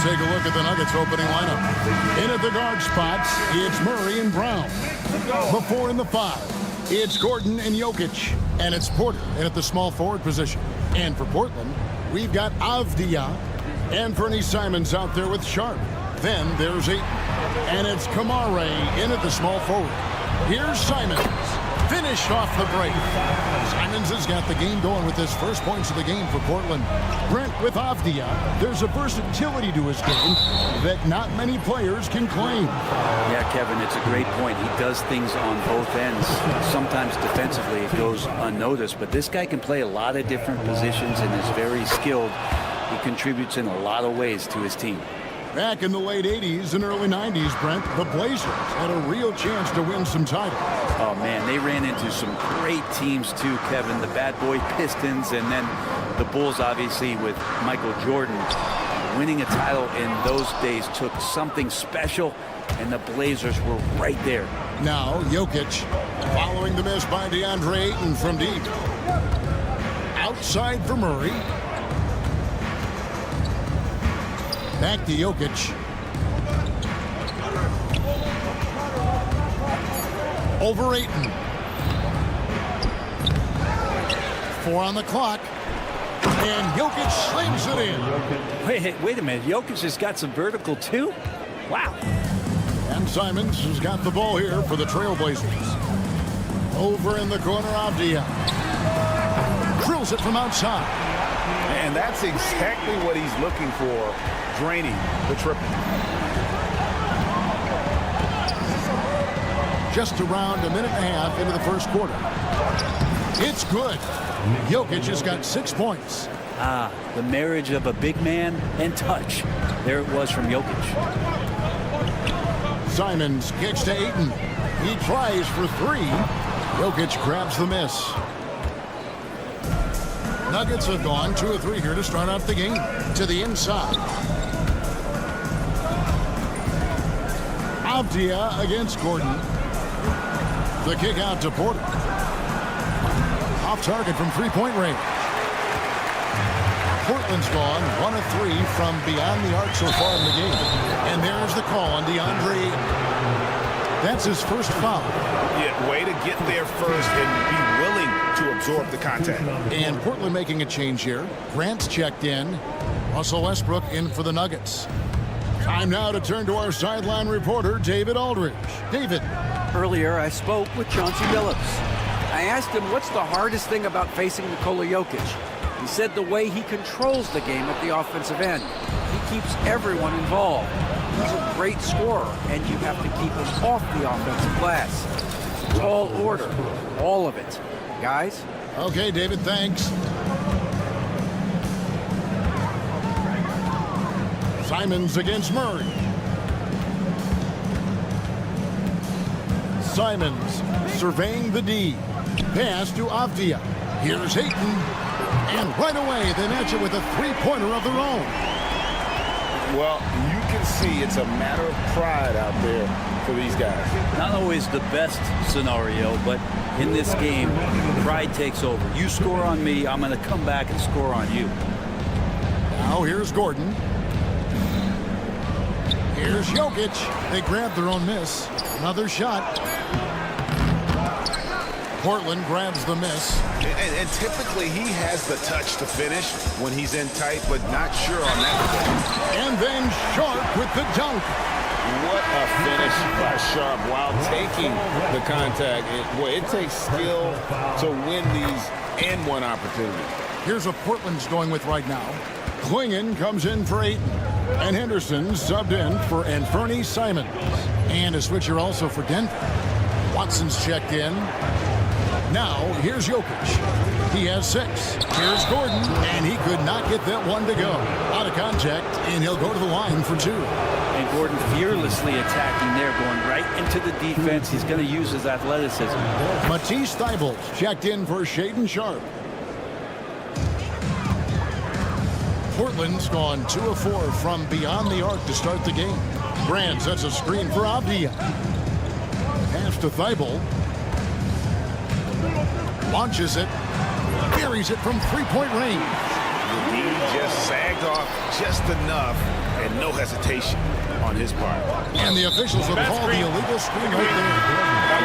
take a look at the Nuggets opening lineup. In at the guard spots, it's Murray and Brown. The 4 and the 5, it's Gordon and Jokic. And it's Porter in at the small forward position. And for Portland, we've got Avdija and Fernie Simons out there with Sharp. Then there's Ayton. And it's Kamare in at the small forward. Here's Simons. Finished off the break. Simons has got the game going with his first points of the game for Portland. Brent, with Avdija, there's a versatility to his game that not many players can claim. Yeah, Kevin, it's a great point. He does things on both ends. Sometimes defensively it goes unnoticed, but this guy can play a lot of different positions and is very skilled. He contributes in a lot of ways to his team. Back in the late 80s and early 90s, Brent, the Blazers had a real chance to win some titles. Oh, man, they ran into some great teams, too, Kevin. The bad boy Pistons and then the Bulls, obviously, with Michael Jordan. Winning a title in those days took something special, and the Blazers were right there. Now, Jokic following the miss by DeAndre Ayton from deep. Outside for Murray. Back to Jokic. Over Ayton. 4 on the clock. And Jokic slings it in. Wait a minute. Jokic has got some vertical, too? Wow. And Simons has got the ball here for the Trailblazers. Over in the corner, Avdija. Drills it from outside. And that's exactly what he's looking for, draining the triple. Just around a minute and a half into the first quarter. It's good. Jokic has got 6 points. Ah, the marriage of a big man and touch. There it was from Jokic. Simons kicks to Ayton. He tries for 3. Jokic grabs the miss. Nuggets have gone 2 of 3 here to start out the game. To the inside. Avdija against Gordon. The kick out to Porter. Off target from 3-point range. Portland's gone 1 of 3 from beyond the arc so far in the game. And there's the call on DeAndre. That's his first foul. Yeah, way to get there first and be willing to absorb the contact. And Portland making a change here. Grant's checked in. Russell Westbrook in for the Nuggets. Time now to turn to our sideline reporter, David Aldridge. David. Earlier, I spoke with Chauncey Billups. I asked him what's the hardest thing about facing Nikola Jokic. He said the way he controls the game at the offensive end. He keeps everyone involved. He's a great scorer, and you have to keep him off the offensive glass. It's all order, all of it. Guys? Okay, David, thanks. Simons against Murray. Simons surveying the D. Pass to Avdija. Here's Ayton. And right away, they match it with a 3-pointer of their own. Well, you can see it's a matter of pride out there for these guys. Not always the best scenario, but in this game, pride takes over. You score on me, I'm going to come back and score on you. Now here's Gordon. Here's Jokic. They grab their own miss. Another shot. Portland grabs the miss. And typically he has the touch to finish when he's in tight, but not sure on that. And then Sharp with the dunk. What a finish by Sharp while taking the contact. It takes skill to win these and one opportunity. Here's what Portland's going with right now. Klingon comes in for Ayton. And Henderson subbed in for Fernie Simons. And a switcher also for Denver. Watson's checked in. Now, here's Jokic. He has 6. Here's Gordon, and he could not get that one to go. Out of contact, and he'll go to the line for 2. And Gordon fearlessly attacking there, going right into the defense. He's going to use his athleticism. Matisse Thybulle checked in for Shaedon Sharp. Portland's gone 2 of 4 from beyond the arc to start the game. Brand sets a screen for Avdija. Pass to Thybulle. Launches it. Buries it from 3-point range. The D just sagged off just enough and no hesitation on his part. And the officials have called the illegal screen right there.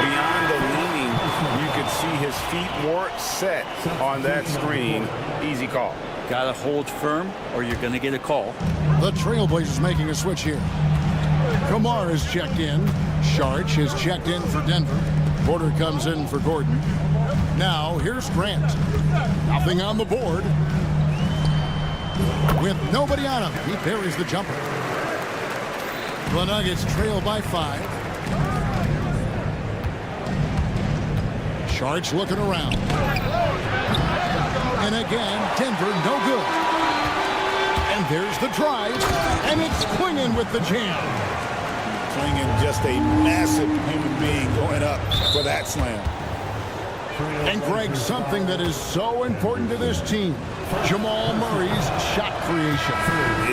Beyond the leaning, you could see his feet more set on that screen. Easy call. Gotta hold firm or you're gonna get a call. The Trailblazers making a switch here. Kamar is checked in. Sharch is checked in for Denver. Porter comes in for Gordon. Now here's Grant. Nothing on the board. With nobody on him, he buries the jumper. The Nuggets trail by 5. Sharch looking around. And again, Denver no good. And there's the drive. And it's Clingan with the jam. Clingan, just a massive human being going up for that slam. And Greg, something that is so important to this team, Jamal Murray's shot creation.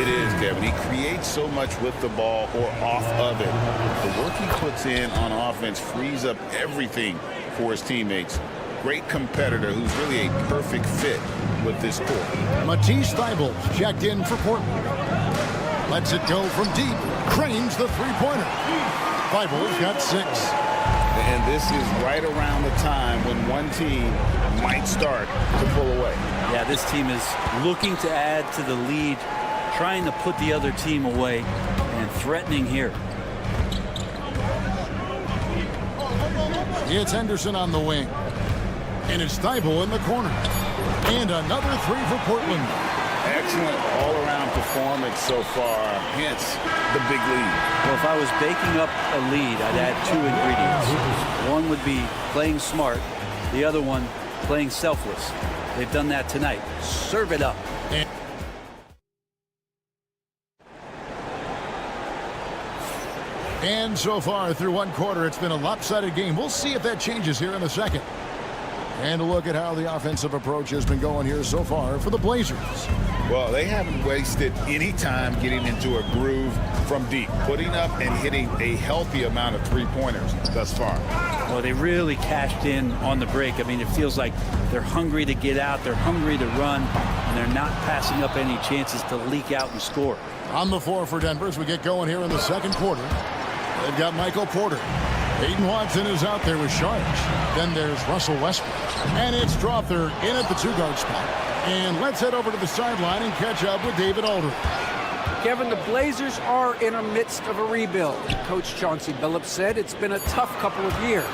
It is, Kevin. He creates so much with the ball or off of it. The work he puts in on offense frees up everything for his teammates. Great competitor who's really a perfect fit with this court. Matisse Thybulle checked in for Portland. Lets it go from deep. Cranes the three-pointer. Thybulle's got 6. And this is right around the time when one team might start to pull away. Yeah, this team is looking to add to the lead, trying to put the other team away, and threatening here. It's Henderson on the wing. And it's Thybulle in the corner. And another 3 for Portland. Excellent all-around performance so far, hence the big lead. Well, if I was baking up a lead, I'd add 2 ingredients. One would be playing smart, the other one playing selfless. They've done that tonight. Serve it up. And so far through one quarter, it's been a lopsided game. We'll see if that changes here in the second. And a look at how the offensive approach has been going here so far for the Blazers. Well, they haven't wasted any time getting into a groove from deep, putting up and hitting a healthy amount of three-pointers thus far. Well, they really cashed in on the break. I mean, it feels like they're hungry to get out, they're hungry to run, and they're not passing up any chances to leak out and score. On the floor for Denver as we get going here in the second quarter. They've got Michael Porter. Aiden Watson is out there with Sharch. Then there's Russell Westbrook. And it's Strawther in at the 2-guard spot. And let's head over to the sideline and catch up with David Aldridge. Kevin, the Blazers are in the midst of a rebuild. Coach Chauncey Billups said it's been a tough couple of years.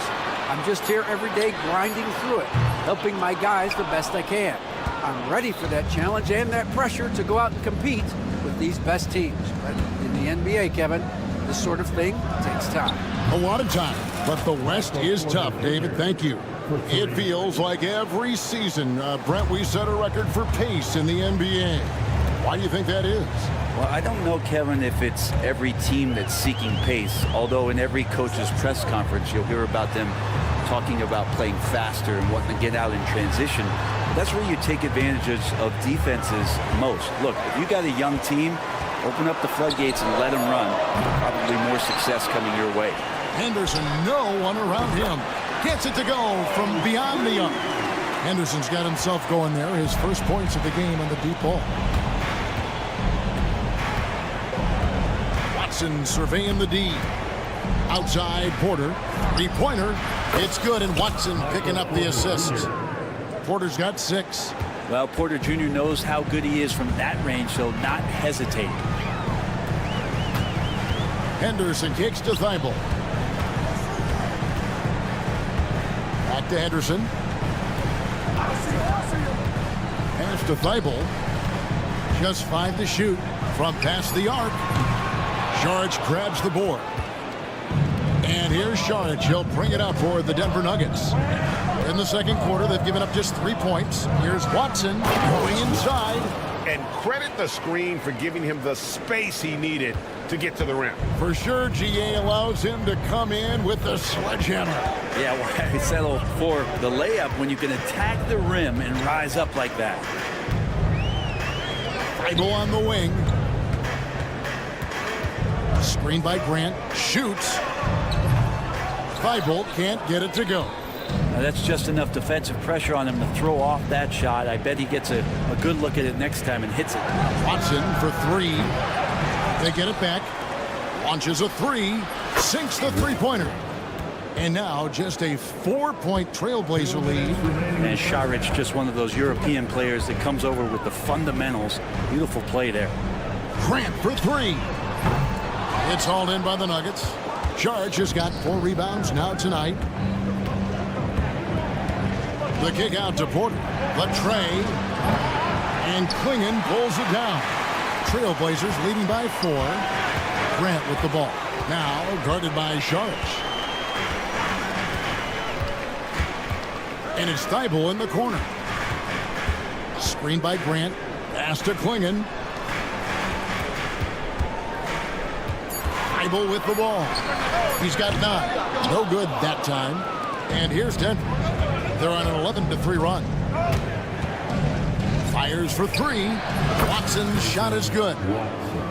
I'm just here every day grinding through it, helping my guys the best I can. I'm ready for that challenge and that pressure to go out and compete with these best teams. But in the NBA, Kevin, this sort of thing takes time. A lot of time, but the West is tough, David. Thank you. It feels like every season, Brent, we set a record for pace in the NBA. Why do you think that is? Well, I don't know, Kevin, if it's every team that's seeking pace, although in every coach's press conference, you'll hear about them talking about playing faster and wanting to get out in transition. That's where you take advantage of defenses most. Look, if you got a young team, open up the floodgates and let them run. Probably more success coming your way. Henderson, no one around him. Gets it to go from beyond the arc. Henderson's got himself going there. His first points of the game on the deep ball. Watson surveying the D. Outside Porter. Three-pointer. It's good, and Watson picking up the assist. Porter's got 6. Well, Porter Jr. knows how good he is from that range, so not hesitating. Henderson kicks to Thybulle. Back to Henderson. Pass to Thybulle. Just 5 to shoot from past the arc. Sharch grabs the board. And here's Sharch. He'll bring it up for the Denver Nuggets. In the second quarter, they've given up just 3 points. Here's Watson going inside. And credit the screen for giving him the space he needed to get to the rim. For sure, GA allows him to come in with the sledgehammer. Yeah, why settle for the layup when you can attack the rim and rise up like that? Thybulle on the wing. Screen by Grant. Shoots. Thybulle can't get it to go. Now that's just enough defensive pressure on him to throw off that shot. I bet he gets a good look at it next time and hits it. Watson for 3. They get it back. Launches a three. Sinks the three-pointer. And now just a 4-point Trailblazer lead. And Šarić, just one of those European players that comes over with the fundamentals. Beautiful play there. Grant for three. It's hauled in by the Nuggets. Šarić has got 4 rebounds now tonight. The kick out to Porter. The tray. And Klingon pulls it down. Trailblazers leading by 4. Grant with the ball. Now guarded by Šarić. And it's Thibault in the corner. Screened by Grant. Pass to Klingon. Thibault with the ball. He's got 9. No good that time. And here's Denver. They're on an 11-3 run. Fires for 3. Watson's shot is good.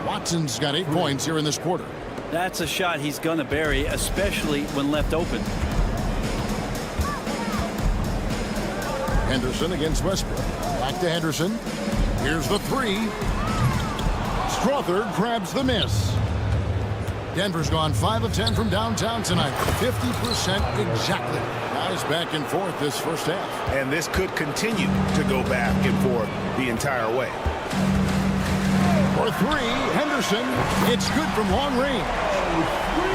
Watson's got 8 points here in this quarter. That's a shot he's going to bury, especially when left open. Henderson against Westbrook. Back to Henderson. Here's the 3. Strawther grabs the miss. Denver's gone 5 of 10 from downtown tonight. 50% exactly. Guys back and forth this first half. And this could continue to go back and forth the entire way. For 3, Henderson. It's good from long range.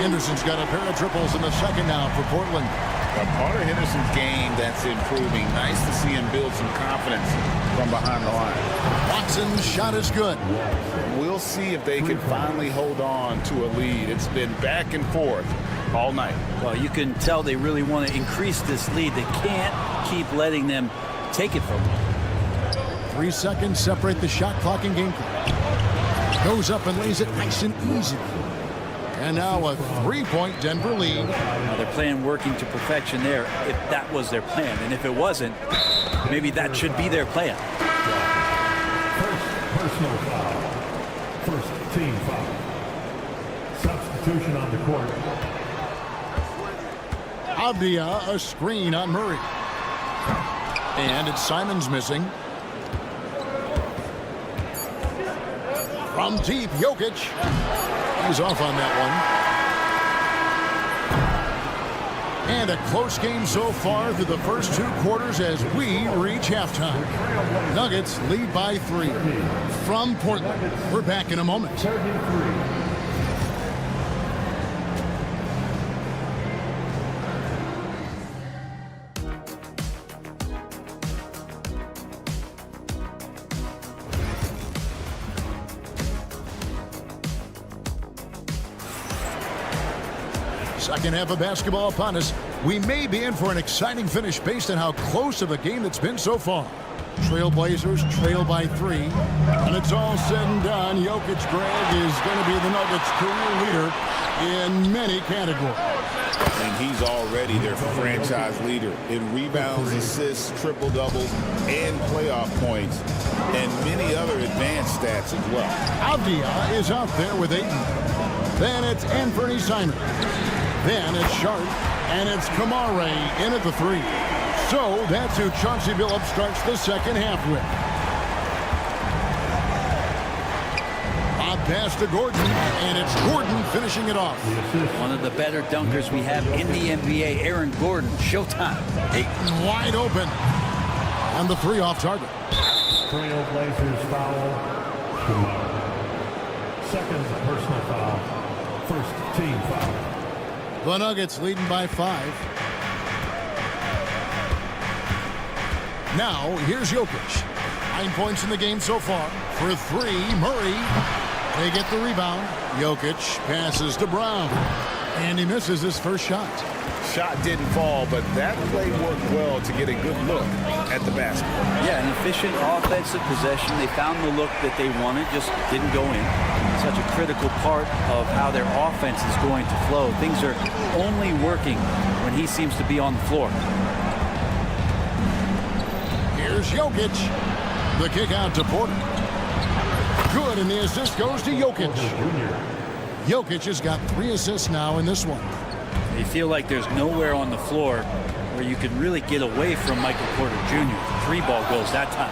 Henderson's got a pair of triples in the second now for Portland. A part of Henderson's game that's improving. Nice to see him build some confidence from behind the line. Watson's shot is good. We'll see if they can finally hold on to a lead. It's been back and forth all night. Well, you can tell they really want to increase this lead. They can't keep letting them take it from them. 3 seconds separate the shot clock and game clock. Goes up and lays it nice and easy. And now a 3-point Denver lead. Now they're playing working to perfection there, if that was their plan. And if it wasn't, maybe that should be their plan. First personal foul. First team foul. Substitution on the court. Avdia, a screen on Murray. And it's Simons missing. From deep, Jokic. He's off on that one. And a close game so far through the first 2 quarters as we reach halftime. Nuggets lead by 3 from Portland. We're back in a moment. Second half of basketball upon us. We may be in for an exciting finish based on how close of a game it's been so far. Trailblazers trail by 3. And it's all said and done. Jokic, Greg, is going to be the Nuggets' career leader in many categories. And he's already their franchise leader in rebounds, assists, triple-doubles, and playoff points, and many other advanced stats as well. Avdia is out there with 8. Then it's Anthony Simons. Then it's Sharp, and it's Kamare in at the 3. So that's who Chauncey Billups starts the second half with. Bob pass to Gordon, and it's Gordon finishing it off. One of the better dunkers we have in the NBA, Aaron Gordon. Showtime. Ayton wide open. And the 3 off target. Trailblazers foul. Second personal foul. First team foul. The Nuggets leading by 5. Now, here's Jokic. 9 points in the game so far. For 3, Murray. They get the rebound. Jokic passes to Brown. And he misses his first shot. Shot didn't fall, but that play worked well to get a good look at the basket. Yeah, an efficient offensive possession. They found the look that they wanted, just didn't go in. Such a critical part of how their offense is going to flow. Things are only working when he seems to be on the floor. Here's Jokic. The kick out to Porter. Good, and the assist goes to Jokic. Jokic has got 3 assists now in this one. They feel like there's nowhere on the floor where you can really get away from Michael Porter Jr. The 3 ball goes that time.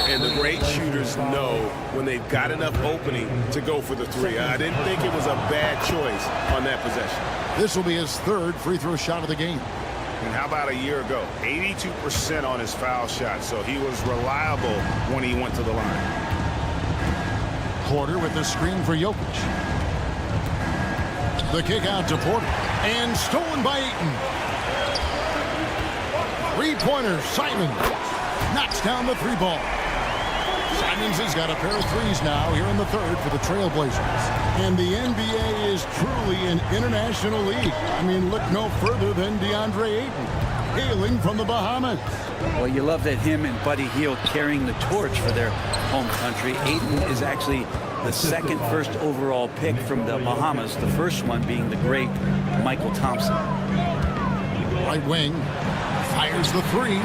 And the great shooters know when they've got enough opening to go for the three. I didn't think it was a bad choice on that possession. This will be his third free throw shot of the game. And how about a year ago? 82% on his foul shot, so he was reliable when he went to the line. Porter with the screen for Jokic. The kick out to Porter. And stolen by Ayton. Three-pointer, Simon. Knocks down the three ball. Simons has got a pair of threes now here in the third for the Trailblazers. And the NBA is truly an international league. I mean, look no further than DeAndre Ayton, hailing from the Bahamas. Well, you love that him and Buddy Hield carrying the torch for their home country. Ayton is actually the second first overall pick from the Bahamas, the first one being the great Michael Thompson. Right wing, fires the three.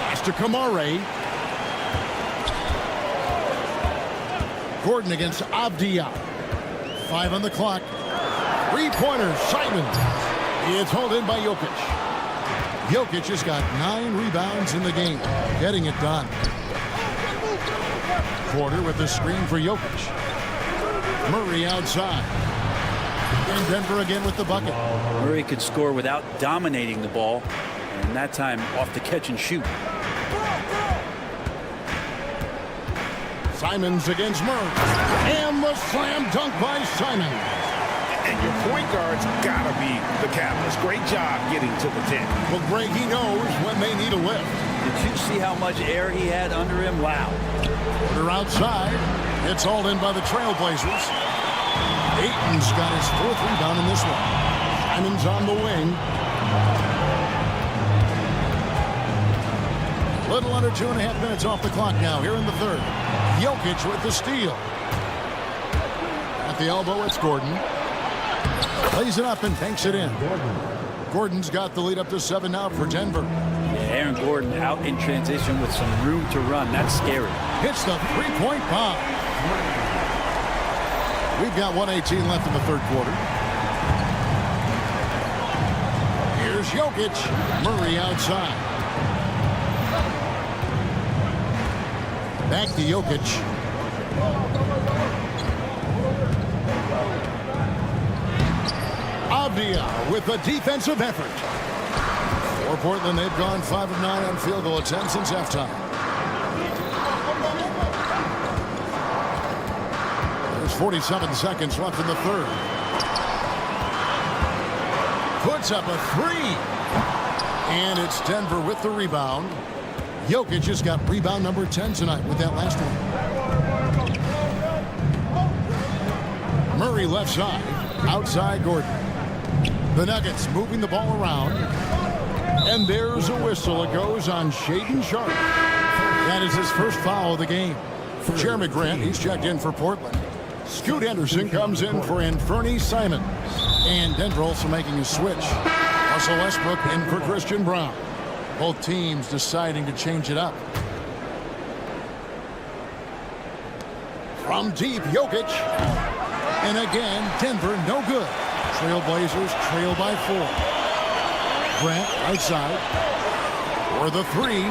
Pass to Kamare. Gordon against Avdia. 5 on the clock. Three-pointer, Simon. It's hauled in by Jokic. Jokic has got 9 rebounds in the game, getting it done. Porter with the screen for Jokic. Murray outside. And Denver again with the bucket. Murray could score without dominating the ball, and that time off the catch and shoot. Simons against Murray. And the slam dunk by Simon. And your point guard's got to be the catalyst. Great job getting to the 10. Well, Greg, he knows when they need a lift. Did you see how much air he had under him? Wow. Porter outside. It's hauled in by the Trailblazers. Ayton's got his 4th rebound in this one. Simons on the wing. Little under 2.5 minutes off the clock now here in the third. Jokic with the steal. At the elbow, it's Gordon. Plays it up and banks it in. Gordon's got the lead up to 7 now for Denver. Yeah, Aaron Gordon out in transition with some room to run. That's scary. Hits the three-point bomb. We've got 1:18 left in the third quarter. Here's Jokic. Murray outside. Back to Jokic. Avdia with a defensive effort. For Portland, they've gone 5 of 9 on field goal attempts since halftime. There's 47 seconds left in the third. Puts up a three. And it's Denver with the rebound. Jokic just got rebound number 10 tonight with that last one. Murray left side. Outside Gordon. The Nuggets moving the ball around. And there's a whistle. It goes on Shaedon Sharpe. That is his first foul of the game. Jeremy Grant, he's checked in for Portland. Scoot Henderson comes in for Anthony Simons. And Denver also making a switch. Russell Westbrook in for Christian Brown. Both teams deciding to change it up. From deep, Jokic. And again, Denver no good. Trailblazers trail by 4. Grant outside for the three.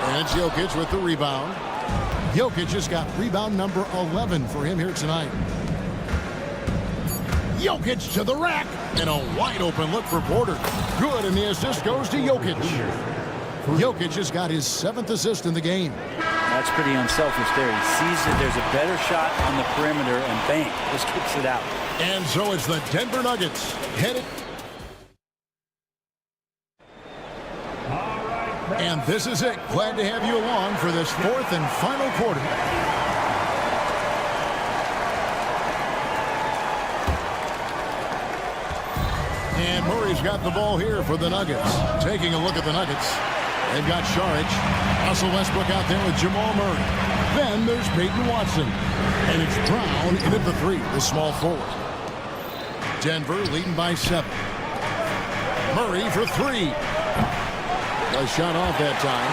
And it's Jokic with the rebound. Jokic has got rebound number 11 for him here tonight. Jokic to the rack. And a wide open look for Porter. Good, and the assist goes to Jokic. Jokic has got his 7th assist in the game. That's pretty unselfish there. He sees that there's a better shot on the perimeter, and bang, just kicks it out. And so it's the Denver Nuggets headed. And this is it. Glad to have you along for this 4th and final quarter. And Murray's got the ball here for the Nuggets. Taking a look at the Nuggets. They've got Saric. Russell Westbrook out there with Jamal Murray. Then there's Peyton Watson. And it's Brown in at the 3, the small forward. Denver leading by 7. Murray for 3. A shot off that time.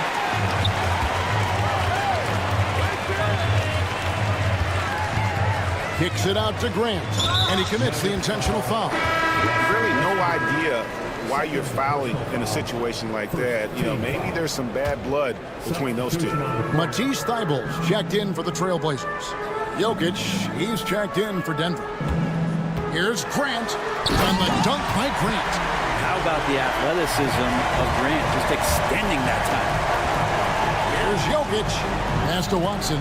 Kicks it out to Grant. And he commits the intentional foul. Really no idea why you're fouling in a situation like that. You know, maybe there's some bad blood between those two. Matisse Thybulle's checked in for the Trailblazers. Jokic, he's checked in for Denver. Here's Grant on the dunk by Grant. How about the athleticism of Grant, just extending that time? Here's Jokic. Pass to Watson.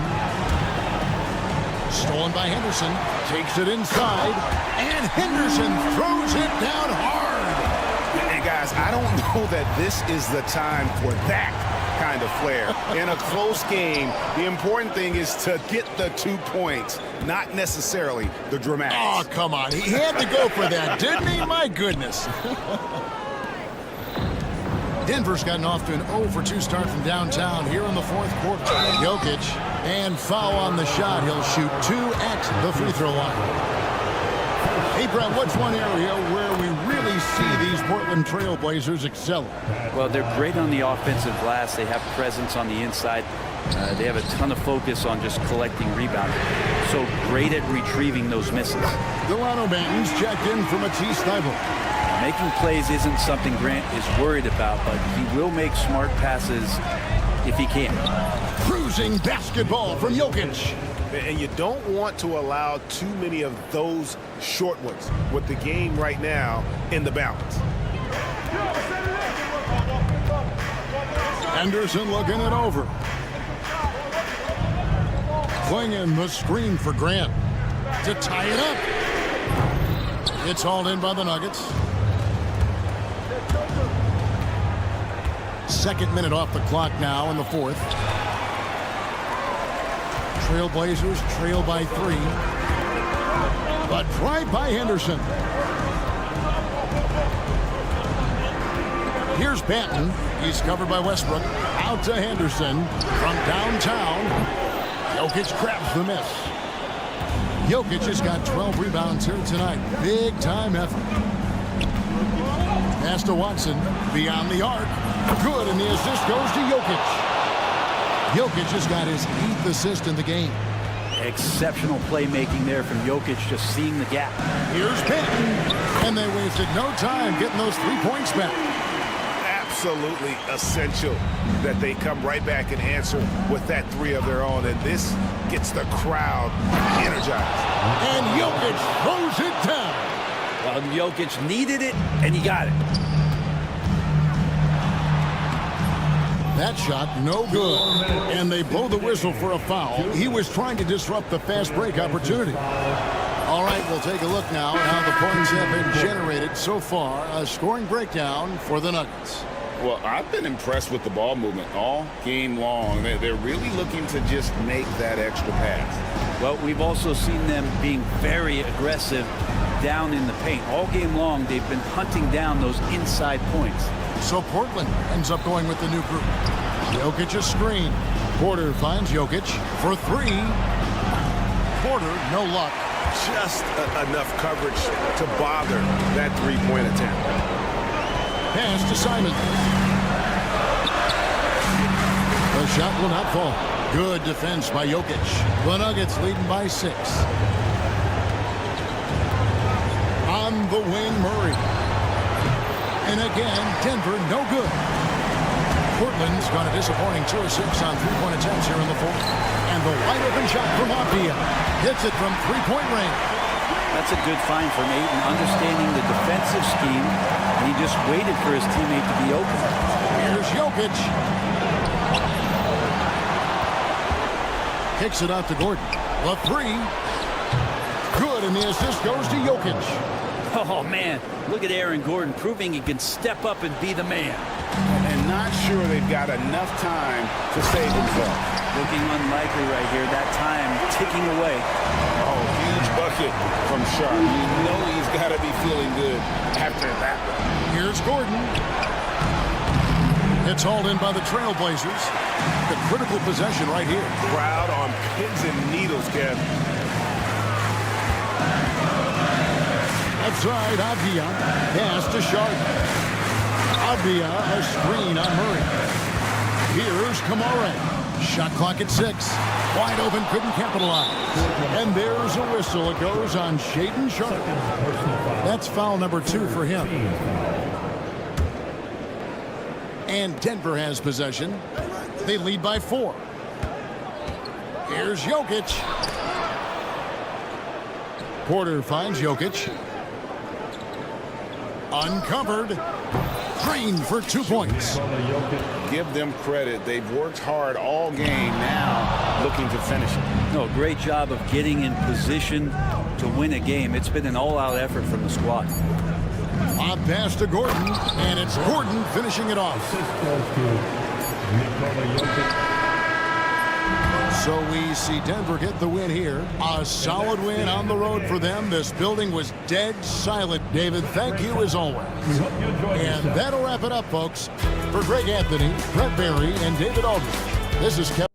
Stolen by Henderson. Takes it inside. And Henderson throws it down hard. And guys, I don't know that this is the time for that kind of flair. In a close game, the important thing is to get the 2 points, not necessarily the dramatics. Oh, come on. He had to go for that, didn't he? My goodness. Denver's gotten off to an 0-for-2 start from downtown here in the fourth quarter. Jokic, and foul on the shot. He'll shoot 2 at the free throw line. Hey, Brad, what's one area where we really see these Portland Trailblazers excel? Well, they're great on the offensive glass. They have presence on the inside. They have a ton of focus on just collecting rebounds. So great at retrieving those misses. Delano Banton's checked in for Matisse Thybulle. Making plays isn't something Grant is worried about, but he will make smart passes if he can. Cruising basketball from Jokic. And you don't want to allow too many of those short ones with the game right now in the balance. Henderson looking it over. Flinging the screen for Grant to tie it up. It's hauled in by the Nuggets. Second minute off the clock now in the fourth. Trailblazers trail by 3. But drive by Henderson. Here's Banton. He's covered by Westbrook. Out to Henderson from downtown. Jokic grabs the miss. Jokic has got 12 rebounds here tonight. Big time effort. Pass to Watson. Beyond the arc. Good, and the assist goes to Jokic. Jokic has got his 8th assist in the game. Exceptional playmaking there from Jokic, just seeing the gap. Here's Banton, and they wasted no time getting those 3 points back. Absolutely essential that they come right back and answer with that 3 of their own, and this gets the crowd energized. And Jokic throws it down. Well, Jokic needed it, and he got it. That shot, no good. And they blow the whistle for a foul. He was trying to disrupt the fast break opportunity. All right, we'll take a look now at how the points have been generated so far. A scoring breakdown for the Nuggets. Well, I've been impressed with the ball movement all game long. They're really looking to just make that extra pass. Well, we've also seen them being very aggressive down in the paint. All game long, they've been hunting down those inside points. So Portland ends up going with the new group. Jokic a screen. Porter finds Jokic for 3. Porter, no luck. Just enough coverage to bother that 3-point attempt. Pass to Simon. The shot will not fall. Good defense by Jokic. The Nuggets leading by 6. On the wing, Murray. And again, Denver, no good. Portland's got a disappointing 2 of 6 on 3-point attempts here in the fourth. And the wide open shot from Avdia hits it from 3-point range. That's a good find from Ayton, understanding the defensive scheme, and he just waited for his teammate to be open. Here's Jokic. Kicks it out to Gordon. The 3. Good, and the assist goes to Jokic. Oh, man, look at Aaron Gordon proving he can step up and be the man. And not sure they've got enough time to save themselves. Looking unlikely right here, that time ticking away. Oh, huge bucket from Sharp. You know he's got to be feeling good after that one. Here's Gordon. It's hauled in by the Trailblazers. The critical possession right here. Crowd on pins and needles, Kev. Outside, Avdia. Pass to Sharp. Avdia, a screen on Murray. Here's Kamara. Shot clock at 6. Wide open, couldn't capitalize. And there's a whistle. It goes on Shaedon Sharp. That's foul number 2 for him. And Denver has possession. They lead by 4. Here's Jokic. Porter finds Jokic. Uncovered. Green for 2 points. Give them credit. They've worked hard all game, now looking to finish it. No, great job of getting in position to win a game. It's been an all-out effort from the squad. On pass to Gordon, and it's Gordon finishing it off. So we see Denver get the win here. A solid win on the road for them. This building was dead silent. David, thank you as always. And that'll wrap it up, folks. For Greg Anthony, Brett Barry, and David Aldridge, this is Kevin.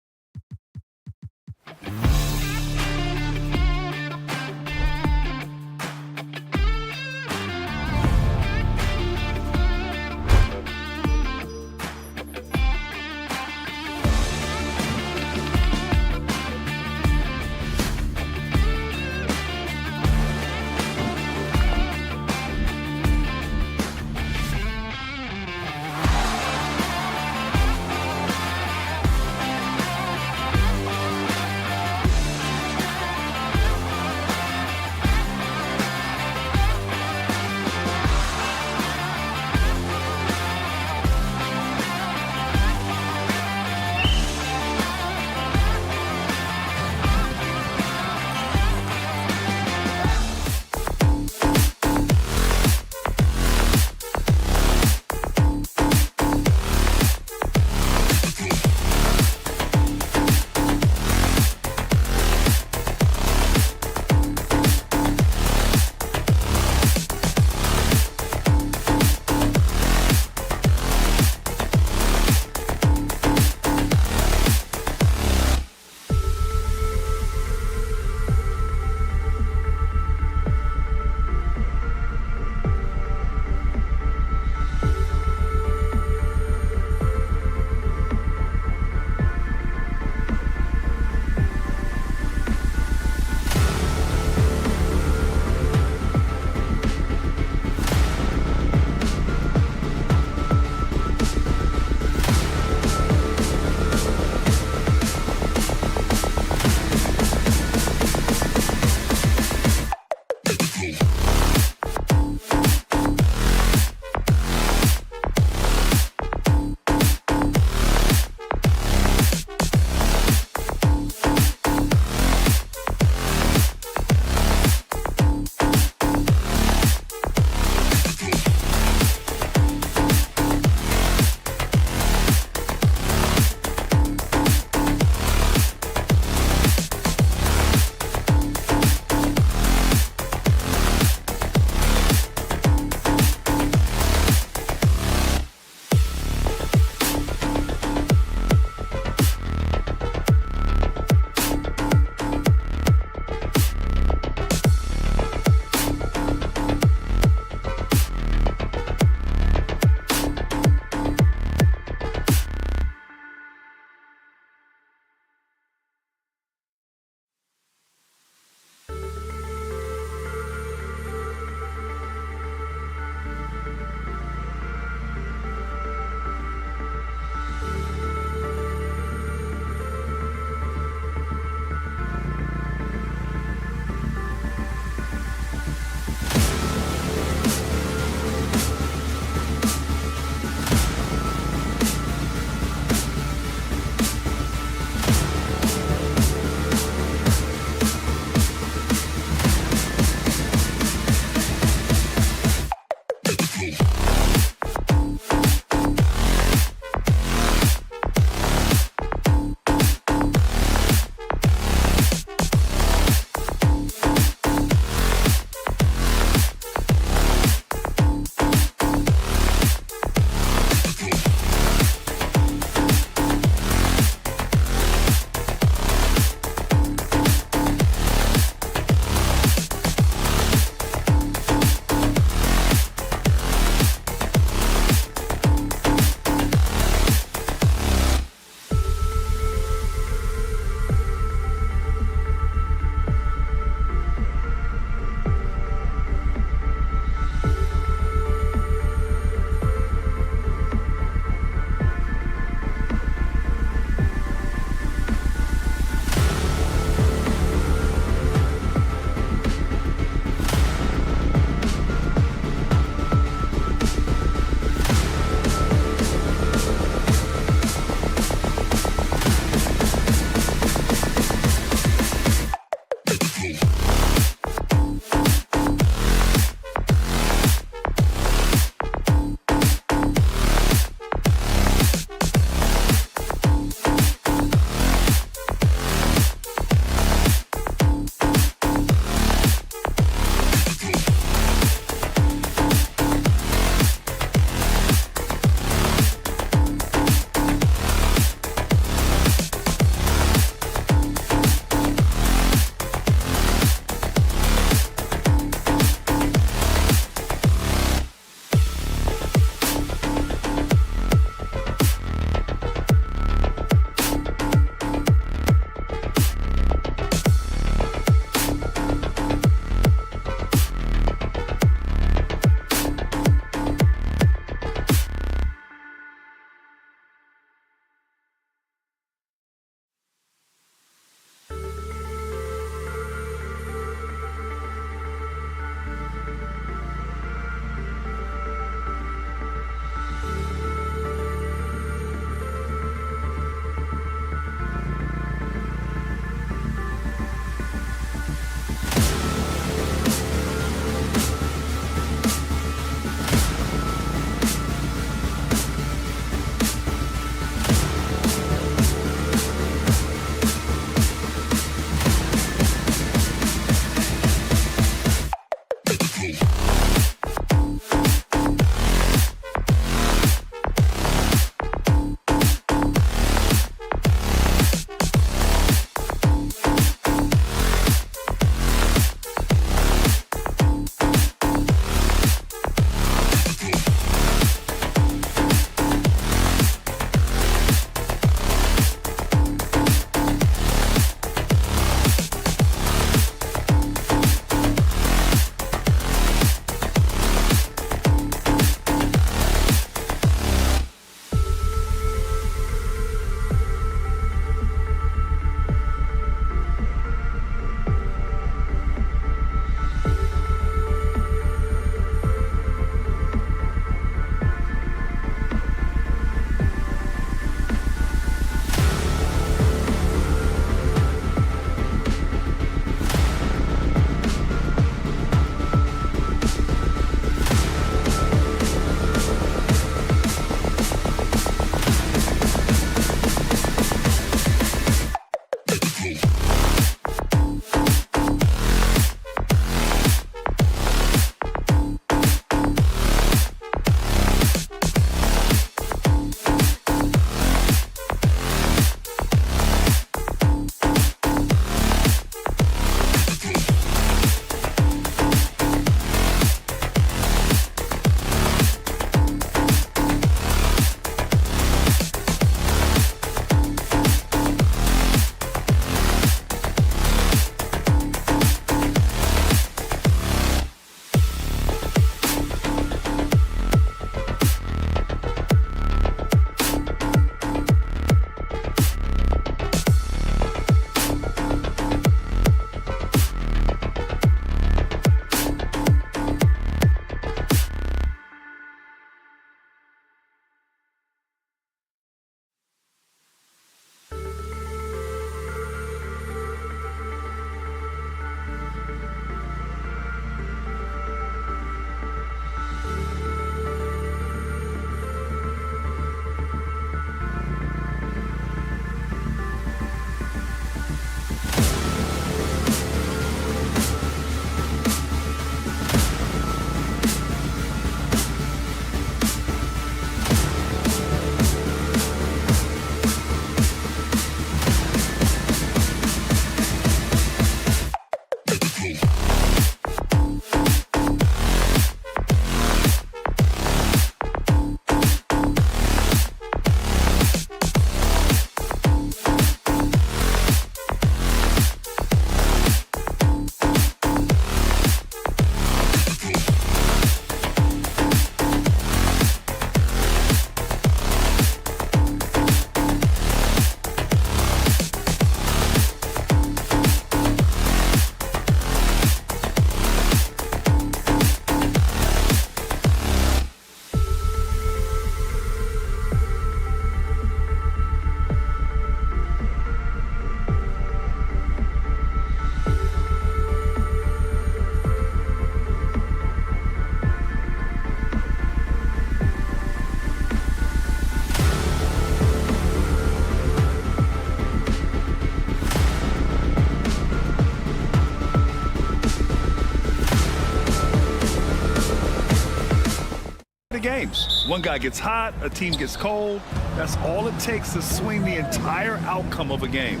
games. One guy gets hot, a team gets cold. That's all it takes to swing the entire outcome of a game.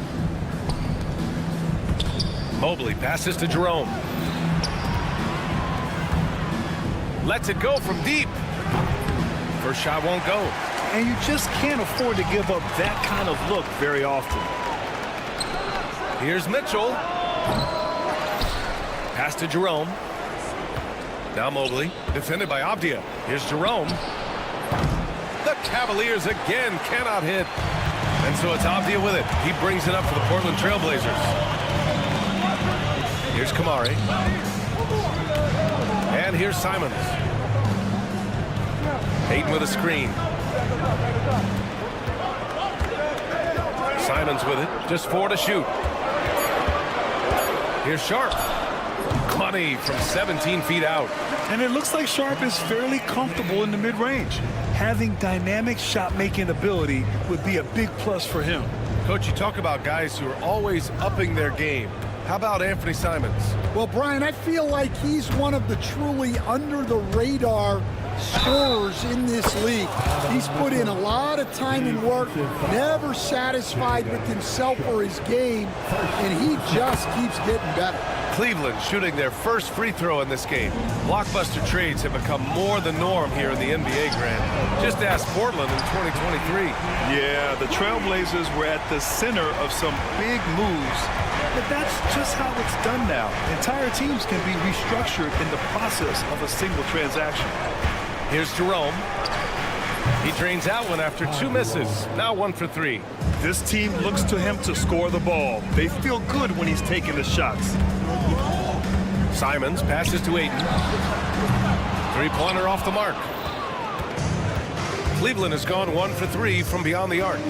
Mobley passes to Jerome. Lets it go from deep. First shot won't go. And you just can't afford to give up that kind of look very often. Here's Mitchell. Pass to Jerome. Now Mobley, defended by Avdia. Here's Jerome. The Cavaliers again cannot hit. And so it's Avdia with it. He brings it up for the Portland Trailblazers. Here's Kamari. And here's Simons. Hayden with a screen. Simons with it. Just 4 to shoot. Here's Sharp. Money from 17 feet out. And it looks like Sharp is fairly comfortable in the mid-range. Having dynamic shot-making ability would be a big plus for him. Coach, you talk about guys who are always upping their game. How about Anthony Simons? Well, Brian, I feel like he's one of the truly under-the-radar scorers in this league. He's put in a lot of time and work, never satisfied with himself or his game, and he just keeps getting better. Cleveland shooting their first free throw in this game. Blockbuster trades have become more the norm here in the NBA, Grant. Just ask Portland in 2023. Yeah, the Trailblazers were at the center of some big moves, but that's just how it's done now. Entire teams can be restructured in the process of a single transaction. Here's Jerome. He drains out one after 2 misses. Now 1 for 3. This team looks to him to score the ball. They feel good when he's taking the shots. Simons passes to Ayton. 3-pointer off the mark. Cleveland has gone 1 for 3 from beyond the arc.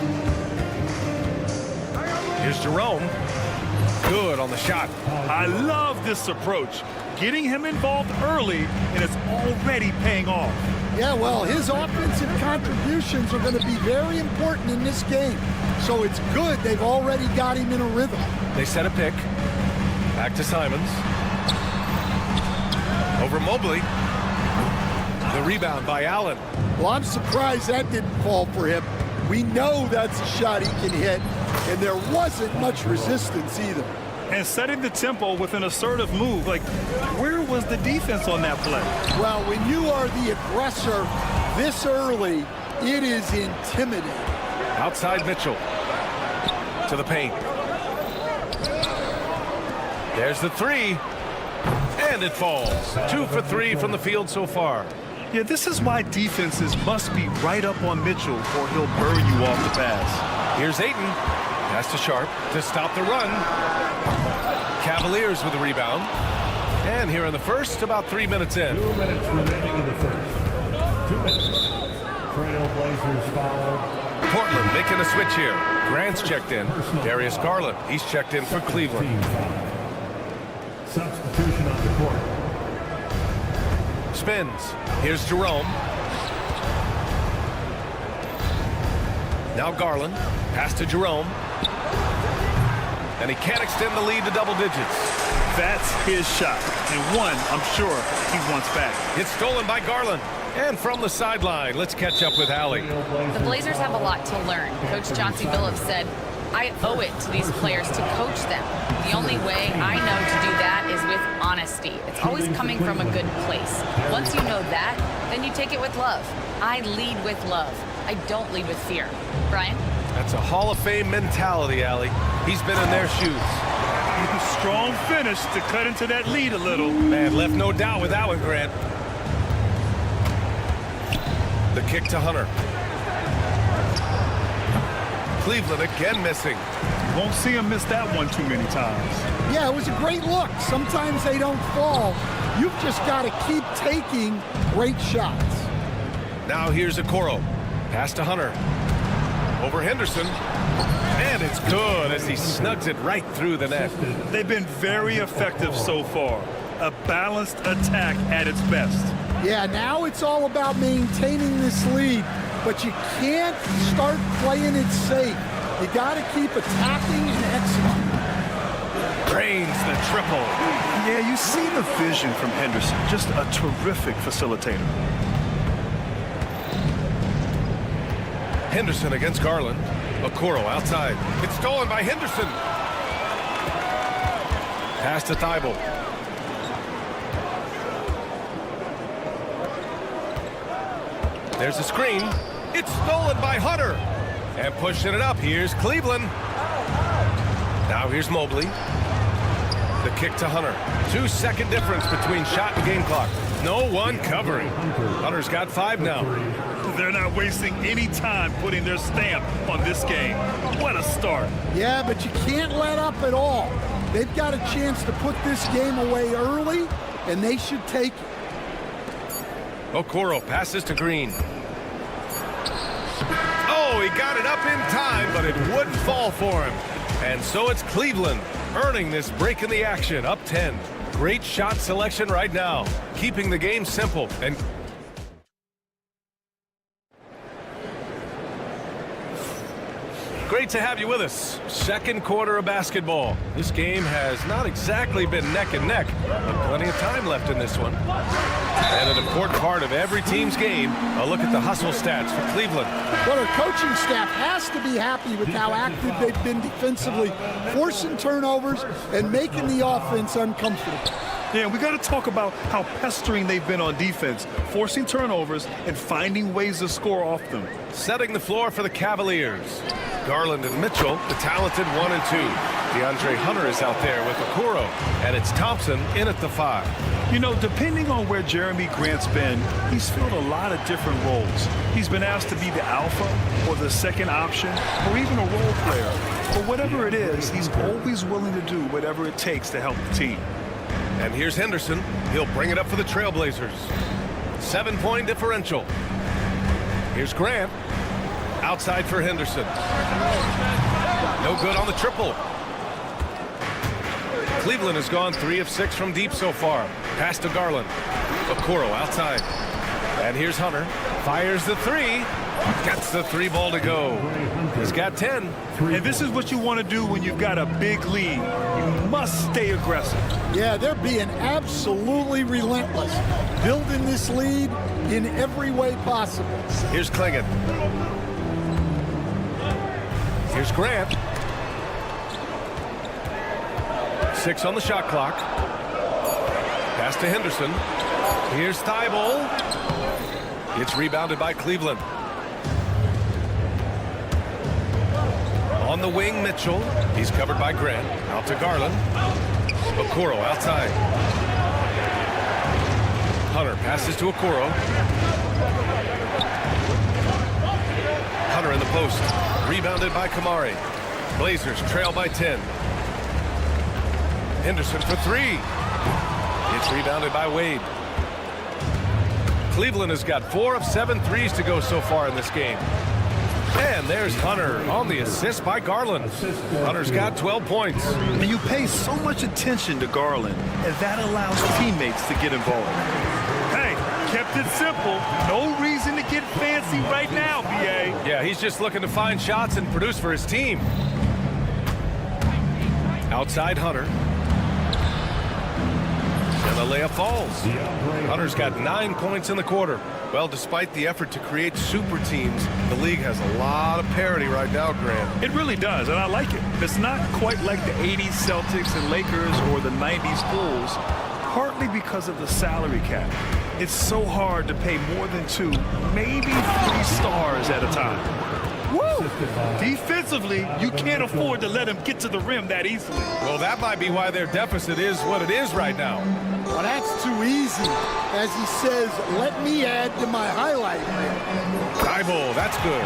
Here's Jerome. Good on the shot. I love this approach. Getting him involved early, and it's already paying off. Yeah, well, his offensive contributions are going to be very important in this game. So it's good they've already got him in a rhythm. They set a pick. Back to Simons. Over Mobley. The rebound by Allen. Well, I'm surprised that didn't fall for him. We know that's a shot he can hit, and there wasn't much resistance either. And setting the tempo with an assertive move. Like, where was the defense on that play? Well, when you are the aggressor this early, it is intimidating. Outside Mitchell. To the paint. There's the 3. And it falls. 2 for 3 from the field so far. Yeah, this is why defenses must be right up on Mitchell or he'll burn you off the pass. Here's Ayton. Pass to Sharp to stop the run. Cavaliers with the rebound. And here in the first, about 3 minutes in. 2 minutes remaining in the first. 2 minutes. Trailblazers foul. Portland making a switch here. Grant's checked in. Darius Garland, he's checked in for Cleveland. Substitution on the court. Spins. Here's Jerome. Now Garland. Pass to Jerome. And he can't extend the lead to double digits. That's his shot. And one, I'm sure, he wants back. It's stolen by Garland. And from the sideline, let's catch up with Allie. The Blazers have a lot to learn. Coach Chauncey Billups said, I owe it to these players to coach them. The only way I know to do that is with honesty. It's always coming from a good place. Once you know that, then you take it with love. I lead with love. I don't lead with fear. Brian? That's a Hall of Fame mentality, Allie. He's been in their shoes. Strong finish to cut into that lead a little. Man, left no doubt with that one, Grant. The kick to Hunter. Cleveland again missing. Won't see him miss that one too many times. Yeah, it was a great look. Sometimes they don't fall. You've just got to keep taking great shots. Now here's Okoro. Pass to Hunter. Over Henderson. And it's good as he snugs it right through the net. They've been very effective so far. A balanced attack at its best. Yeah, now it's all about maintaining this lead, but you can't start playing it safe. You got to keep attacking and executing. Drains the triple. Yeah, you see the vision from Henderson. Just a terrific facilitator. Henderson against Garland. Okoro outside. It's stolen by Henderson. Pass to Thibault. There's a screen. It's stolen by Hunter. And pushing it up. Here's Cleveland. Now here's Mobley. The kick to Hunter. 2-second difference between shot and game clock. No one covering. Hunter's got 5 now. They're not wasting any time putting their stamp on this game. What a start. Yeah, but you can't let up at all. They've got a chance to put this game away early, and they should take it. Okoro passes to Green. Oh, he got it up in time, but it wouldn't fall for him. And so it's Cleveland earning this break in the action, up 10. Great shot selection right now, keeping the game simple. And great to have you with us. Second quarter of basketball. This game has not exactly been neck and neck, but plenty of time left in this one. And an important part of every team's game, a look at the hustle stats for Cleveland. Well, their coaching staff has to be happy with how active they've been defensively, forcing turnovers and making the offense uncomfortable. Yeah, we got to talk about how pestering they've been on defense, forcing turnovers and finding ways to score off them. Setting the floor for the Cavaliers. Garland and Mitchell, the talented 1 and 2. DeAndre Hunter is out there with Okoro, and it's Thompson in at the 5. You know, depending on where Jeremy Grant's been, he's filled a lot of different roles. He's been asked to be the alpha or the second option or even a role player. But whatever it is, he's always willing to do whatever it takes to help the team. And here's Henderson. He'll bring it up for the Trailblazers. 7-point differential. Here's Grant. Outside for Henderson. No good on the triple. Cleveland has gone 3 of 6 from deep so far. Pass to Garland. Okoro outside. And here's Hunter. Fires the 3. Gets the 3 ball to go. He's got 10. And this is what you want to do when you've got a big lead. You must stay aggressive. Yeah, they're being absolutely relentless, building this lead in every way possible. Here's Klingon. Here's Grant. 6 on the shot clock. Pass to Henderson. Here's Thibault. It's rebounded by Cleveland. On the wing, Mitchell. He's covered by Grant. Out to Garland. Okoro outside. Hunter passes to Okoro. Hunter in the post. Rebounded by Kamari. Blazers trail by 10. Henderson for 3. It's rebounded by Wade. Cleveland has got 4 of 7 threes to go so far in this game. And there's Hunter on the assist by Garland. Hunter's got 12 points. And you pay so much attention to Garland, and that allows teammates to get involved. Hey, kept it simple. No reason to get fancy right now, BA. Yeah, he's just looking to find shots and produce for his team. Outside Hunter. And the layup falls. Hunter's got 9 points in the quarter. Well, despite the effort to create super teams, the league has a lot of parity right now, Grant. It really does, and I like it. It's not quite like the 80s Celtics and Lakers or the 90s Bulls, partly because of the salary cap. It's so hard to pay more than 2, maybe 3 stars at a time. Woo! Defensively, you can't afford to let him get to the rim that easily. Well, that might be why their deficit is what it is right now. Well, that's too easy. As he says, let me add to my highlight reel. Thibault, that's good.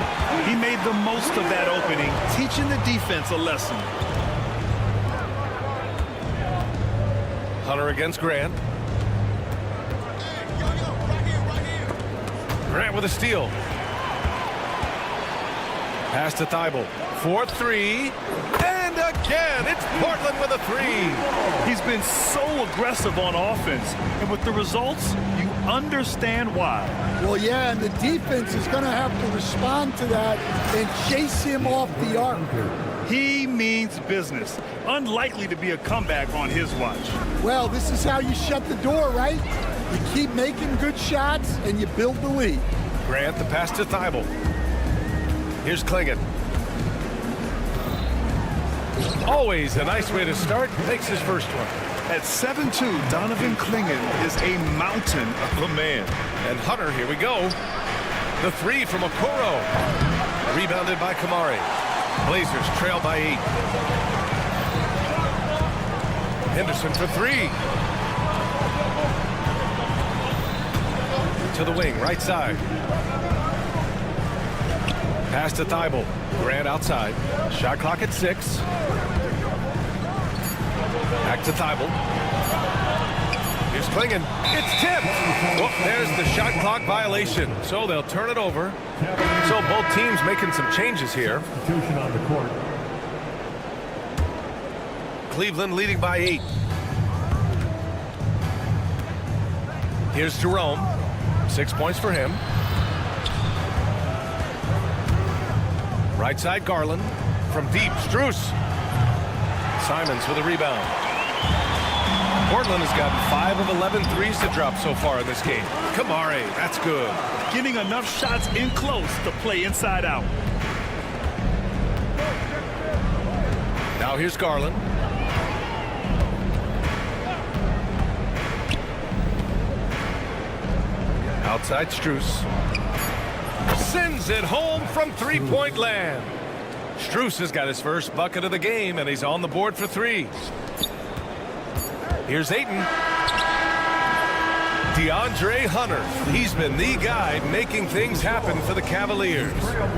He made the most of that opening, teaching the defense a lesson. Hunter against Grant. Grant with a steal. Pass to Thibault. 4-3. And again, it's Portland with a 3. He's been so aggressive on offense. And with the results, you understand why. Well, yeah, and the defense is going to have to respond to that and chase him off the arc. He means business. Unlikely to be a comeback on his watch. Well, this is how you shut the door, right? You keep making good shots and you build the lead. Grant, the pass to Thibault. Here's Klingon. Always a nice way to start. Makes his first one. At 7'2", Donovan Klingon is a mountain of a man. And Hunter, here we go. The three from Okoro. Rebounded by Kamari. Blazers trail by 8. Henderson for 3. To the wing, right side. Pass to Thibault. Grant outside. Shot clock at 6. Back to Thibault. Here's Klingon. It's tipped. Well, there's the shot clock violation. So they'll turn it over. So both teams making some changes here. Substitution on the court. Cleveland leading by 8. Here's Jerome. 6 points for him. Right side, Garland. From deep, Strus. Simons with a rebound. Portland has gotten 5 of 11 threes to drop so far in this game. Kamari, that's good. Getting enough shots in close to play inside out. Now here's Garland. Outside Strus. Sends it home from three-point land. Strus has got his first bucket of the game, and he's on the board for 3. Here's Ayton. DeAndre Hunter. He's been the guy making things happen for the Cavaliers.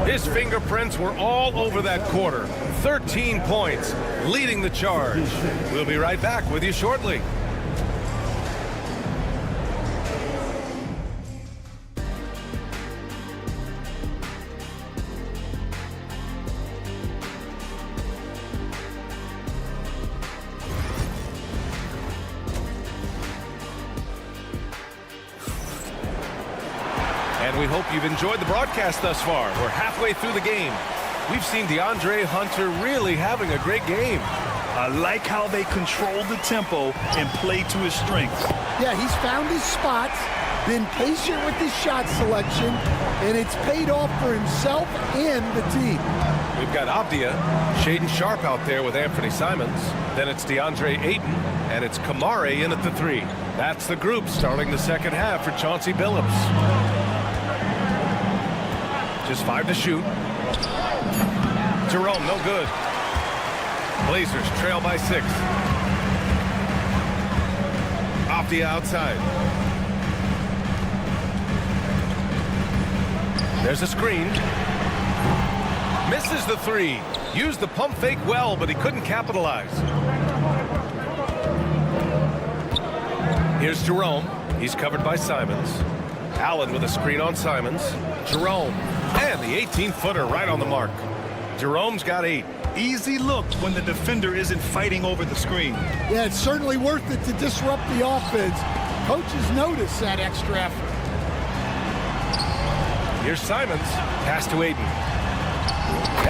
His fingerprints were all over that quarter. 13 points, leading the charge. We'll be right back with you shortly. And we hope you've enjoyed the broadcast thus far. We're halfway through the game. We've seen DeAndre Hunter really having a great game. I like how they control the tempo and play to his strengths. Yeah, he's found his spots, been patient with his shot selection, and it's paid off for himself and the team. We've got Abdia, Shaden Sharp out there with Anthony Simons. Then it's DeAndre Ayton, and it's Kamari in at the 3. That's the group starting the second half for Chauncey Billups. Just 5 to shoot. Jerome, no good. Blazers trail by 6. Off the outside. There's a screen. Misses the 3. Used the pump fake well, but he couldn't capitalize. Here's Jerome. He's covered by Simons. Allen with a screen on Simons. Jerome. And the 18-footer right on the mark. Jerome's got 8. Easy look when the defender isn't fighting over the screen. Yeah, it's certainly worth it to disrupt the offense. Coaches notice that extra effort. Here's Simons. Pass to Ayton.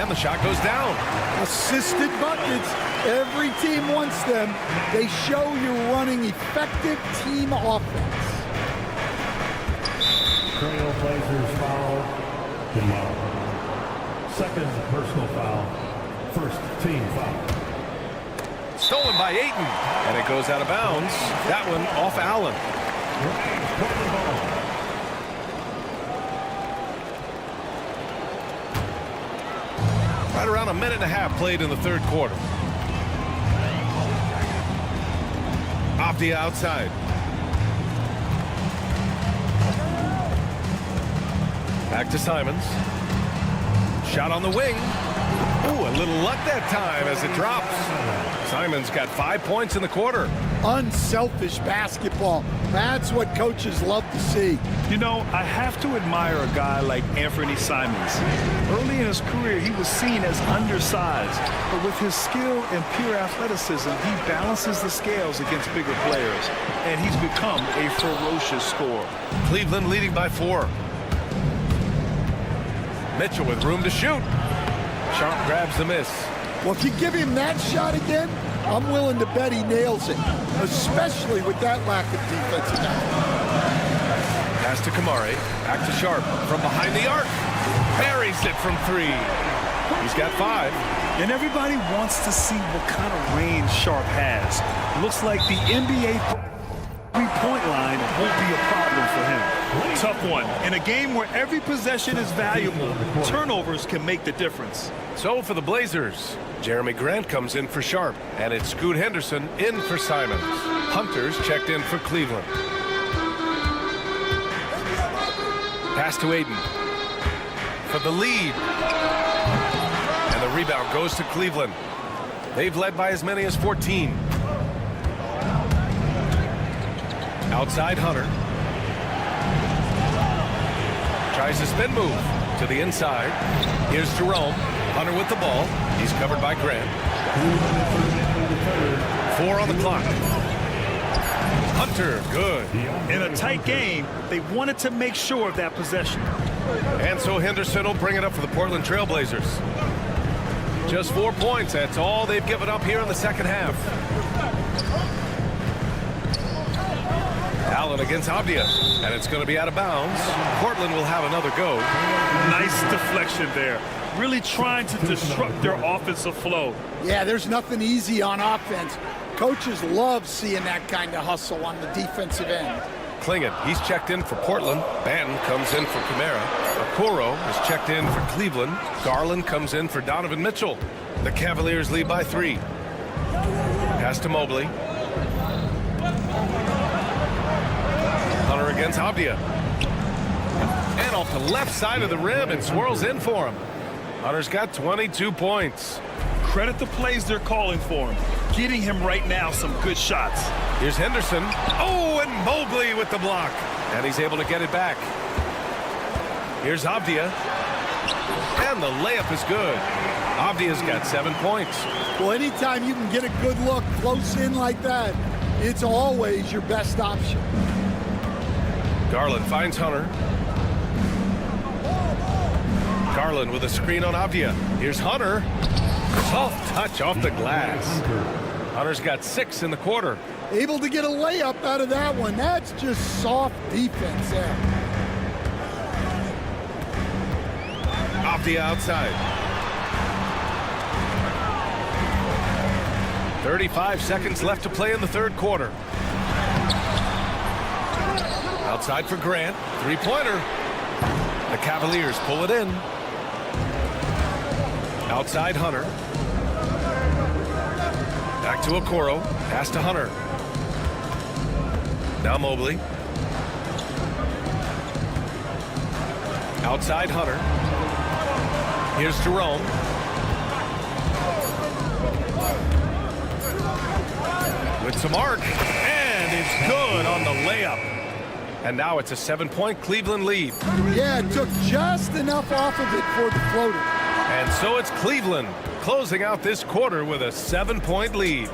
And the shot goes down. Assisted buckets. Every team wants them. They show you're running effective team offense. Trail Blazers foul. Second personal foul. First team foul. Stolen by Ayton. And it goes out of bounds. That one off Allen. Right around a minute and a half played in the third quarter. Off the outside. Back to Simons. Shot on the wing. Ooh, a little luck that time as it drops. Simons got 5 points in the quarter. Unselfish basketball. That's what coaches love to see. You know, I have to admire a guy like Anthony Simons. Early in his career, he was seen as undersized, but with his skill and pure athleticism, he balances the scales against bigger players, and he's become a ferocious scorer. Cleveland leading by 4. Mitchell with room to shoot. Sharp grabs the miss. Well, if you give him that shot again, I'm willing to bet he nails it, especially with that lack of defensive effort. Pass to Kamari. Back to Sharp. From behind the arc. Buries it from 3. He's got 5. And everybody wants to see what kind of range Sharp has. Looks like the NBA three-point line won't be a problem for him. Tough one. In a game where every possession is valuable, turnovers can make the difference. So for the Blazers, Jeremy Grant comes in for Sharp, and it's Scoot Henderson in for Simons. Hunter's checked in for Cleveland. Pass to Aiden for the lead. And the rebound goes to Cleveland. They've led by as many as 14. Outside Hunter. Tries a spin move to the inside. Here's Jerome. Hunter with the ball. He's covered by Grant. 4 on the clock. Hunter, good. In a tight game, they wanted to make sure of that possession. And so Henderson will bring it up for the Portland Trail Blazers. Just 4 points. That's all they've given up here in the second half. Allen against Avdia, and it's going to be out of bounds. Portland will have another go. Nice deflection there. Really trying to disrupt their offensive flow. Yeah, there's nothing easy on offense. Coaches love seeing that kind of hustle on the defensive end. Klingon, he's checked in for Portland. Banton comes in for Kamara. Okoro is checked in for Cleveland. Garland comes in for Donovan Mitchell. The Cavaliers lead by 3. Pass to Mobley. Hunter against Avdia. And off the left side of the rim and swirls in for him. Hunter's got 22 points. Credit the plays they're calling for him. Getting him right now some good shots. Here's Henderson. Oh, and Mobley with the block. And he's able to get it back. Here's Avdia. And the layup is good. Avdia's got 7 points. Well, anytime you can get a good look close in like that, it's always your best option. Garland finds Hunter. Garland with a screen on Avdia. Here's Hunter. Soft touch off the glass. Hunter's got 6 in the quarter. Able to get a layup out of that one. That's just soft defense there. Avdia outside. 35 seconds left to play in the third quarter. Outside for Grant. 3-pointer. The Cavaliers pull it in. Outside Hunter. Back to Okoro. Pass to Hunter. Now Mobley. Outside Hunter. Here's Jerome. With some arc. And it's good on the layup. And now it's a 7-point Cleveland lead. Yeah, it took just enough off of it for the floater. And so it's Cleveland closing out this quarter with a 7-point lead.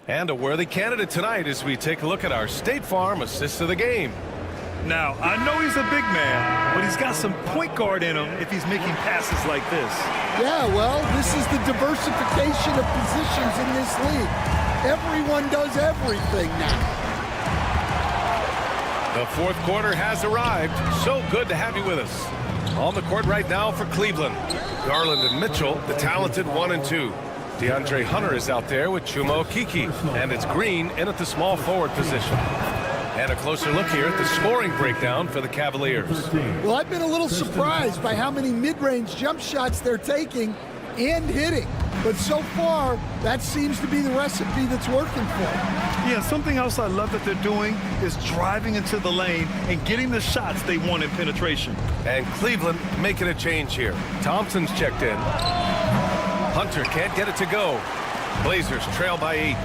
And a worthy candidate tonight as we take a look at our State Farm assist of the game. Now, I know he's a big man, but he's got some point guard in him if he's making passes like this. Yeah, well, this is the diversification of positions in this league. Everyone does everything now. The fourth quarter has arrived. So good to have you with us. On the court right now for Cleveland, Garland and Mitchell, the talented 1 and 2. DeAndre Hunter is out there with Chuma Okeke, and it's Green in at the small forward position. And a closer look here at the scoring breakdown for the Cavaliers. Well, I've been a little surprised by how many mid-range jump shots they're taking and hitting. But so far, that seems to be the recipe that's working for them. Yeah, something else I love that they're doing is driving into the lane and getting the shots they want in penetration. And Cleveland making a change here. Thompson's checked in. Hunter can't get it to go. Blazers trail by 8.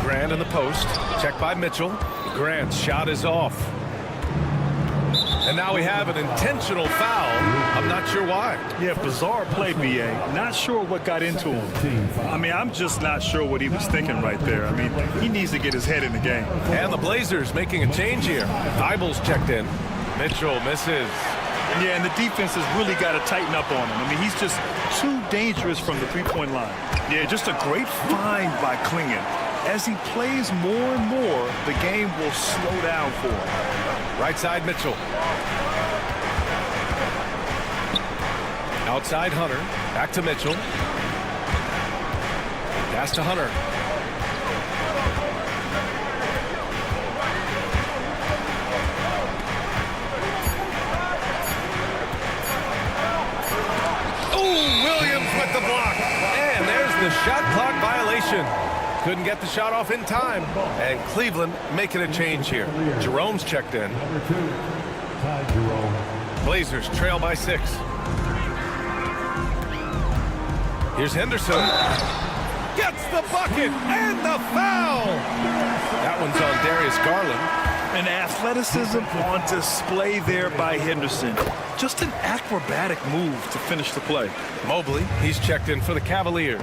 Grant in the post. Checked by Mitchell. Grant's shot is off. And now we have an intentional foul. I'm not sure why. Yeah, bizarre play, B.A. Not sure what got into him. I mean, I'm just not sure what he was thinking right there. I mean, he needs to get his head in the game. And the Blazers making a change here. Thibault's checked in. Mitchell misses. Yeah, and the defense has really got to tighten up on him. I mean, he's just too dangerous from the three-point line. Yeah, just a great find by Klingon. As he plays more and more, the game will slow down for him. Right side, Mitchell. Outside, Hunter. Back to Mitchell. Pass to Hunter. Oh, Williams with the block. And there's the shot clock violation. Couldn't get the shot off in time. And Cleveland making a change here. Jerome's checked in. Number 2, Ty Jerome. Blazers trail by 6. Here's Henderson. Gets the bucket and the foul. That one's on Darius Garland. And athleticism on display there by Henderson. Just an acrobatic move to finish the play. Mobley, he's checked in for the Cavaliers.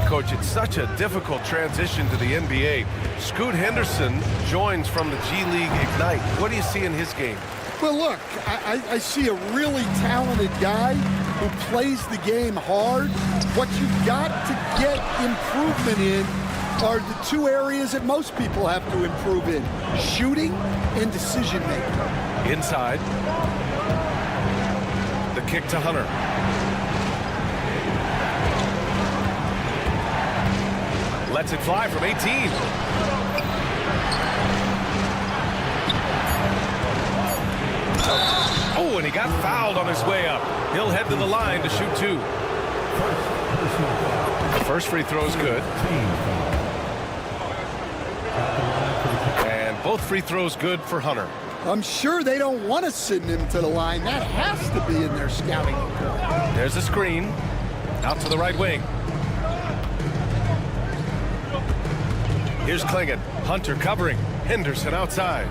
Coach, it's such a difficult transition to the NBA. Scoot Henderson joins from the G League Ignite. What do you see in his game? Well, look, I see a really talented guy who plays the game hard. What you've got to get improvement in are the 2 areas that most people have to improve in: shooting and decision-making. Inside. The kick to Hunter. Lets it fly from 18. Oh, and he got fouled on his way up. He'll head to the line to shoot 2. The first free throw is good. And both free throws good for Hunter. I'm sure they don't want to send him to the line. That has to be in their scouting report. There's a screen. Out to the right wing. Here's Klingon. Hunter covering. Henderson outside.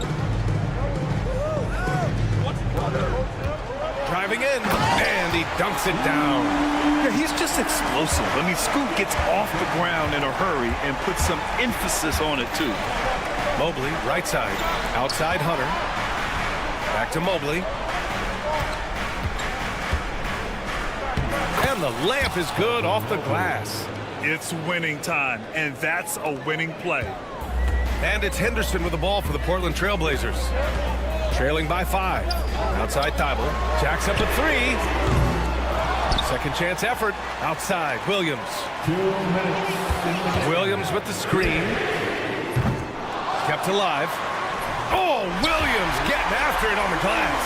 Driving in, and he dunks it down. Yeah, he's just explosive. I mean, Scoot gets off the ground in a hurry and puts some emphasis on it, too. Mobley, right side. Outside, Hunter. Back to Mobley. And the layup is good off the glass. It's winning time, and that's a winning play. And it's Henderson with the ball for the Portland Trailblazers. Trailing by 5. Outside Thibault. Jacks up a 3. Second chance effort. Outside Williams. 2 minutes. Williams with the screen. Kept alive. Oh, Williams getting after it on the glass.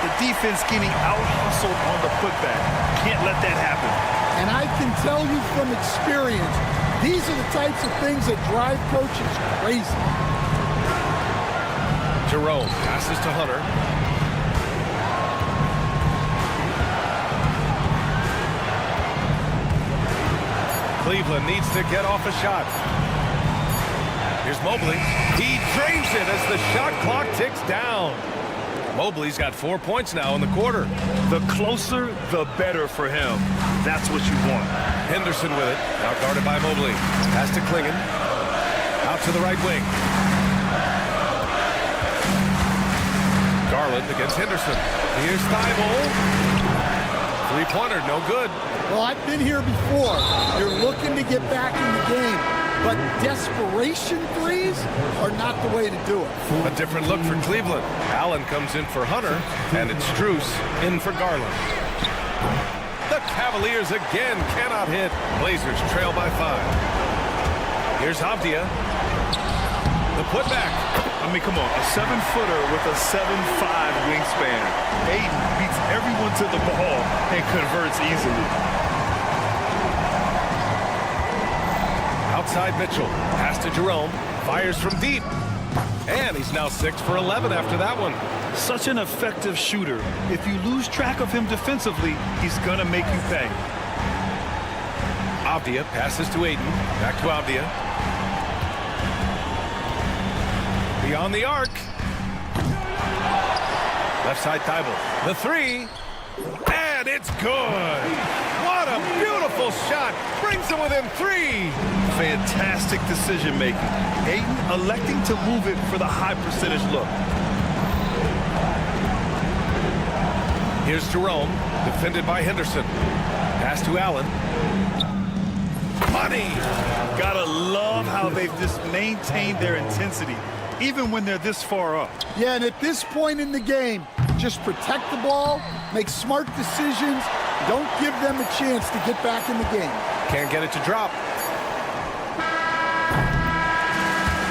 The defense getting out-hustled on the putback. Can't let that happen. And I can tell you from experience, these are the types of things that drive coaches crazy. Jerome passes to Hunter. Cleveland needs to get off a shot. Here's Mobley. He drains it as the shot clock ticks down. Mobley's got 4 points now in the quarter. The closer, the better for him. That's what you want. Henderson with it. Now guarded by Mobley. Pass to Klingon. Out to the right wing. Garland against Henderson. Here's Thibault. Three-pointer, no good. Well, I've been here before. You're looking to get back in the game, but desperation threes are not the way to do it. A different look for Cleveland. Allen comes in for Hunter, and it's Strus in for Garland. The Cavaliers again cannot hit. Blazers trail by 5. Here's Avdia. The putback. I mean, come on, a 7-footer with a 7'5" wingspan. Aiden beats everyone to the ball and converts easily. Outside Mitchell. Pass to Jerome. Fires from deep. And he's now 6 for 11 after that one. Such an effective shooter. If you lose track of him defensively, he's going to make you pay. Avdia passes to Aiden. Back to Avdia. Beyond the arc. Left side Thibault. The 3. And it's good. What a beautiful shot. Brings him within 3. Fantastic decision making. Aiden electing to move it for the high percentage look. Here's Jerome. Defended by Henderson. Pass to Allen. Money. Gotta to love how they've just maintained their intensity, even when they're this far up. Yeah, and at this point in the game, just protect the ball, make smart decisions, don't give them a chance to get back in the game. Can't get it to drop.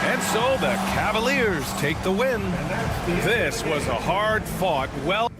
And so the Cavaliers take the win. This was a hard-fought, well...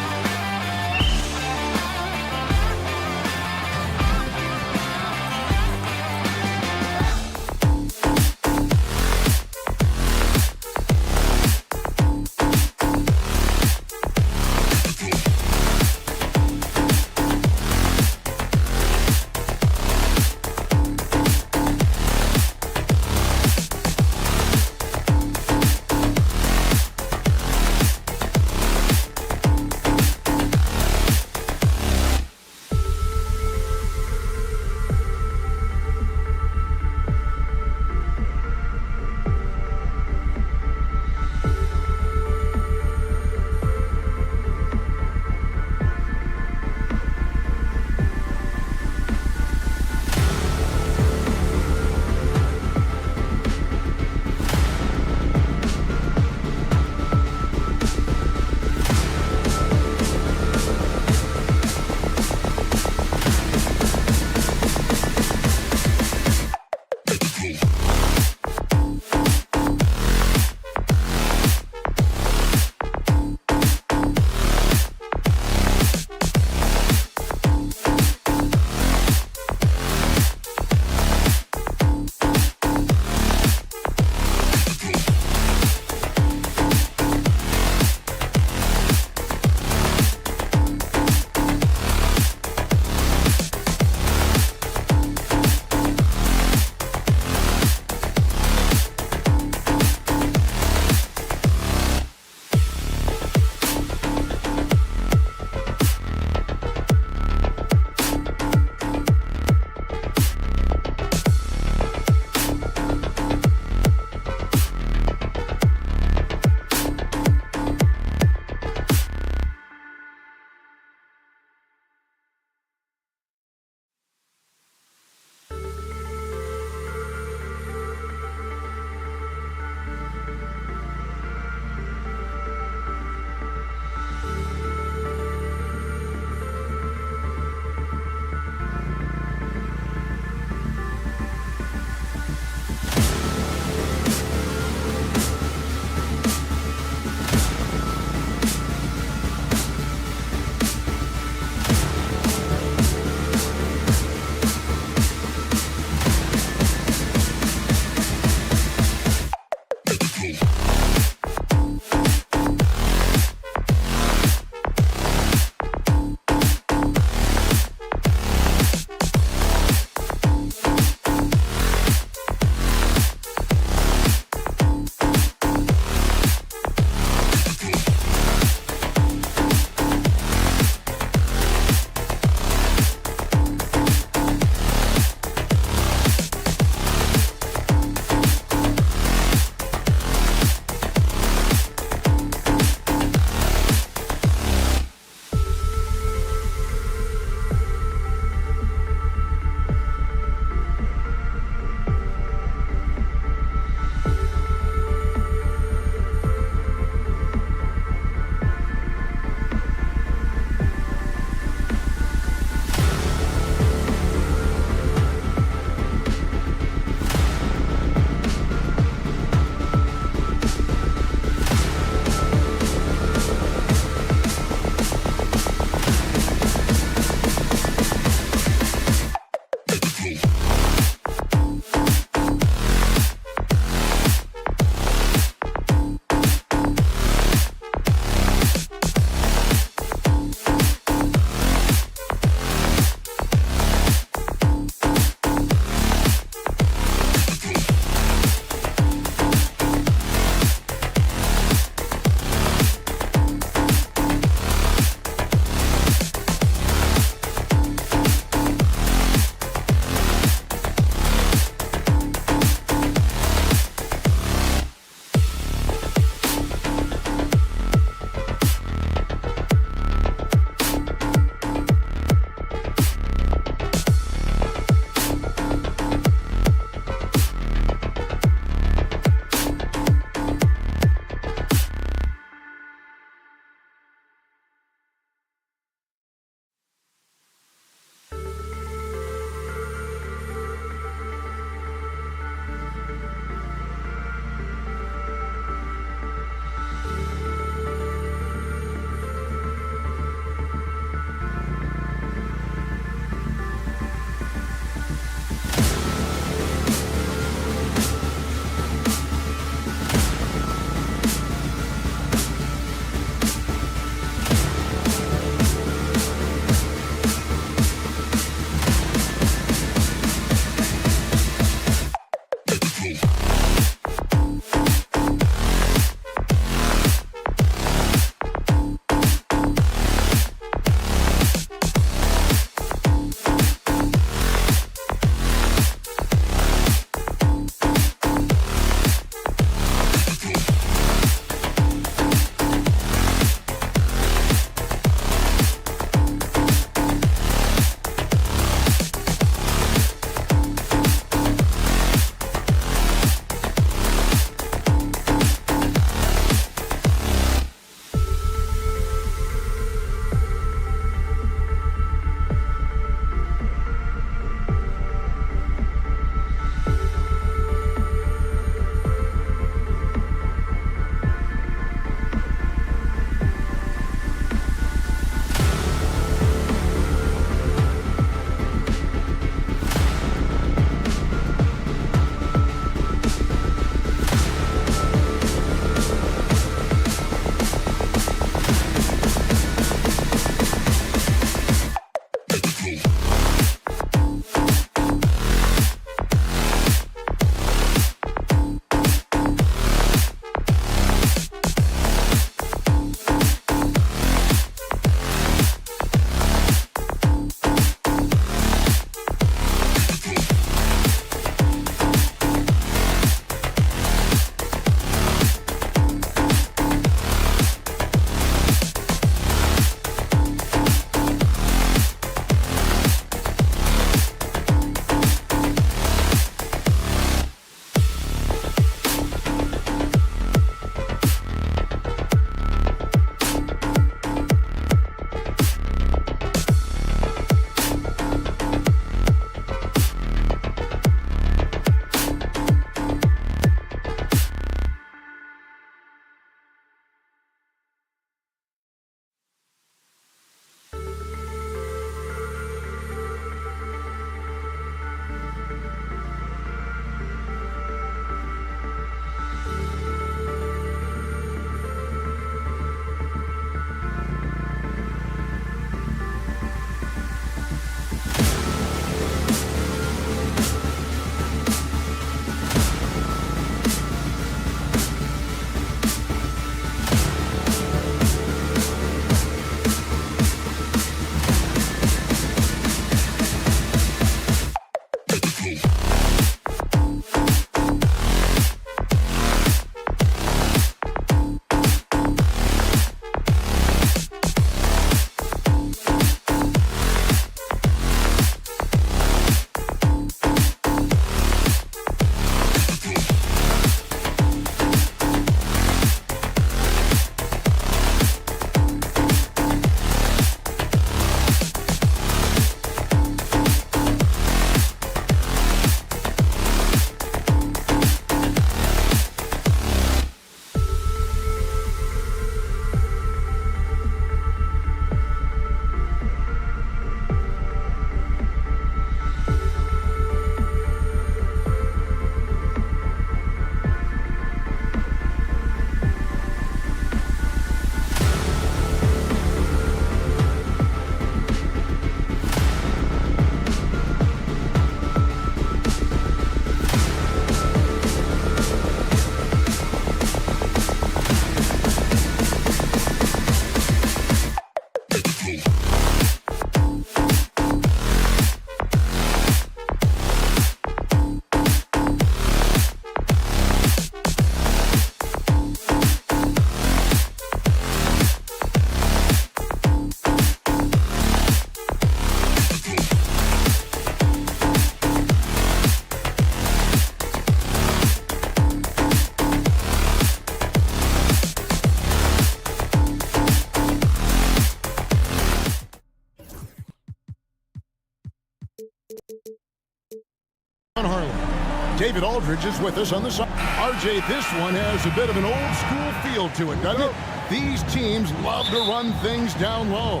Harlan. David Aldridge is with us on the side. RJ, this one has a bit of an old school feel to it, doesn't it? These teams love to run things down low.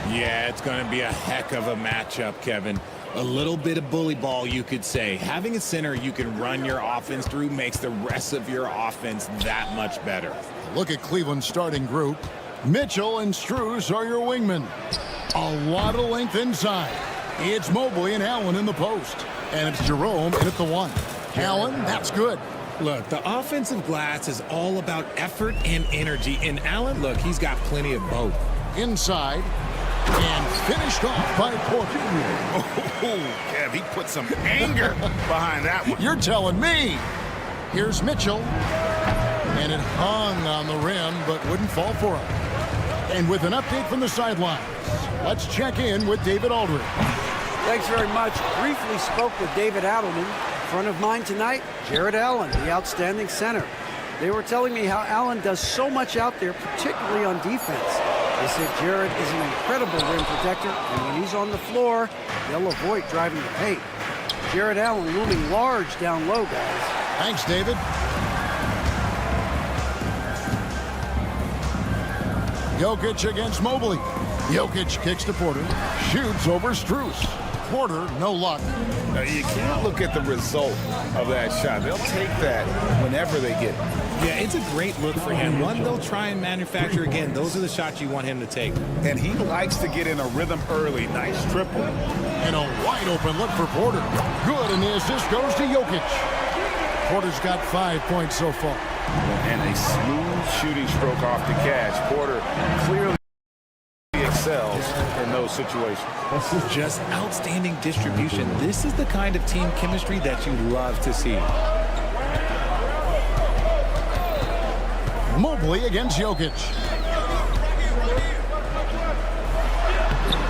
Yeah, it's going to be a heck of a matchup, Kevin. A little bit of bully ball, you could say. Having a center you can run your offense through makes the rest of your offense that much better. Look at Cleveland's starting group. Mitchell and Strus are your wingmen. A lot of length inside. It's Mobley and Allen in the post. And it's Jerome in at the 1. Allen, that's good. Look, the offensive glass is all about effort and energy. And Allen, look, he's got plenty of both. Inside. And finished off by Porter. Oh, Kev, he put some anger behind that one. You're telling me. Here's Mitchell. And it hung on the rim, but wouldn't fall for him. And with an update from the sidelines, let's check in with David Aldridge. Thanks very much. Briefly spoke with David Adelman. In front of mine tonight, Jared Allen, the outstanding center. They were telling me how Allen does so much out there, particularly on defense. They said Jared is an incredible rim protector, and when he's on the floor, they'll avoid driving the paint. Jared Allen looming large down low, guys. Thanks, David. Jokic against Mobley. Jokic kicks to Porter. Shoots over Strus. Porter, no luck. Now, you can't look at the result of that shot. They'll take that whenever they get it. Yeah, it's a great look for him. One they'll try and manufacture again. Those are the shots you want him to take. And he likes to get in a rhythm early. Nice triple. And a wide open look for Porter. Good, and the assist goes to Jokic. Porter's got 5 points so far. And a smooth shooting stroke off the catch. Porter clearly excels in those situations. Just outstanding distribution. This is the kind of team chemistry that you love to see. Mobley against Jokic.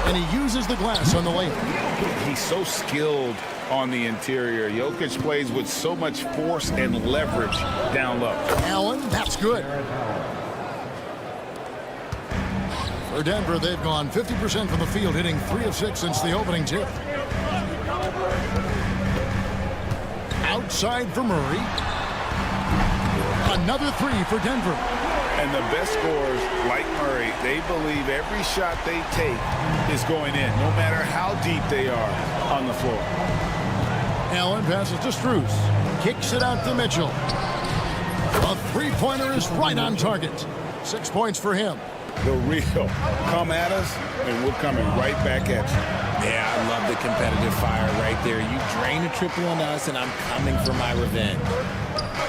And he uses the glass on the layup. He's so skilled on the interior. Jokic plays with so much force and leverage down low. Allen, that's good. For Denver, they've gone 50% from the field, hitting 3 of 6 since the opening tip. Outside for Murray. Another 3 for Denver. And the best scorers, like Murray, they believe every shot they take is going in, no matter how deep they are on the floor. Allen passes to Strus. Kicks it out to Mitchell. A three-pointer is right on target. 6 points for him. The real come at us, and we're coming right back at you. Yeah, I love the competitive fire right there. You drain a triple on us, and I'm coming for my revenge.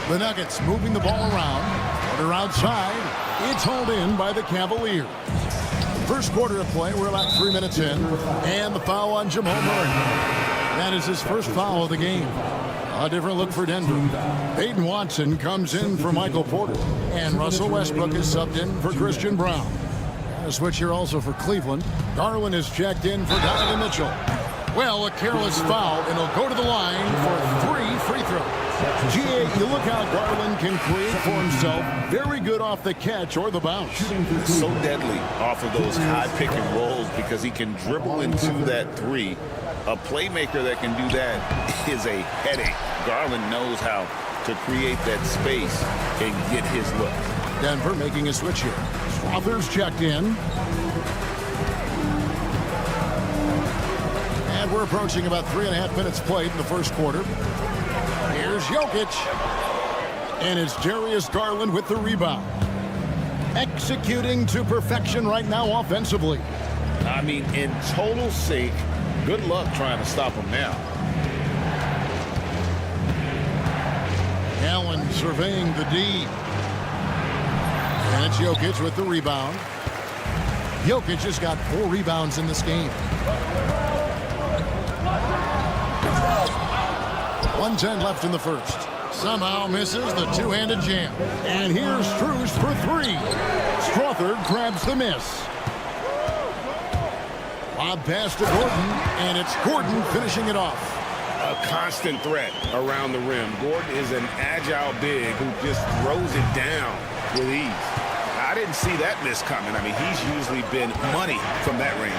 The Nuggets moving the ball around. Porter outside. It's hauled in by the Cavaliers. First quarter of play. We're about 3 minutes in. And the foul on Jamal Murray. That is his first foul of the game. A different look for Denver. Peyton Watson comes in for Michael Porter. And Russell Westbrook is subbed in for Christian Brown. A switch here also for Cleveland. Garland is checked in for Donovan Mitchell. Well, a careless foul, and he'll go to the line for 3 free throws. GA, you look how Garland can create for himself. Very good off the catch or the bounce. So deadly off of those high pick and rolls because he can dribble into that 3. A playmaker that can do that is a headache. Garland knows how to create that space and get his look. Denver making a switch here. Strother's checked in. And we're approaching about 3.5 minutes played in the first quarter. Here's Jokic. And it's Darius Garland with the rebound. Executing to perfection right now offensively. I mean, in total sync. Good luck trying to stop him now. Allen surveying the D. And it's Jokic with the rebound. Jokic has got 4 rebounds in this game. 1:10 left in the first. Somehow misses the two-handed jam. And here's Strus for 3. Strother grabs the miss. Lob pass to Gordon, and it's Gordon finishing it off. A constant threat around the rim. Gordon is an agile big who just throws it down with ease. I didn't see that miss coming. I mean, he's usually been money from that range.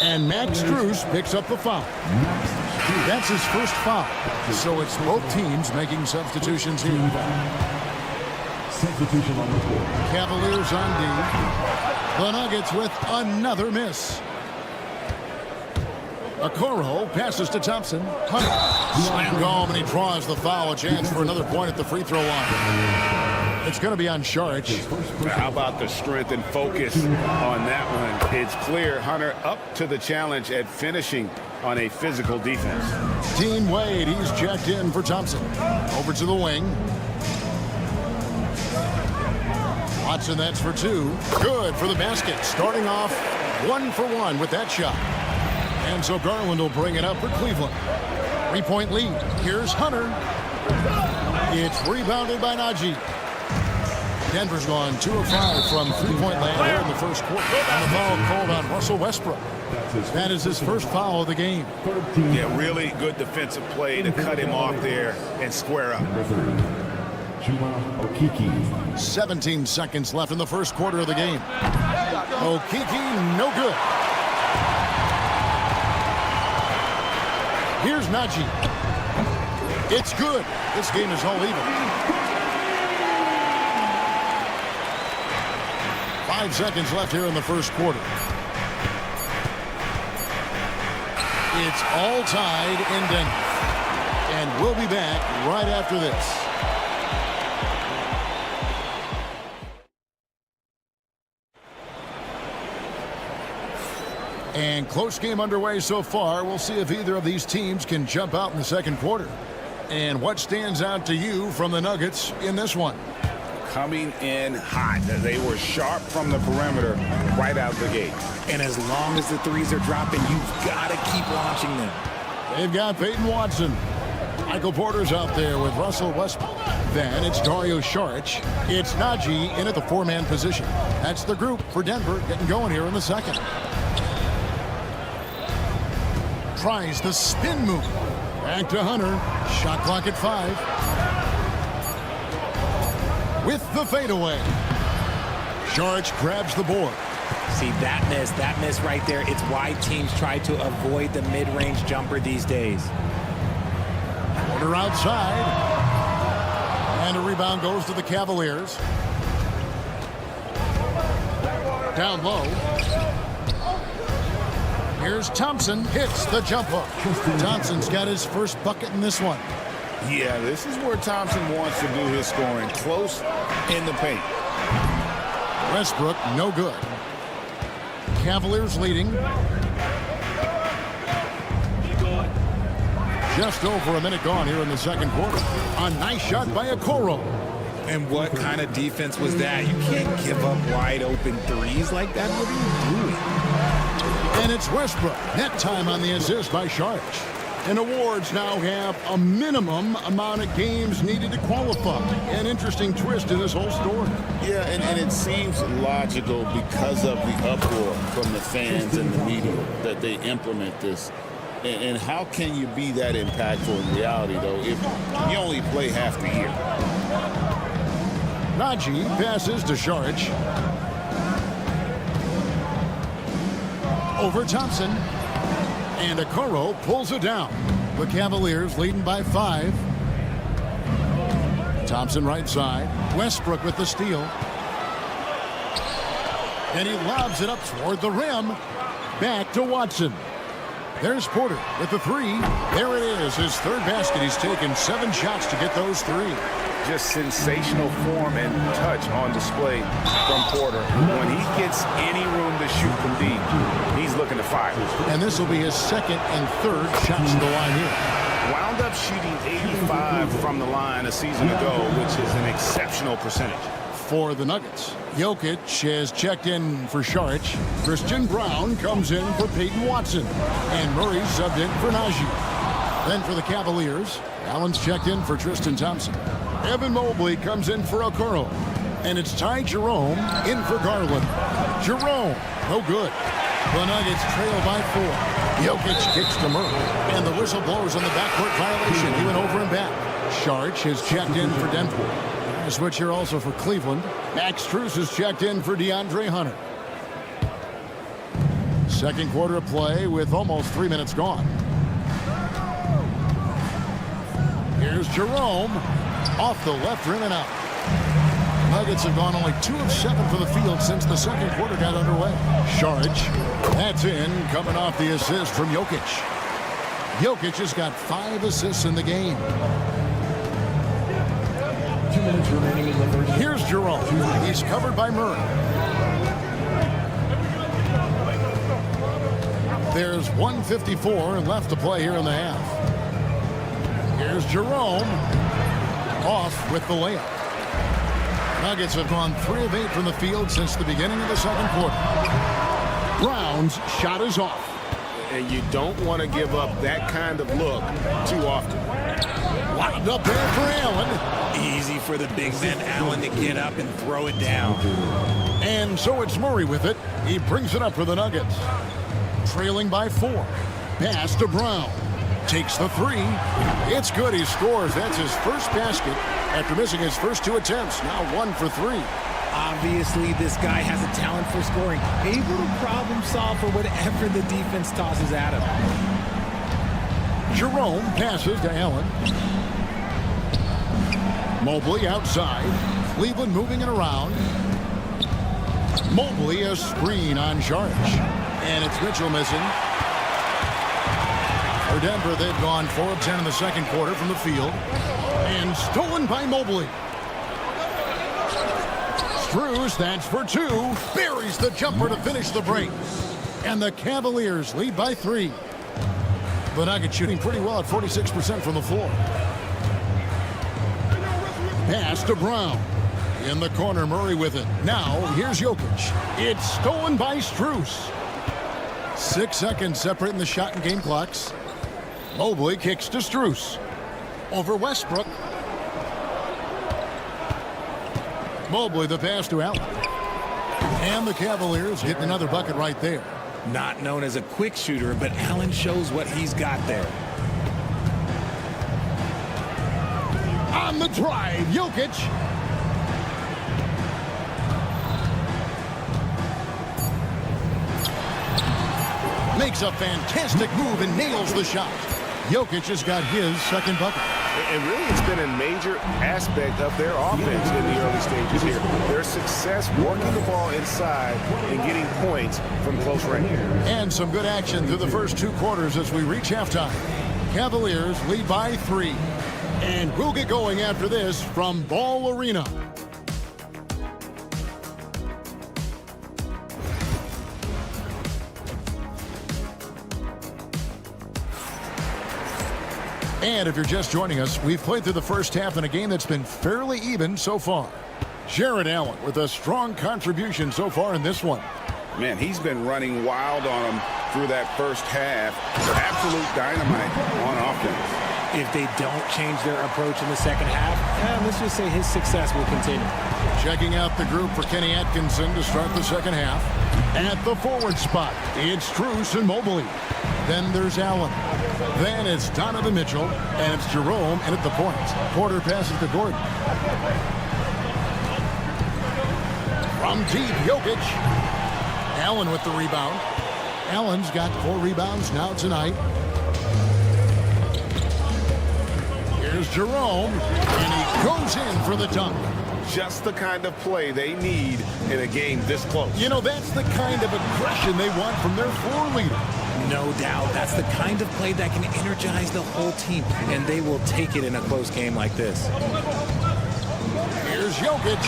And Max Strus picks up the foul. That's his first foul. So it's both teams making substitutions here. Substitution on the floor. Cavaliers on D. The Nuggets with another miss. Okoro passes to Thompson. Slam home, and he draws the foul. A chance for another point at the free throw line. It's going to be on Saric. How about the strength and focus on that one? It's clear Hunter up to the challenge at finishing on a physical defense. Team Wade, he's checked in for Thompson. Over to the wing. Watson, that's for two. Good for the basket. Starting off 1 for 1 with that shot. And so Garland will bring it up for Cleveland. 3-point lead. Here's Hunter. It's rebounded by Najee. Denver's gone 2 of 5 from three-point land here in the first quarter. And the foul called on Russell Westbrook. That is his first foul of the game. Yeah, really good defensive play to cut him off there and square up. 17 seconds left in the first quarter of the game. Okiki, no good. Here's Najee. It's good. This game is all even. 5 seconds left here in the first quarter. It's all tied in Denver. And we'll be back right after this. And close game underway so far. We'll see if either of these teams can jump out in the second quarter. And what stands out to you from the Nuggets in this one? Coming in hot. They were sharp from the perimeter right out the gate. And as long as the threes are dropping, you've got to keep launching them. They've got Peyton Watson. Michael Porter's out there with Russell Westbrook. Then it's Dario Saric. It's Najee in at the 4-man position. That's the group for Denver getting going here in the second. Tries the spin move. Back to Hunter. Shot clock at 5. With the fadeaway. Saric grabs the board. See, that miss right there, it's why teams try to avoid the mid-range jumper these days. Porter outside. And a rebound goes to the Cavaliers. Down low. Here's Thompson. Hits the jump hook. Thompson's got his first bucket in this one. Yeah, this is where Thompson wants to do his scoring. Close in the paint. Westbrook, no good. Cavaliers leading. Just over a minute gone here in the second quarter. A nice shot by Okoro. And what kind of defense was that? You can't give up wide open threes like that. What are you doing? And it's Westbrook. Net time on the assist by Saric. And awards now have a minimum amount of games needed to qualify. An interesting twist in this whole story. Yeah, and it seems logical because of the uproar from the fans and the media that they implement this. And how can you be that impactful in reality, though, if you only play half the year? Najee passes to Saric. Over Thompson. And Okoro pulls it down. The Cavaliers leading by 5. Thompson right side. Westbrook with the steal. And he lobs it up toward the rim. Back to Watson. There's Porter with the 3. There it is, his third basket. He's taken 7 shots to get those 3. Just sensational form and touch on display from Porter. When he gets any room to shoot from deep, he's looking to fire. And this will be his second and third shots to the line here. Wound up shooting 85 from the line a season ago, which is an exceptional percentage. For the Nuggets, Jokic has checked in for Saric. Christian Brown comes in for Peyton Watson. And Murray subbed in for Najee. Then for the Cavaliers, Allen's checked in for Tristan Thompson. Evan Mobley comes in for Okoro. And it's Ty Jerome in for Garland. Jerome, no good. The Nuggets trail by 4. Jokic kicks to Murray. And the whistle blows on the backcourt violation. He went over and back. Saric has checked in for Denver. A switch here also for Cleveland. Max Strus has checked in for DeAndre Hunter. Second quarter of play with almost 3 minutes gone. Here's Jerome. Off the left rim and out. Nuggets have gone only 2 of 7 for the field since the second quarter got underway. Saric. That's in, coming off the assist from Jokic. Jokic has got 5 assists in the game. 2 minutes remaining in the first. Here's Jerome. He's covered by Murray. There's 1:54 left to play here in the half. Here's Jerome. Off with the layup. Nuggets have gone 3 of 8 from the field since the beginning of the second quarter. Brown's shot is off. And you don't want to give up that kind of look too often. Lined up there for Allen. Easy for the big man Allen to get up and throw it down. And so it's Murray with it. He brings it up for the Nuggets. Trailing by 4. Pass to Brown. Takes the 3. It's good. He scores. That's his first basket after missing his first 2 attempts. Now 1 for 3. Obviously, this guy has a talent for scoring. Able to problem solve for whatever the defense tosses at him. Jerome passes to Allen. Mobley outside. Cleveland moving it around. Mobley a screen on Saric. And it's Mitchell missing. For Denver, they've gone 4 of 10 in the second quarter from the field. And stolen by Mobley. Strus, that's for 2. Buries the jumper to finish the break. And the Cavaliers lead by 3. The Nuggets shooting pretty well at 46% from the floor. Pass to Brown. In the corner, Murray with it. Now, here's Jokic. It's stolen by Strus. 6 seconds separating the shot and game clocks. Mobley kicks to Strus. Over Westbrook. Mobley the pass to Allen. And the Cavaliers getting another bucket right there. Not known as a quick shooter, but Allen shows what he's got there. On the drive, Jokic. Makes a fantastic move and nails the shot. Jokic has got his second bucket. And really, it's been a major aspect of their offense in the early stages here. Their success working the ball inside and getting points from close range. And some good action through the first 2 quarters as we reach halftime. Cavaliers lead by 3. And we'll get going after this from Ball Arena. And if you're just joining us, we've played through the first half in a game that's been fairly even so far. Jared Allen with a strong contribution so far in this one. Man, he's been running wild on them through that first half. Absolute dynamite on offense. If they don't change their approach in the second half, let's just say his success will continue. Checking out the group for Kenny Atkinson to start the second half. At the forward spot, it's Strus and Mobley. Then there's Allen. Then it's Donovan Mitchell, and it's Jerome in at the point. Porter passes to Gordon. From deep, Jokic. Allen with the rebound. Allen's got 4 rebounds now tonight. Here's Jerome, and he goes in for the dunk. Just the kind of play they need in a game this close. You know, that's the kind of aggression they want from their floor leader. No doubt. That's the kind of play that can energize the whole team, and they will take it in a close game like this. Here's Jokic.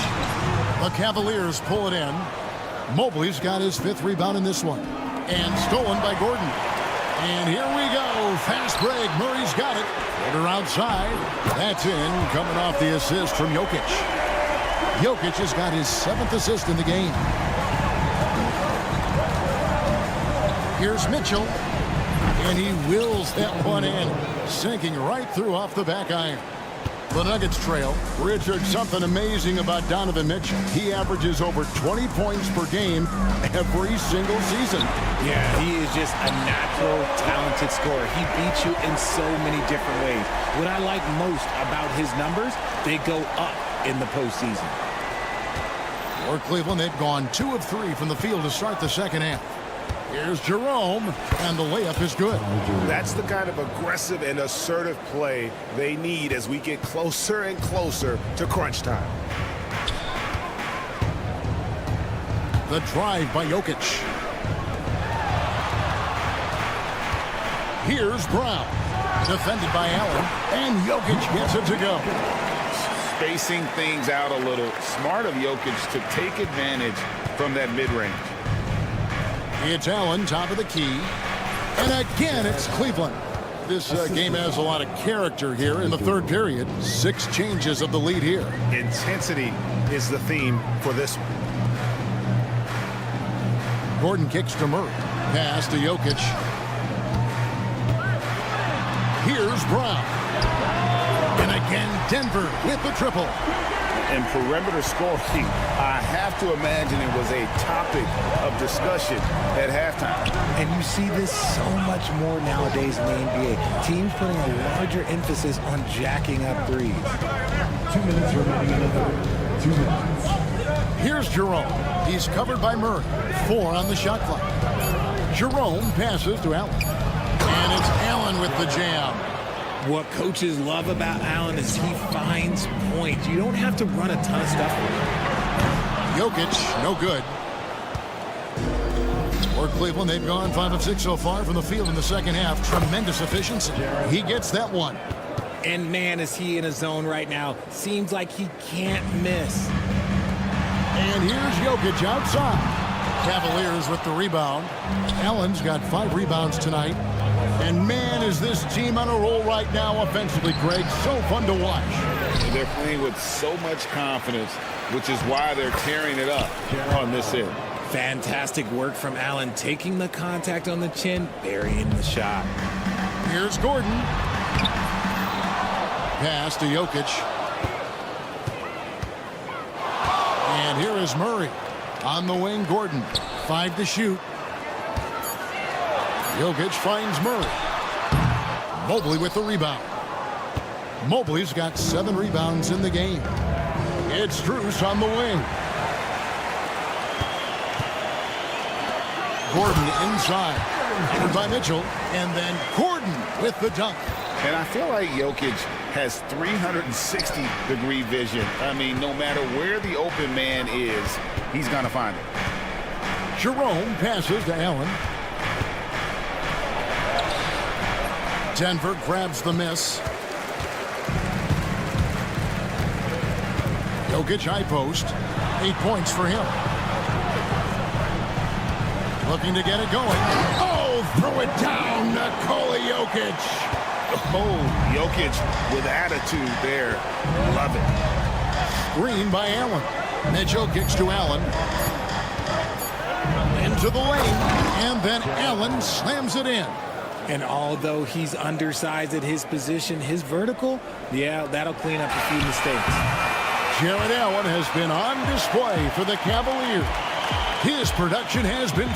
The Cavaliers pull it in. Mobley's got his 5th rebound in this one. And stolen by Gordon. And here we go. Fast break. Murray's got it. Porter outside. That's in. Coming off the assist from Jokic. Jokic has got his 7th assist in the game. Here's Mitchell. And he wills that one in. Sinking right through off the back iron. The Nuggets trail. Richard, something amazing about Donovan Mitchell. He averages over 20 points per game every single season. Yeah, he is just a natural, talented scorer. He beats you in so many different ways. What I like most about his numbers, they go up in the postseason. For Cleveland, they've gone 2 of 3 from the field to start the second half. Here's Jerome, and the layup is good. That's the kind of aggressive and assertive play they need as we get closer and closer to crunch time. The drive by Jokic. Here's Brown. Defended by Allen, and Jokic gets it to go. Spacing things out a little. Smart of Jokic to take advantage from that mid-range. It's Allen, top of the key. And again, it's Cleveland. This game has a lot of character here in the third period. 6 changes of the lead here. Intensity is the theme for this one. Gordon kicks to Murray. Pass to Jokic. Here's Brown. And again, Denver with the triple. And perimeter scoring, I have to imagine it was a topic of discussion at halftime. And you see this so much more nowadays in the NBA. Teams putting a larger emphasis on jacking up threes. 2 minutes remaining in the third. 2 minutes. Here's Jerome. He's covered by Murray. 4 on the shot clock. Jerome passes to Allen. And it's Allen with the jam. What coaches love about Allen is he finds points. You don't have to run a ton of stuff for him. Jokic, no good. For Cleveland, they've gone 5 of 6 so far from the field in the second half. Tremendous efficiency. He gets that one. And man, is he in a zone right now. Seems like he can't miss. And here's Jokic outside. Cavaliers with the rebound. Allen's got 5 rebounds tonight. And man, is this team on a roll right now offensively, Greg. So fun to watch. They're playing with so much confidence, which is why they're tearing it up on this end. Fantastic work from Allen, taking the contact on the chin, burying the shot. Here's Gordon. Pass to Jokic. And here is Murray. On the wing, Gordon. 5 to shoot. Jokic finds Murray. Mobley with the rebound. Mobley's got 7 rebounds in the game. It's Strus on the wing. Gordon inside. Covered by Mitchell. And then Gordon with the dunk. And I feel like Jokic has 360-degree vision. I mean, no matter where the open man is, he's going to find it. Jerome passes to Allen. Denver grabs the miss. Jokic high post. 8 points for him. Looking to get it going. Oh, throw it down. Nikola Jokic. Oh, Jokic with attitude there. Love it. Screen by Allen. Mitchell kicks to Allen. Into the lane. And then Allen slams it in. And although he's undersized at his position, his vertical, yeah, that'll clean up a few mistakes. Jared Allen has been on display for the Cavaliers. His production has been...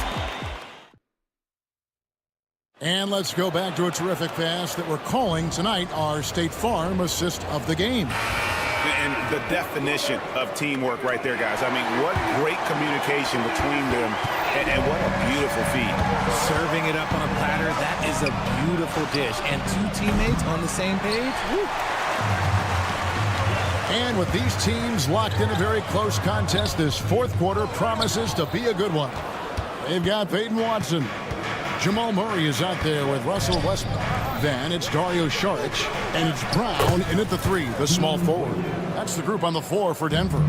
And let's go back to a terrific pass that we're calling tonight our State Farm assist of the game. And the definition of teamwork right there, guys. I mean, what great communication between them, and what a beautiful feat. Serving it up on a platter, that is a beautiful dish. And 2 teammates on the same page. Woo. And with these teams locked in a very close contest, this fourth quarter promises to be a good one. They've got Peyton Watson. Jamal Murray is out there with Russell Westbrook. Then it's Dario Saric, and it's Brown in at the 3, the small forward. That's the group on the floor for Denver.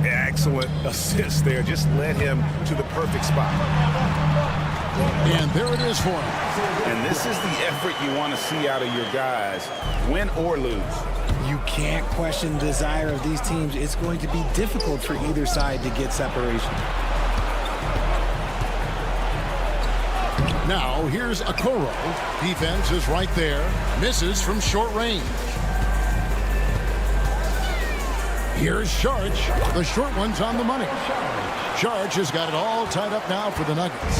Excellent assist there. Just led him to the perfect spot. And there it is for him. And this is the effort you want to see out of your guys, win or lose. You can't question the desire of these teams. It's going to be difficult for either side to get separation. Now, here's Okoro. Defense is right there. Misses from short range. Here's Saric. The short one's on the money. Saric has got it all tied up now for the Nuggets.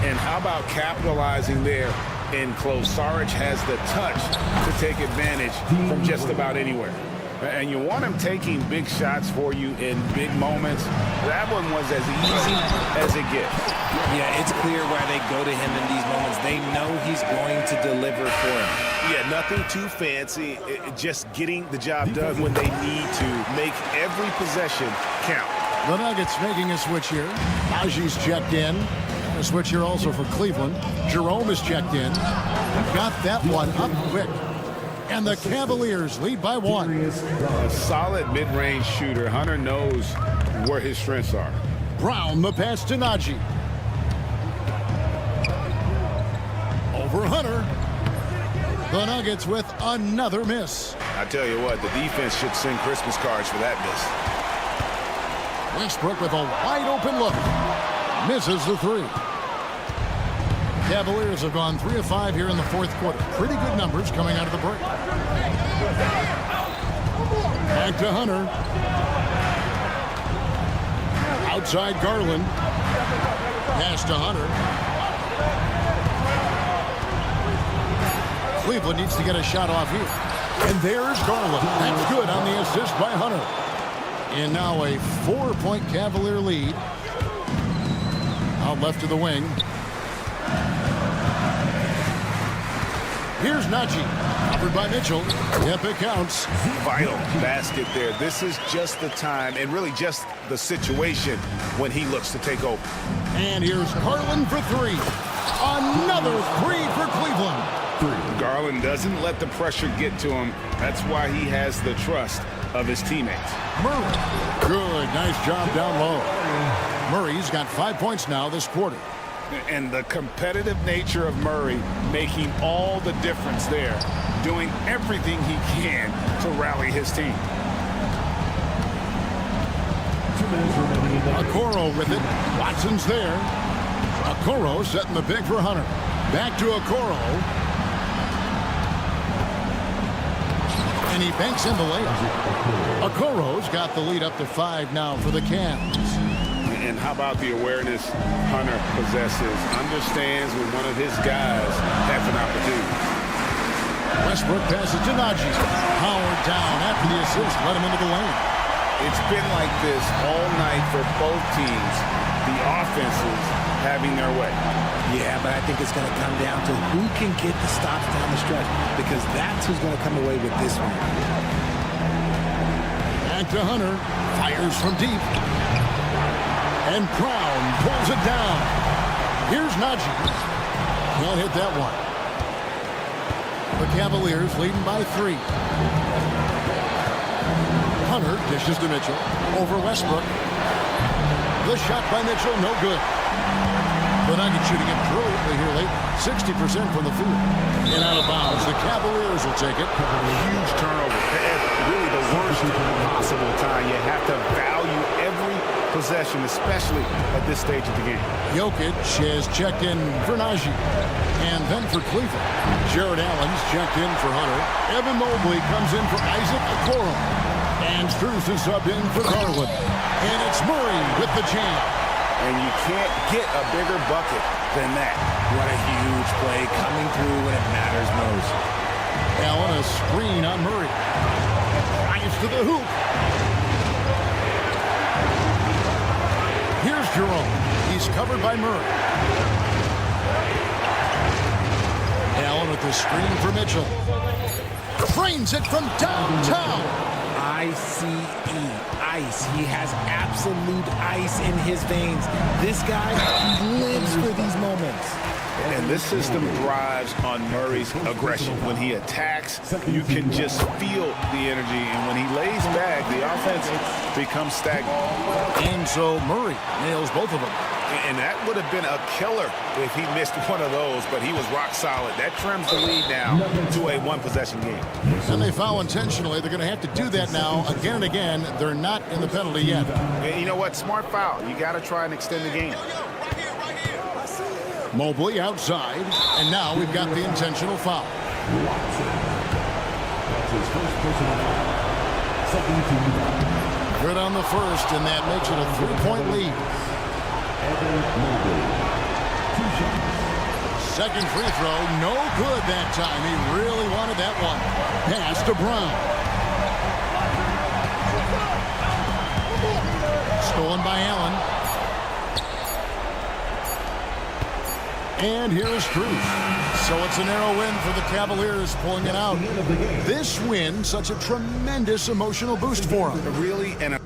And how about capitalizing there in close? Saric has the touch to take advantage from just about anywhere. And you want him taking big shots for you in big moments. That one was as easy as it gets. Yeah, it's clear why they go to him in these moments. They know he's going to deliver for him. Yeah, nothing too fancy. Just getting the job done when they need to. Make every possession count. The Nuggets making a switch here. Najee's checked in. A switch here also for Cleveland. Jerome is checked in. Got that one up quick. And the Cavaliers lead by 1. A solid mid-range shooter. Hunter knows where his strengths are. Brown, the pass to Najee. Over Hunter. The Nuggets with another miss. I tell you what, the defense should send Christmas cards for that miss. Westbrook with a wide open look. Misses the 3. Cavaliers have gone 3 of 5 here in the fourth quarter. Pretty good numbers coming out of the break. Back to Hunter. Outside Garland. Pass to Hunter. Cleveland needs to get a shot off here. And there's Garland. That's good on the assist by Hunter. And now a 4-point Cavalier lead. Out left to the wing. Here's Najee. Covered by Mitchell. Yep, it counts. Vital basket there. This is just the time and really just the situation when he looks to take over. And here's Garland for 3. Another 3 for Cleveland. Garland doesn't let the pressure get to him. That's why he has the trust of his teammates. Murray. Good. Nice job down low. Murray's got 5 points now this quarter. And the competitive nature of Murray making all the difference there, doing everything he can to rally his team. Okoro with it. Watson's there. Okoro setting the pick for Hunter. Back to Okoro. And he banks in the layup. Okoro's got the lead up to 5 now for the Cavs. And how about the awareness Hunter possesses? Understands when one of his guys has an opportunity. Westbrook passes to Najee. Howard down after the assist. Let him into the lane. It's been like this all night for both teams. The offenses having their way. Yeah, but I think it's going to come down to who can get the stops down the stretch, because that's who's going to come away with this one. Back to Hunter. Fires from deep. And Brown pulls it down. Here's Najee. Can't hit that one. The Cavaliers leading by 3. Hunter dishes to Mitchell. Over Westbrook. The shot by Mitchell, no good. The Nuggets shooting it brilliantly here late. 60% from the field. And out of bounds. The Cavaliers will take it. Huge turnover. Really the worst possible time. You have to value every possession, especially at this stage of the game. Jokic has checked in for Najee. And then for Cleveland. Jared Allen's checked in for Hunter. Evan Mobley comes in for Isaac Okoro. And Strus is subbed in for Garland. And it's Murray with the jam. And you can't get a bigger bucket than that. What a huge play coming through when it matters most. Allen, a screen on Murray. Drives to the hoop. Here's Jerome. He's covered by Murray. Allen with the screen for Mitchell. Frames it from downtown. Ice. He has absolute ice in his veins. This guy lives for these moments. And this system thrives on Murray's aggression. When he attacks, you can just feel the energy. And when he lays back, the offense becomes stagnant. And so Murray nails both of them. And that would have been a killer if he missed one of those, but he was rock solid. That trims the lead now to a one-possession game. And they foul intentionally. They're going to have to do that now again and again. They're not in the penalty yet. And you know what? Smart foul. You got to try and extend the game. Mobley outside, and now we've got the intentional foul. Good on the first, and that makes it a 3-point lead. Second free throw, no good that time. He really wanted that one. Pass to Brown. Stolen by Allen. And here is Cruz. So it's a narrow win for the Cavaliers, pulling it out. This win, such a tremendous emotional boost for them. Really, and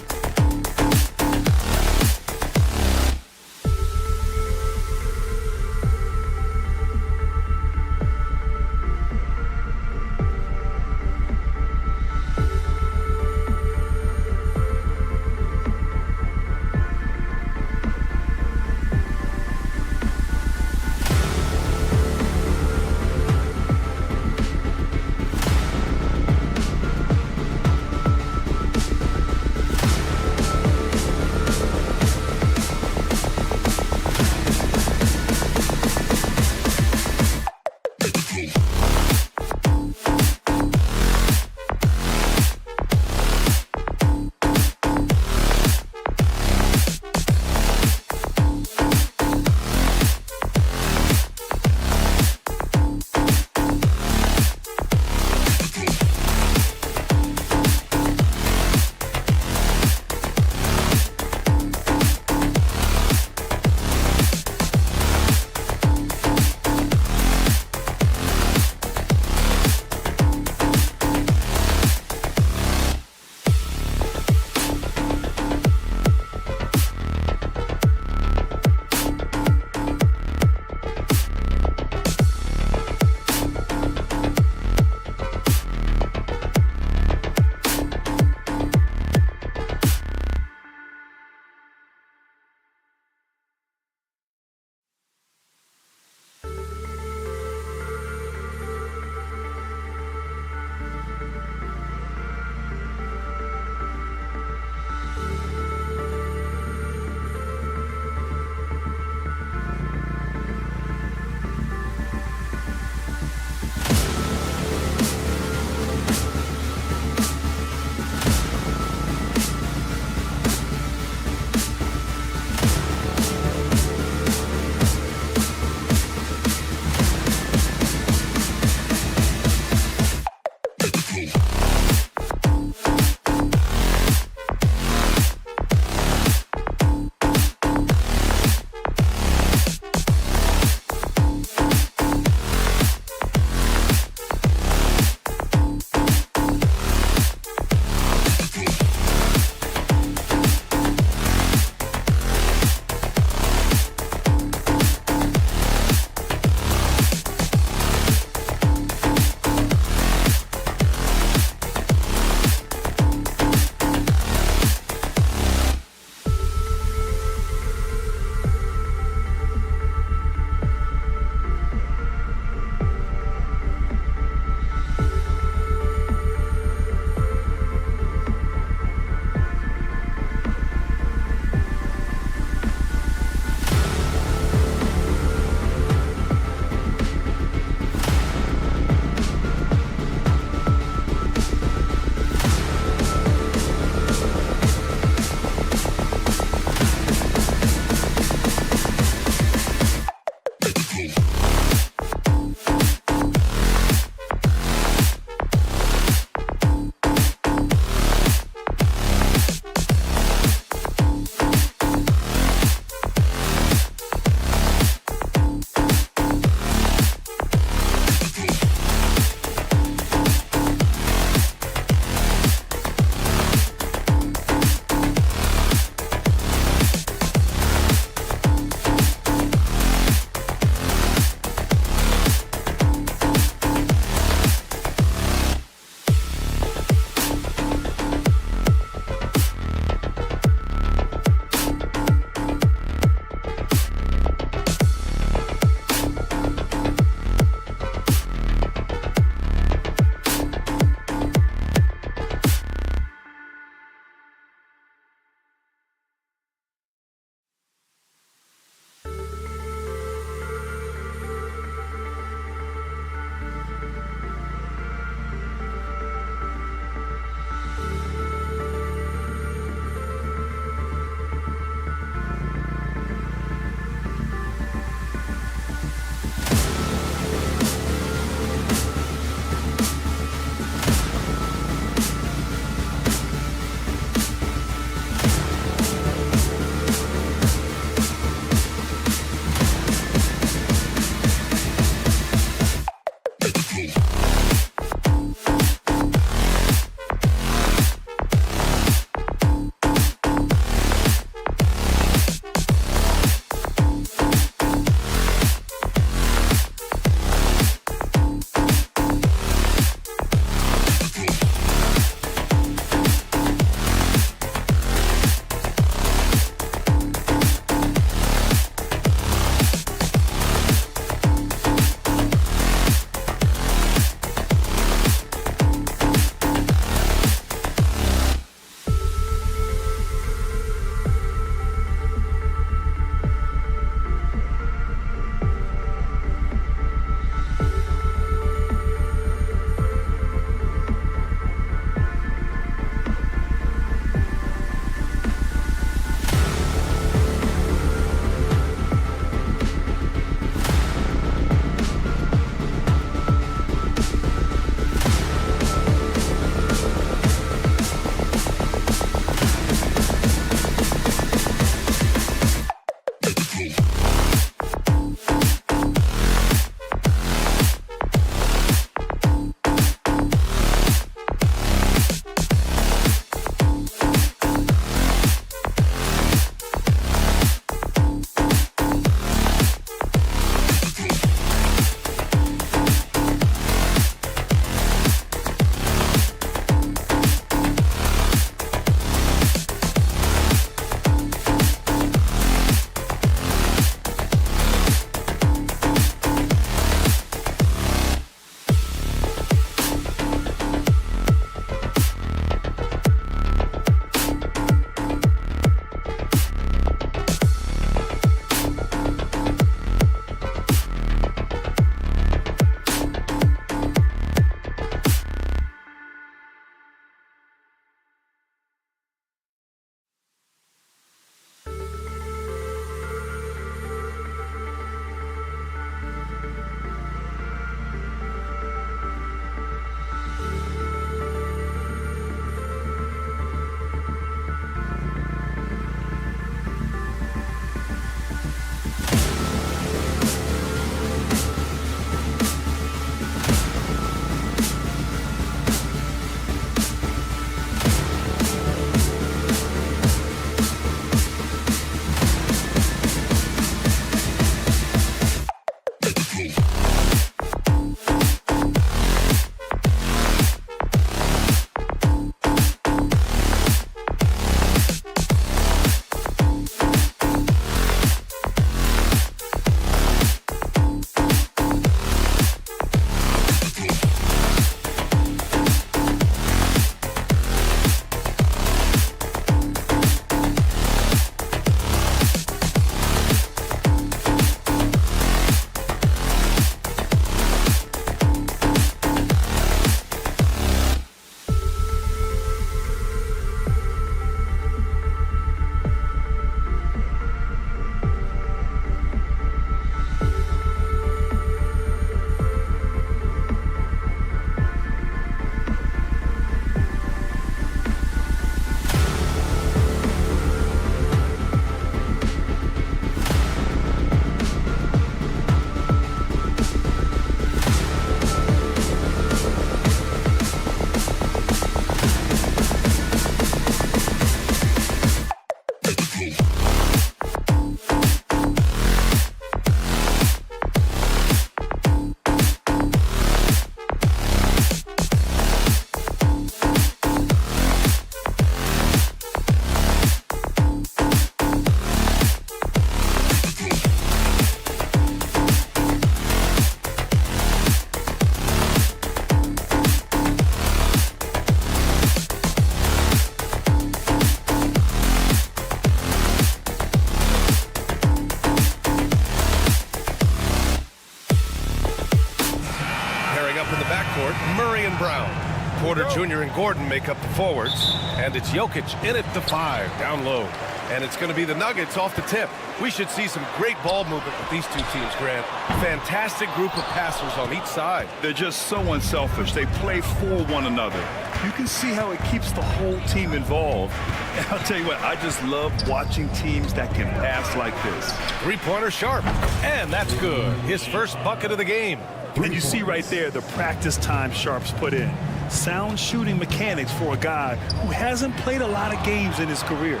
Murray and Brown. Porter Jr. and Gordon make up the forwards. And it's Jokic in at the 5, down low. And it's going to be the Nuggets off the tip. We should see some great ball movement with these two teams, Grant. Fantastic group of passers on each side. They're just so unselfish. They play for one another. You can see how it keeps the whole team involved. And I'll tell you what, I just love watching teams that can pass like this. Three-pointer Sharp. And that's good. His first bucket of the game. And you see right there the practice time Sharp's put in. Sound shooting mechanics for a guy who hasn't played a lot of games in his career.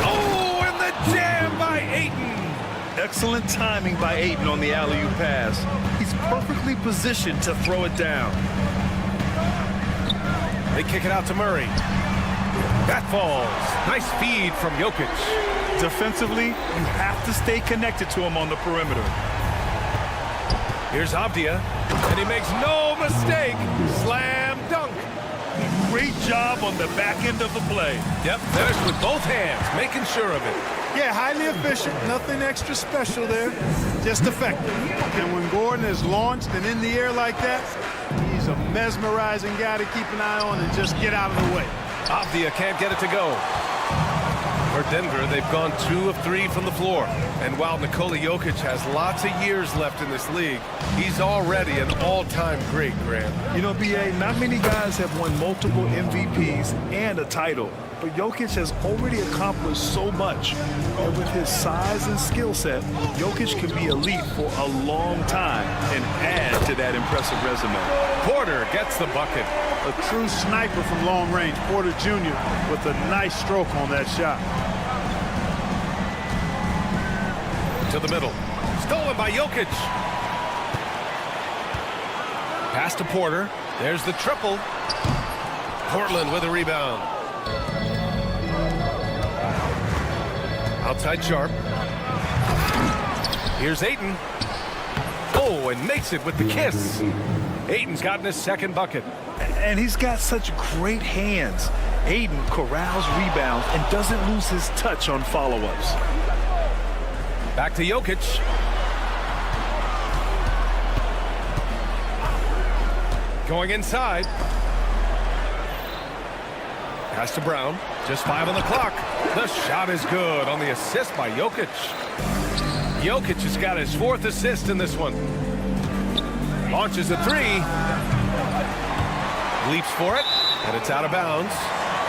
Oh, and the jam by Ayton. Excellent timing by Ayton on the alley-oop pass. He's perfectly positioned to throw it down. They kick it out to Murray. That falls. Nice feed from Jokic. Defensively, you have to stay connected to him on the perimeter. Here's Avdia, and he makes no mistake. Slam dunk. Great job on the back end of the play. Yep, finished with both hands, making sure of it. Yeah, highly efficient. Nothing extra special there. Just effective. And when Gordon is launched and in the air like that, he's a mesmerizing guy to keep an eye on and just get out of the way. Avdia can't get it to go. For Denver, they've gone 2 of 3 from the floor. And while Nikola Jokic has lots of years left in this league, he's already an all-time great, Grant. You know, B.A., not many guys have won multiple MVPs and a title. But Jokic has already accomplished so much. And with his size and skill set, Jokic can be elite for a long time and add to that impressive resume. Porter gets the bucket. A true sniper from long range, Porter Jr. with a nice stroke on that shot. To the middle. Stolen by Jokic. Pass to Porter. There's the triple. Portland with a rebound. Outside Sharp. Here's Ayton. Oh, and makes it with the kiss. Ayton's gotten his second bucket. And he's got such great hands. Ayton corrals rebounds and doesn't lose his touch on follow-ups. Back to Jokic. Going inside. Pass to Brown. Just 5 on the clock. The shot is good on the assist by Jokic. Jokic has got his 4th assist in this one. Launches a 3. Leaps for it, and it's out of bounds.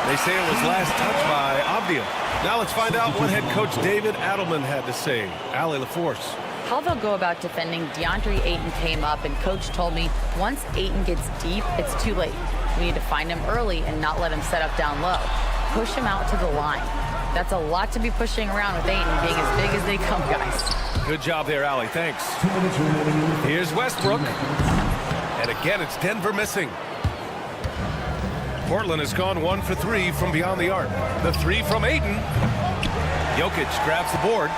They say it was last touched by Avdia. Now let's find out what head coach David Adelman had to say. Allie LaForce. How they'll go about defending DeAndre Ayton came up, and coach told me once Ayton gets deep, it's too late. We need to find him early and not let him set up down low. Push him out to the line. That's a lot to be pushing around with Ayton being as big as they come, guys. Good job there, Allie. Thanks. Here's Westbrook. And again, it's Denver missing. Portland has gone 1 for 3 from beyond the arc. The 3 from Ayton. Jokic grabs the board.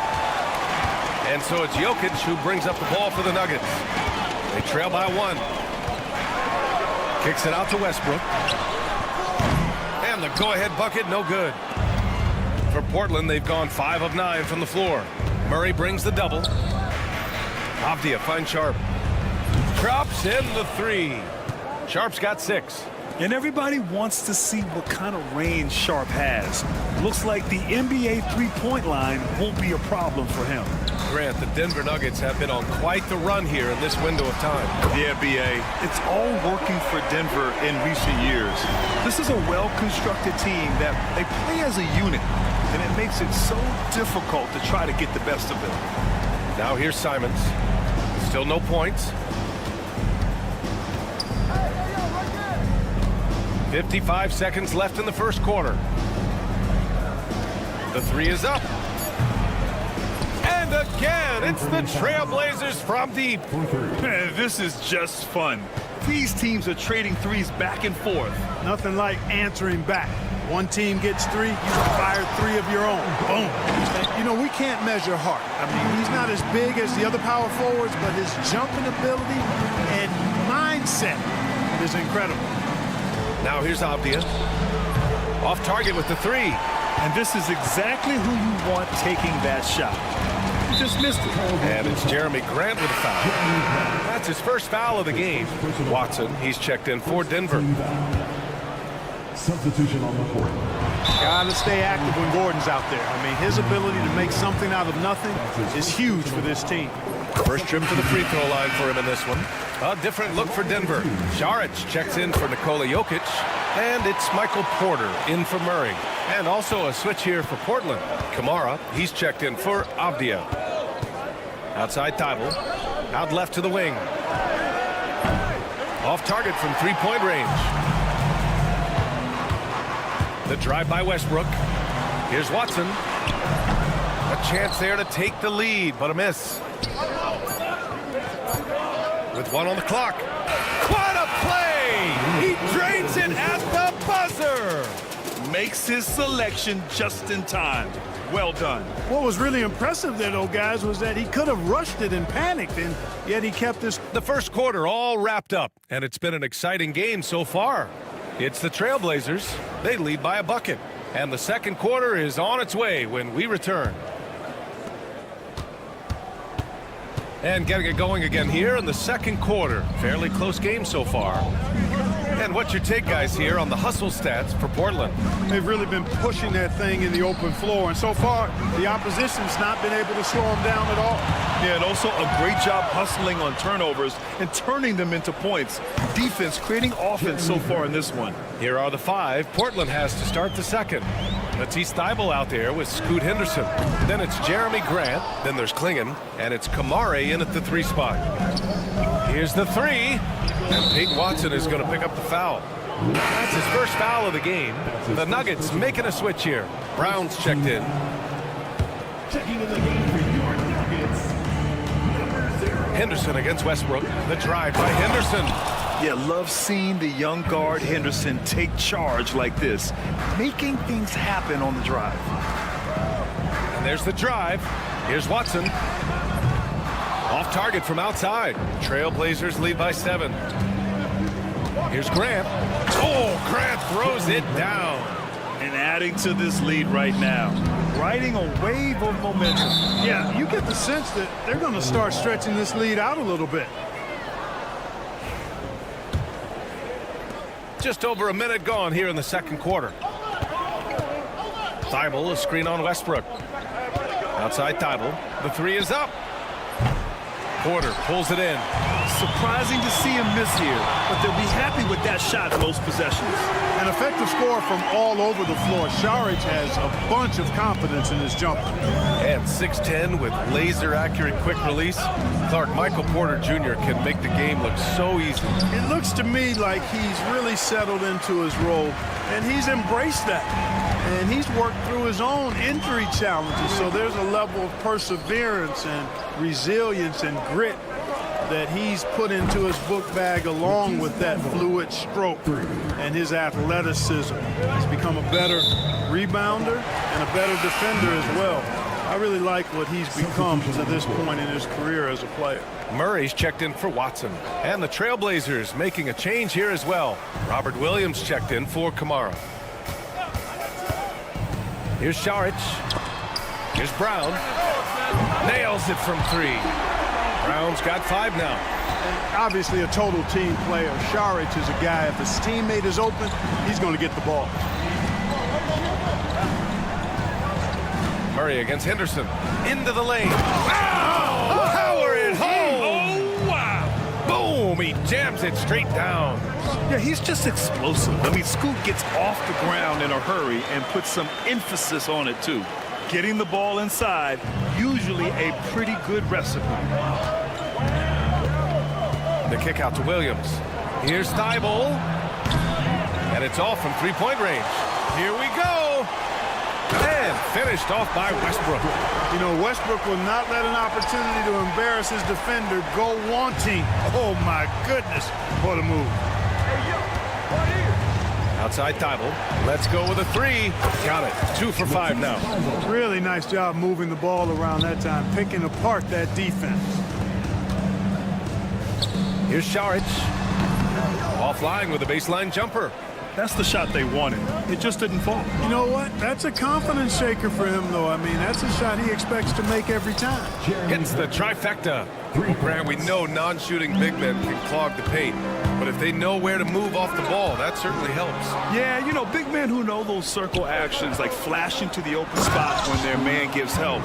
And so it's Jokic who brings up the ball for the Nuggets. They trail by 1. Kicks it out to Westbrook. And the go-ahead bucket, no good. For Portland, they've gone 5 of 9 from the floor. Murray brings the double. Avdia finds Sharp. Drops in the 3. Sharp's got 6. And everybody wants to see what kind of range Sharp has. Looks like the NBA three-point line won't be a problem for him. Grant, the Denver Nuggets have been on quite the run here in this window of time. Yeah, B.A., it's all working for Denver in recent years. This is a well-constructed team that they play as a unit, and it makes it so difficult to try to get the best of them. Now here's Simons. Still no points. 55 seconds left in the first quarter. The 3 is up. And again, it's the Trailblazers from deep. This is just fun. These teams are trading threes back and forth. Nothing like answering back. One team gets 3, you fire 3 of your own. Boom. And, you know, we can't measure Hart. I mean, he's not as big as the other power forwards, but his jumping ability and mindset is incredible. Now here's Avdia. Off target with the 3. And this is exactly who you want taking that shot. He just missed it. And it's Jeremy Grant with a foul. That's his first foul of the game. Watson, he's checked in for Denver. Substitution on the court. Got to stay active when Gordon's out there. I mean, his ability to make something out of nothing is huge for this team. First trip to the free throw line for him in this one. A different look for Denver. Šarić checks in for Nikola Jokic. And it's Michael Porter in for Murray. And also a switch here for Portland. Kamara, he's checked in for Avdia. Outside Thibault. Out left to the wing. Off target from three-point range. The drive by Westbrook. Here's Watson. A chance there to take the lead, but a miss. With one on the clock. What a play! He drains it at the buzzer! Makes his selection just in time. Well done. What was really impressive there, though, guys, was that he could have rushed it and panicked, and yet he kept this. The first quarter all wrapped up, and it's been an exciting game so far. It's the Trailblazers. They lead by a bucket. And the second quarter is on its way when we return. And getting it going again here in the second quarter. Fairly close game so far. And what's your take, guys, here on the hustle stats for Portland? They've really been pushing that thing in the open floor, and so far the opposition's not been able to slow them down at all. Yeah, and also a great job hustling on turnovers and turning them into points. Defense creating offense so far in this one. Here are the five Portland has to start the second. Matisse Thybulle out there with Scoot Henderson. Then it's Jeremy Grant. Then there's Klingon. And it's Kamara in at the three spot. Here's the three. And Peyton Watson is going to pick up the foul. That's his first foul of the game. The Nuggets making a switch here. Brown's checked in. Checking in the game for your Nuggets. Henderson against Westbrook. The drive by Henderson. Yeah, love seeing the young guard Henderson take charge like this, making things happen on the drive. And there's the drive. Here's Watson. Off target from outside. Trailblazers lead by 7. Here's Grant. Oh, Grant throws it down. And adding to this lead right now, riding a wave of momentum. Yeah, you get the sense that they're going to start stretching this lead out a little bit. Just over a minute gone here in the second quarter. Thybulle, a screen on Westbrook. Outside Thybulle. The three is up. Porter pulls it in. Surprising to see him miss here, but they'll be happy with that shot most possessions. An effective score from all over the floor. Šarić has a bunch of confidence in his jumper. And 6'10" with laser-accurate quick release. Clark, Michael Porter Jr. can make the game look so easy. It looks to me like he's really settled into his role, and he's embraced that. And he's worked through his own injury challenges, so there's a level of perseverance and resilience and grit that he's put into his book bag along with that fluid stroke and his athleticism. He's become a better rebounder and a better defender as well. I really like what he's become to this point in his career as a player. Murray's checked in for Watson. And the Trailblazers making a change here as well. Robert Williams checked in for Kamara. Here's Šarić. Here's Brown. Nails it from 3. Brown's got 5 now. And obviously a total team player. Šarić is a guy, if his teammate is open, he's going to get the ball. Murray against Henderson. Into the lane. Wow! Power it home! Oh, wow! Boom! He jams it straight down. Yeah, he's just explosive. I mean, Scoot gets off the ground in a hurry and puts some emphasis on it, too. Getting the ball inside, usually a pretty good recipe. The kick out to Williams. Here's Thybulle. And it's off from three-point range. Here we go. And finished off by Westbrook. You know, Westbrook will not let an opportunity to embarrass his defender go wanting. Oh, my goodness. What a move. Outside Thybulle. Let's go with a 3. Got it. 2 for 5 now. Really nice job moving the ball around that time, picking apart that defense. Here's Šarić. Offline with a baseline jumper. That's the shot they wanted. It just didn't fall. You know what? That's a confidence shaker for him, though. I mean, that's a shot he expects to make every time. Gets the trifecta. Well, Grant, we know non-shooting big men can clog the paint, but if they know where to move off the ball, that certainly helps. Yeah, you know, big men who know those circle actions, like flashing to the open spot when their man gives help,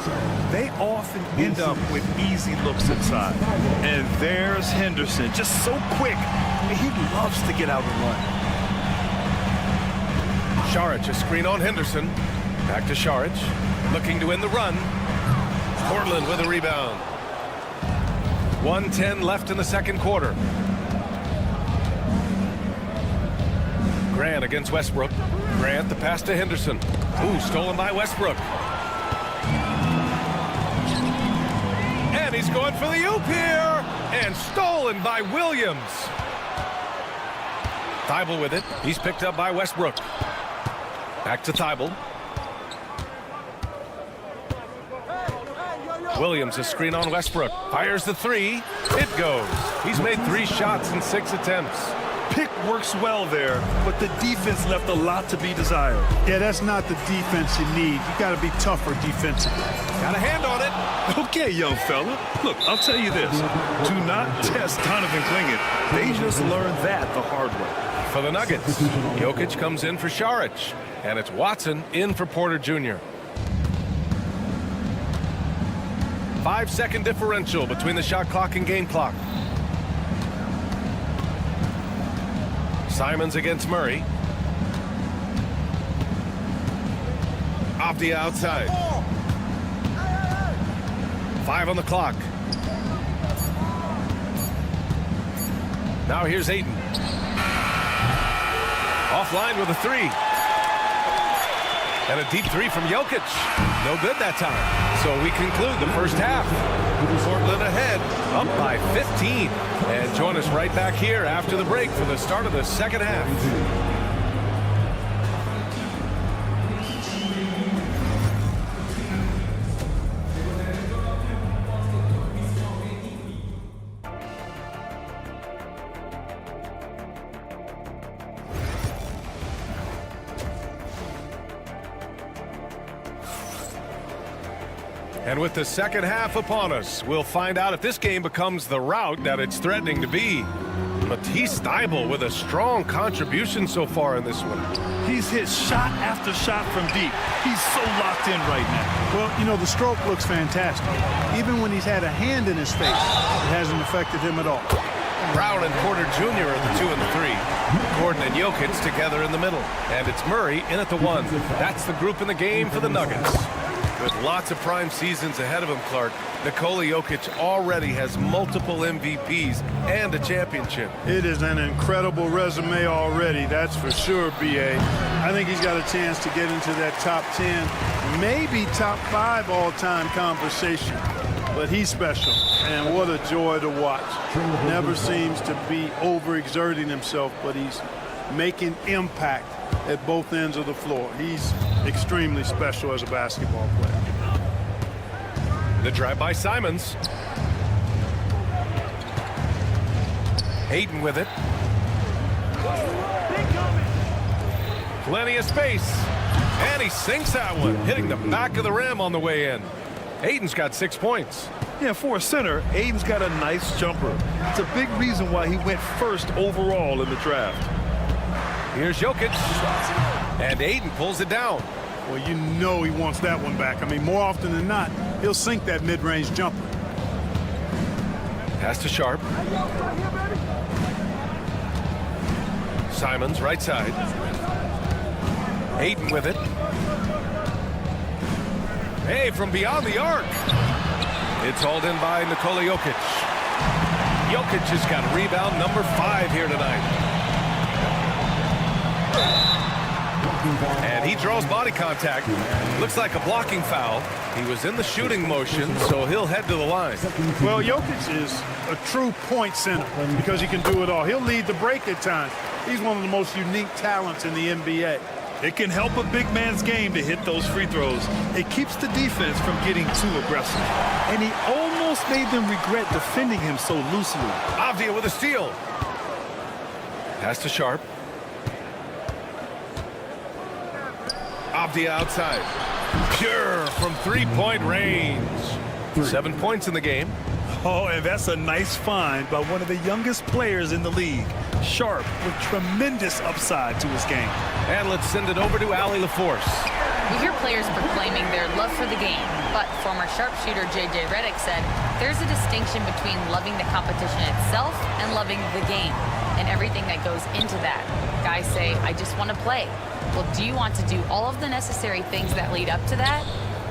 they often end up with easy looks inside. And there's Henderson, just so quick. I mean, he loves to get out and run. Šarić, a screen on Henderson. Back to Šarić, looking to win the run. Portland with a rebound. 1:10 left in the second quarter. Grant against Westbrook. Grant, the pass to Henderson. Ooh, stolen by Westbrook. And he's going for the oop here. And stolen by Williams. Thibault with it. He's picked up by Westbrook. Back to Thibault. Williams, a screen on Westbrook. Fires the three. It goes. He's made 3 shots in 6 attempts. Pick works well there, but the defense left a lot to be desired. Yeah, that's not the defense you need. You got to be tougher defensively. Got a hand on it. Okay, young fella. Look, I'll tell you this. Do not test Donovan Clingan. They just learned that the hard way. For the Nuggets, Jokic comes in for Šarić, and it's Watson in for Porter Jr. 5-second differential between the shot clock and game clock. Simons against Murray. Avdia outside. 5 on the clock. Now here's Ayton. Offline with a 3. And a deep 3 from Jokic. No good that time. So we conclude the first half. Portland ahead, up by 15. And join us right back here after the break for the start of the second half. And with the second half upon us, we'll find out if this game becomes the rout that it's threatening to be. Matisse Thybulle with a strong contribution so far in this one. He's hit shot after shot from deep. He's so locked in right now. Well, you know, the stroke looks fantastic. Even when he's had a hand in his face, it hasn't affected him at all. Brown and Porter Jr. are the 2 and the 3. Gordon and Jokic together in the middle. And it's Murray in at the 1. That's the group in the game for the Nuggets. With lots of prime seasons ahead of him, Clark, Nikola Jokic already has multiple MVPs and a championship. It is an incredible resume already, that's for sure, B.A. I think he's got a chance to get into that top 10, maybe top 5 all-time conversation. But he's special, and what a joy to watch. Never seems to be overexerting himself, but he's making impact at both ends of the floor. He's extremely special as a basketball player. The drive by Simons. Ayton with it. Plenty of space. And he sinks that one, hitting the back of the rim on the way in. Ayton's got 6 points. Yeah, for a center, Ayton's got a nice jumper. It's a big reason why he went first overall in the draft. Here's Jokic. And Ayton pulls it down. Well, you know he wants that one back. I mean, more often than not, he'll sink that mid-range jumper. Pass to Sharp. Simons, right side. Ayton with it. Hey, from beyond the arc. It's hauled in by Nikola Jokic. Jokic has got rebound number 5 here tonight. And he draws body contact. Looks like a blocking foul. He was in the shooting motion, so he'll head to the line. Well, Jokic is a true point center because he can do it all. He'll lead the break at times. He's one of the most unique talents in the NBA. It can help a big man's game to hit those free throws. It keeps the defense from getting too aggressive. And he almost made them regret defending him so loosely. Avdia with a steal. Pass to Sharp. Avdia outside. Pure from three-point range. 7 points in the game. Oh, and that's a nice find by one of the youngest players in the league. Sharp with tremendous upside to his game. And let's send it over to Allie LaForce. We hear players proclaiming their love for the game, but former sharpshooter J.J. Redick said there's a distinction between loving the competition itself and loving the game and everything that goes into that. Guys say, I just want to play. Well, do you want to do all of the necessary things that lead up to that?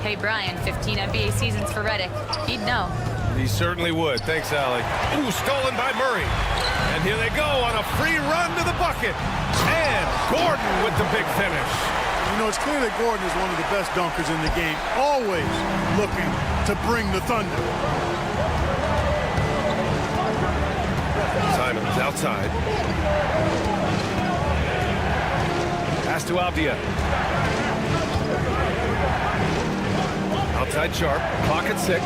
Hey, Brian, 15 NBA seasons for Redick. He'd know. He certainly would. Thanks, Allie. Ooh, stolen by Murray. And here they go on a free run to the bucket. And Gordon with the big finish. You know, it's clear that Gordon is one of the best dunkers in the game, always looking to bring the thunder. Simons outside. Pass to Avdia. Outside Sharp. Clock at 6.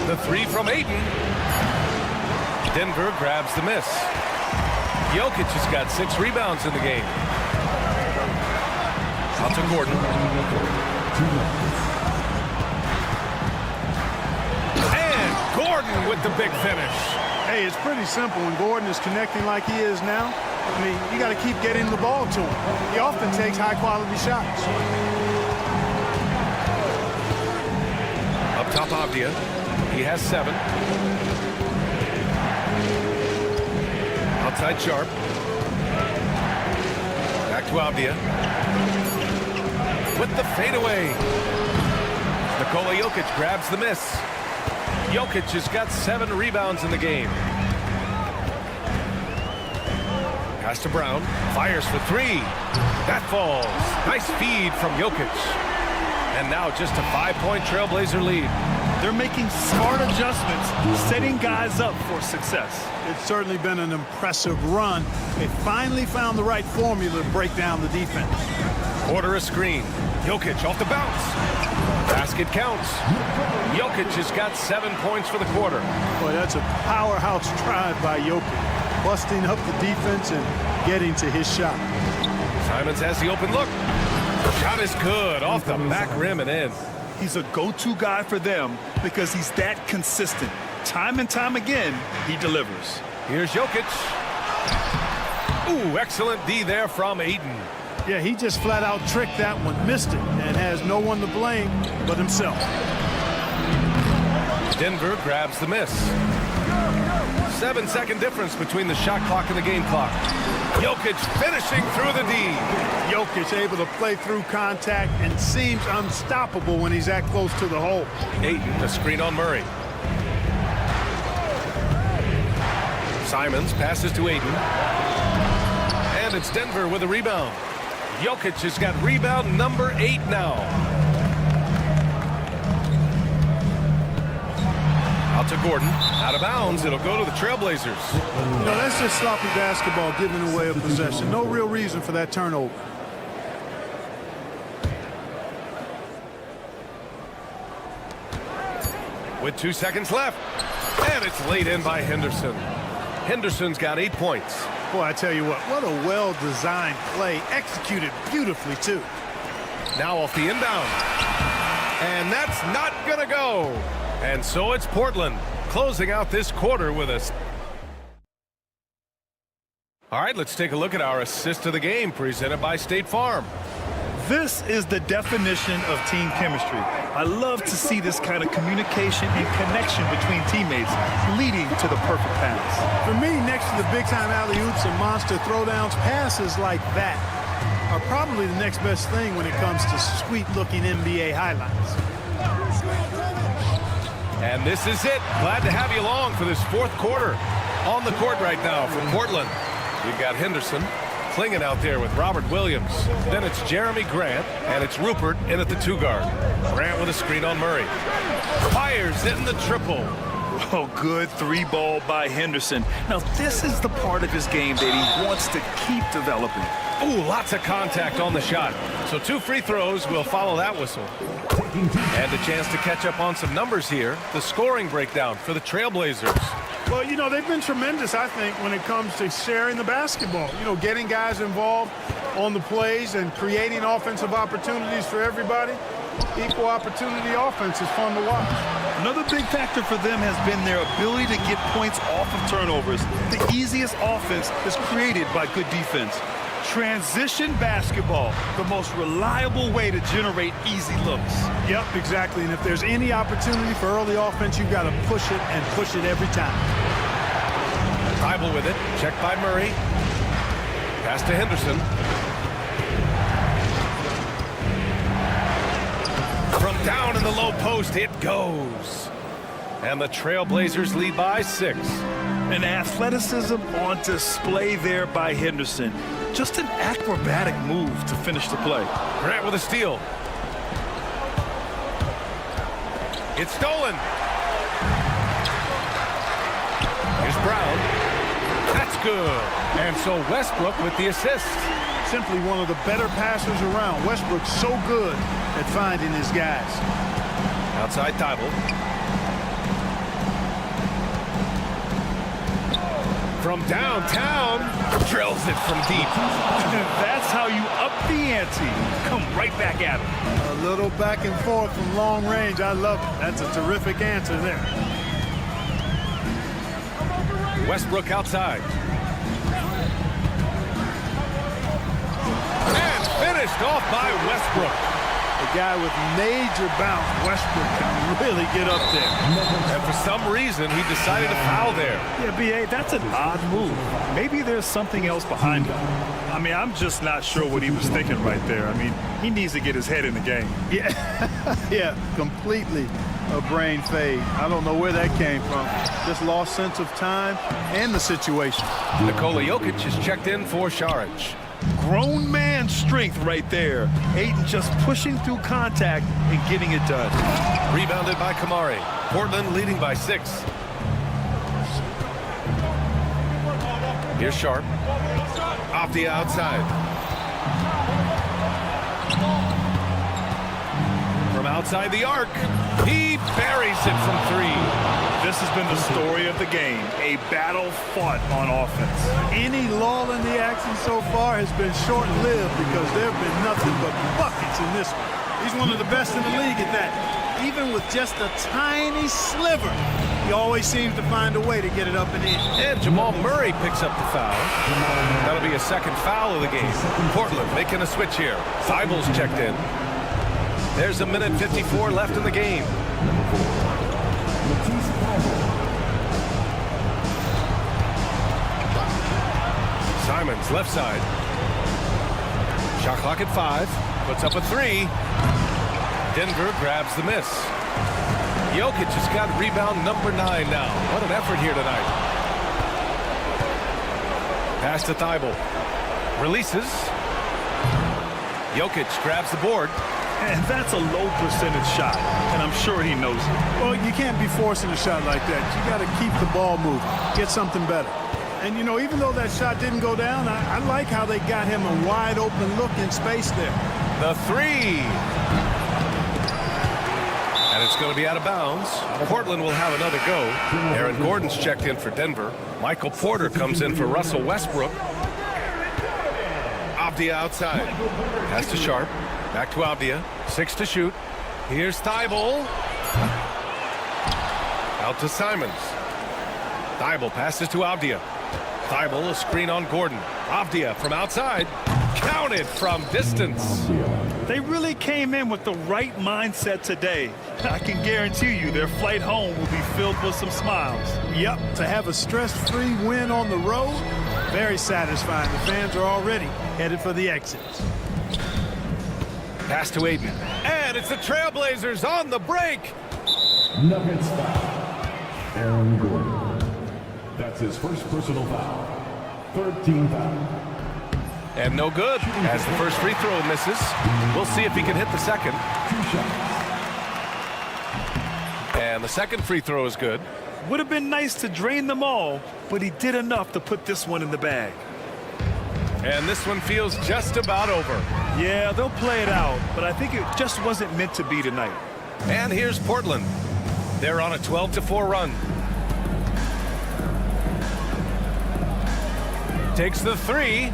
The three from Ayton. Denver grabs the miss. Jokic has got 6 rebounds in the game. Out to Gordon. And Gordon with the big finish. Hey, it's pretty simple when Gordon is connecting like he is now. I mean, you got to keep getting the ball to him. He often takes high-quality shots. Up top, Avdia. He has 7. Outside Sharp. Back to Avdia. With the fadeaway. Nikola Jokic grabs the miss. Jokic has got 7 rebounds in the game. Pass to Brown. Fires for 3. That falls. Nice feed from Jokic. And now just a 5-point Trailblazer lead. They're making smart adjustments, setting guys up for success. It's certainly been an impressive run. They finally found the right formula to break down the defense. Order a screen. Jokic off the bounce. Basket counts. Jokic has got 7 points for the quarter. Boy, that's a powerhouse drive by Jokic, busting up the defense and getting to his shot. Simons has the open look. Shot is good off the back rim and in. He's a go-to guy for them because he's that consistent. Time and time again, he delivers. Here's Jokic. Ooh, excellent D there from Ayton. Yeah, he just flat out tricked that one, missed it, and has no one to blame but himself. Denver grabs the miss. 7-second difference between the shot clock and the game clock. Jokic finishing through the D. Jokic able to play through contact and seems unstoppable when he's that close to the hole. Ayton, the screen on Murray. Simons passes to Ayton. And it's Denver with a rebound. Jokic has got rebound number 8 now. Out to Gordon. Out of bounds. It'll go to the Trailblazers. No, that's just sloppy basketball giving away a possession. No real reason for that turnover. With 2 seconds left. And it's laid in by Henderson. Henderson's got 8 points. Boy, I tell you what a well-designed play. Executed beautifully, too. Now off the inbound. And that's not going to go. And so it's Portland closing out this quarter with us. All right, let's take a look at our assist of the game presented by State Farm. This is the definition of team chemistry. I love to see this kind of communication and connection between teammates leading to the perfect pass. For me, next to the big-time alley-oops and monster throwdowns, passes like that are probably the next best thing when it comes to sweet-looking NBA highlights. And this is it. Glad to have you along for this fourth quarter. On the court right now for Portland, we've got Henderson clinging out there with Robert Williams. Then it's Jeremy Grant, and it's Rupert in at the 2 guard. Grant with a screen on Murray. Fires in the triple. Oh, good 3-ball by Henderson. Now, this is the part of his game that he wants to keep developing. Ooh, lots of contact on the shot. So 2 free throws will follow that whistle. And a chance to catch up on some numbers here. The scoring breakdown for the Trailblazers. Well, you know, they've been tremendous, I think, when it comes to sharing the basketball. You know, getting guys involved. on the plays and creating offensive opportunities for everybody. Equal opportunity offense is fun to watch. Another big factor for them has been their ability to get points off of turnovers. The easiest offense is created by good defense. Transition basketball, the most reliable way to generate easy looks. Yep, exactly. And if there's any opportunity for early offense, you've got to push it and push it every time. Thibault with it. Checked by Murray. Pass to Henderson. From down in the low post, it goes. And the Trailblazers lead by 6. An athleticism on display there by Henderson. Just an acrobatic move to finish the play. Grant with a steal. It's stolen. Here's Brown. That's good. And so Westbrook with the assist. Simply one of the better passers around. Westbrook's so good at finding his guys. Outside Thibault. From downtown, drills it from deep. That's how you up the ante. Come right back at him. A little back and forth from long range. I love it. That's a terrific answer there. Westbrook outside. And finished off by Westbrook. A guy with major bounce. Westbrook can really get up there. And for some reason, he decided to foul there. Yeah, B.A., that's an odd move. Maybe there's something else behind him. I mean, I'm just not sure what he was thinking right there. I mean, he needs to get his head in the game. Yeah, yeah, completely a brain fade. I don't know where that came from. Just lost sense of time and the situation. Nikola Jokic is checked in for Saric. Grown man strength right there. Ayton just pushing through contact and getting it done. Rebounded by Kamari. Portland leading by 6. Here's Sharp. Off the outside. From outside the arc, he buries it from 3. This has been the story of the game. A battle fought on offense. Any lull in the action so far has been short-lived because there have been nothing but buckets in this one. He's one of the best in the league at that. Even with just a tiny sliver, he always seems to find a way to get it up and in. And Jamal Murray picks up the foul. That'll be a second foul of the game. Portland making a switch here. Thibault's checked in. There's a minute 54 left in the game. Simons left side. Shot clock at 5. Puts up a 3. Denver grabs the miss. Jokic has got rebound number 9 now. What an effort here tonight. Pass to Thibault. Releases. Jokic grabs the board. And that's a low percentage shot, and I'm sure he knows it. Well, you can't be forcing a shot like that. You got to keep the ball moving, get something better. And, you know, even though that shot didn't go down, I like how they got him a wide open look in space there. The 3. And it's going to be out of bounds. Portland will have another go. Aaron Gordon's checked in for Denver. Michael Porter comes in for Russell Westbrook. Avdia outside. Pass to Sharp. Back to Avdia. 6 to shoot. Here's Thibault. Out to Simons. Thibault passes to Avdia. Thibault a screen on Gordon. Avdia from outside. Counted from distance. They really came in with the right mindset today. I can guarantee you their flight home will be filled with some smiles. Yep, to have a stress-free win on the road, very satisfying. The fans are already headed for the exits. Pass to Ayton. And it's the Trailblazers on the break. Nuggets foul. Aaron Gordon. That's his first personal foul. 13 foul. And no good, as the first free throw misses. We'll see if he can hit the second. 2 shots. And the second free throw is good. Would have been nice to drain them all, but he did enough to put this one in the bag. And this one feels just about over. Yeah, they'll play it out, but I think it just wasn't meant to be tonight. And here's Portland. They're on a 12-4 run. Takes the 3.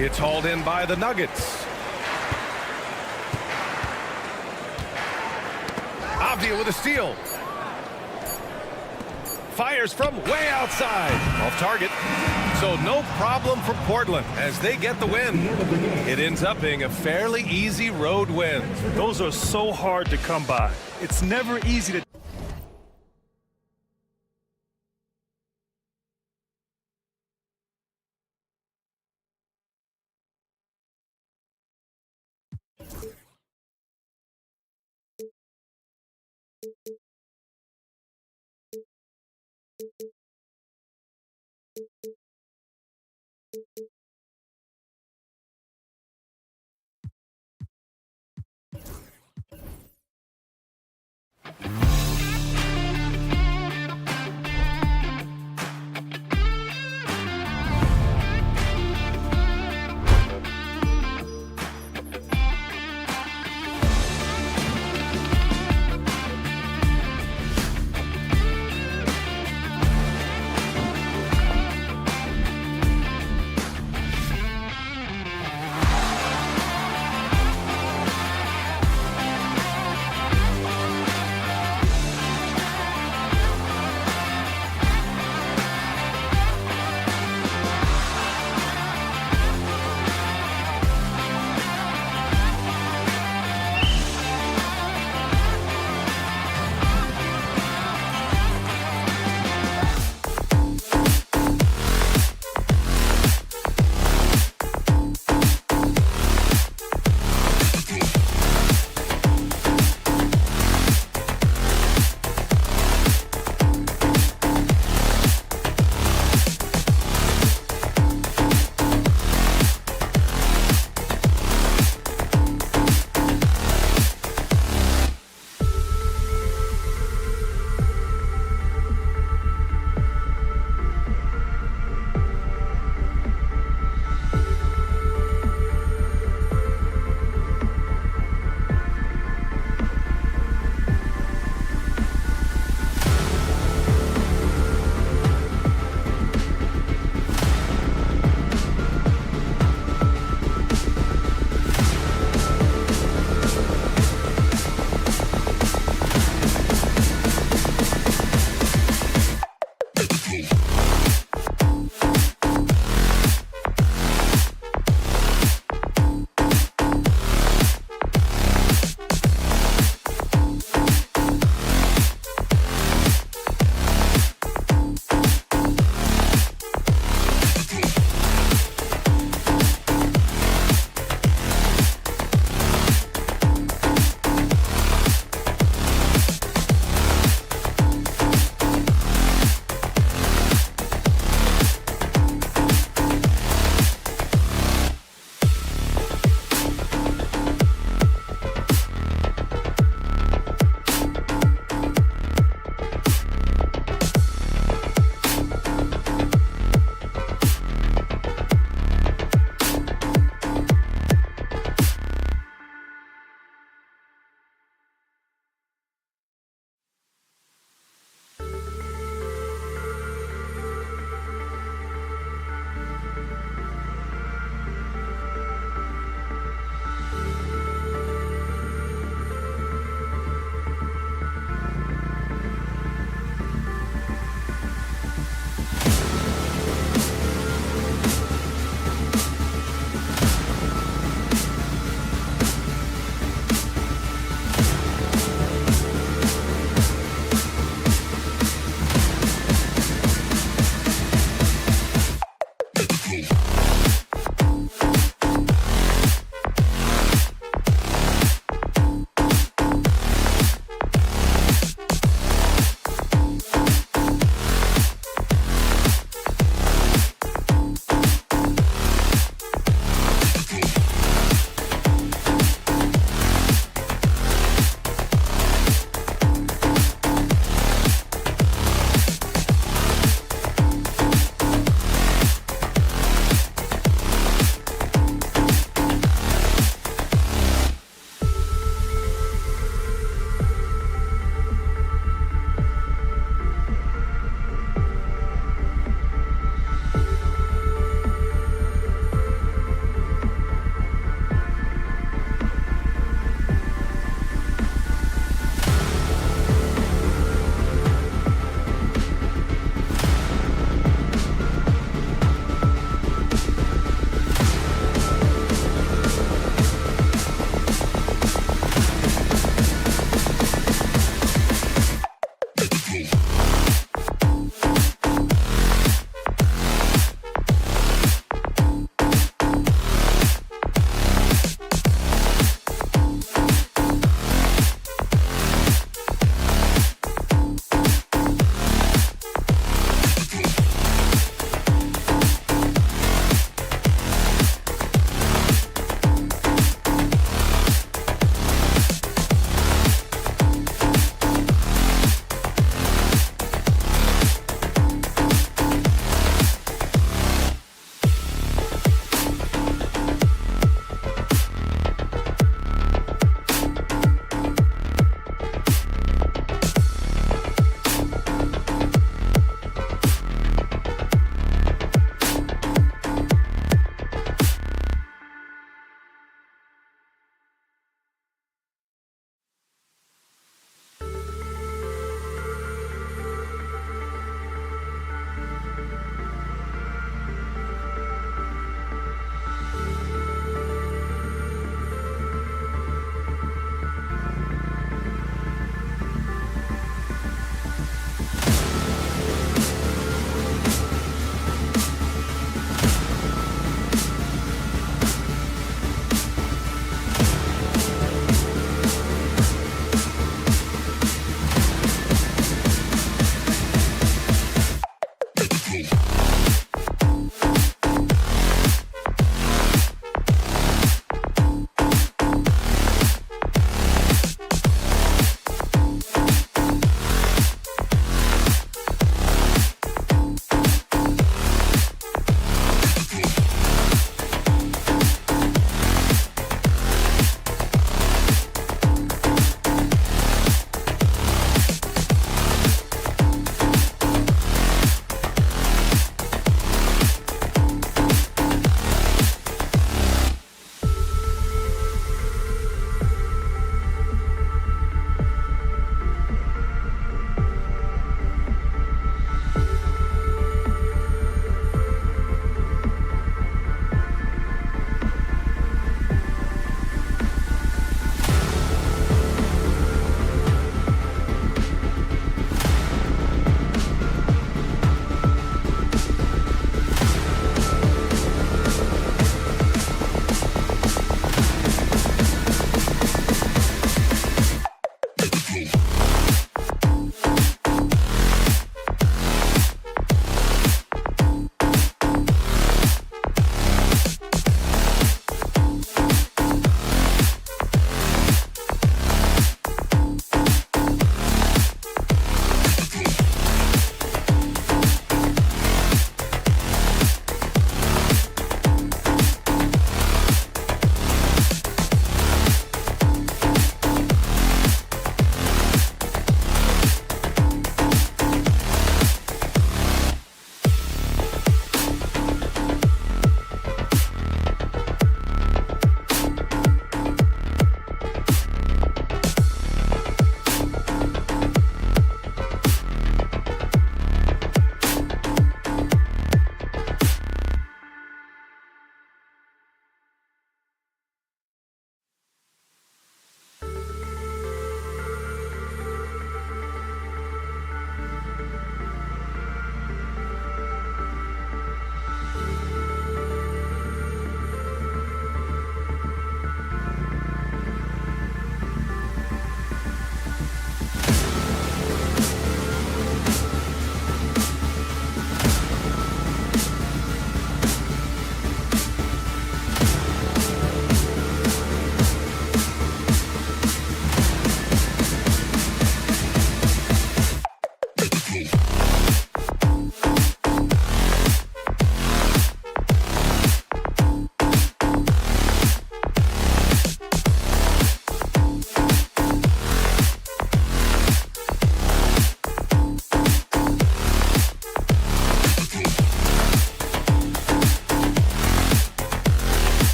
It's hauled in by the Nuggets. Avdia with a steal. Fires from way outside. Off target. So no problem for Portland as they get the win. It ends up being a fairly easy road win. Those are so hard to come by. It's never easy to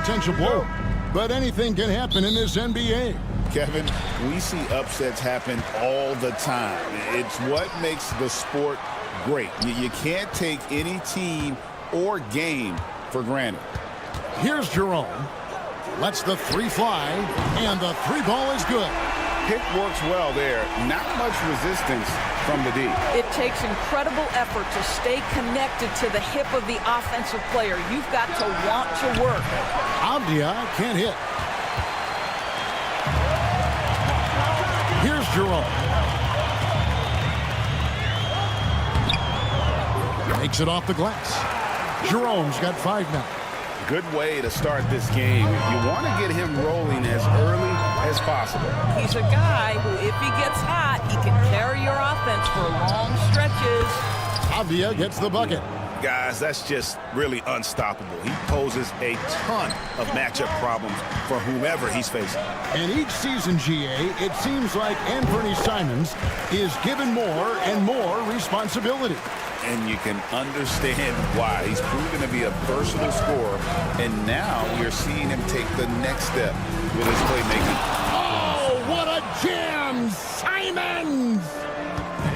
potential blow. But anything can happen in this NBA. Kevin, we see upsets happen all the time. It's what makes the sport great. You can't take any team or game for granted. Here's Jerome. Lets the three fly, and the three ball is good. Pick works well there. Not much resistance from the D. It takes incredible effort to stay connected to the hip of the offensive player. You've got to want to work. Avdia can't hit. Here's Jerome. Makes it off the glass. Jerome's got 5 now. Good way to start this game. You want to get him rolling as early as possible. He's a guy who, if he gets hot, he can carry your offense for long stretches. Avdia gets the bucket. Guys, that's just really unstoppable. He poses a ton of matchup problems for whomever he's facing. And each season, GA, it seems like Anthony Simons is given more and more responsibility. And you can understand why. He's proven to be a versatile scorer, and now we are seeing him take the next step with his playmaking. Oh, what a jam! Simons!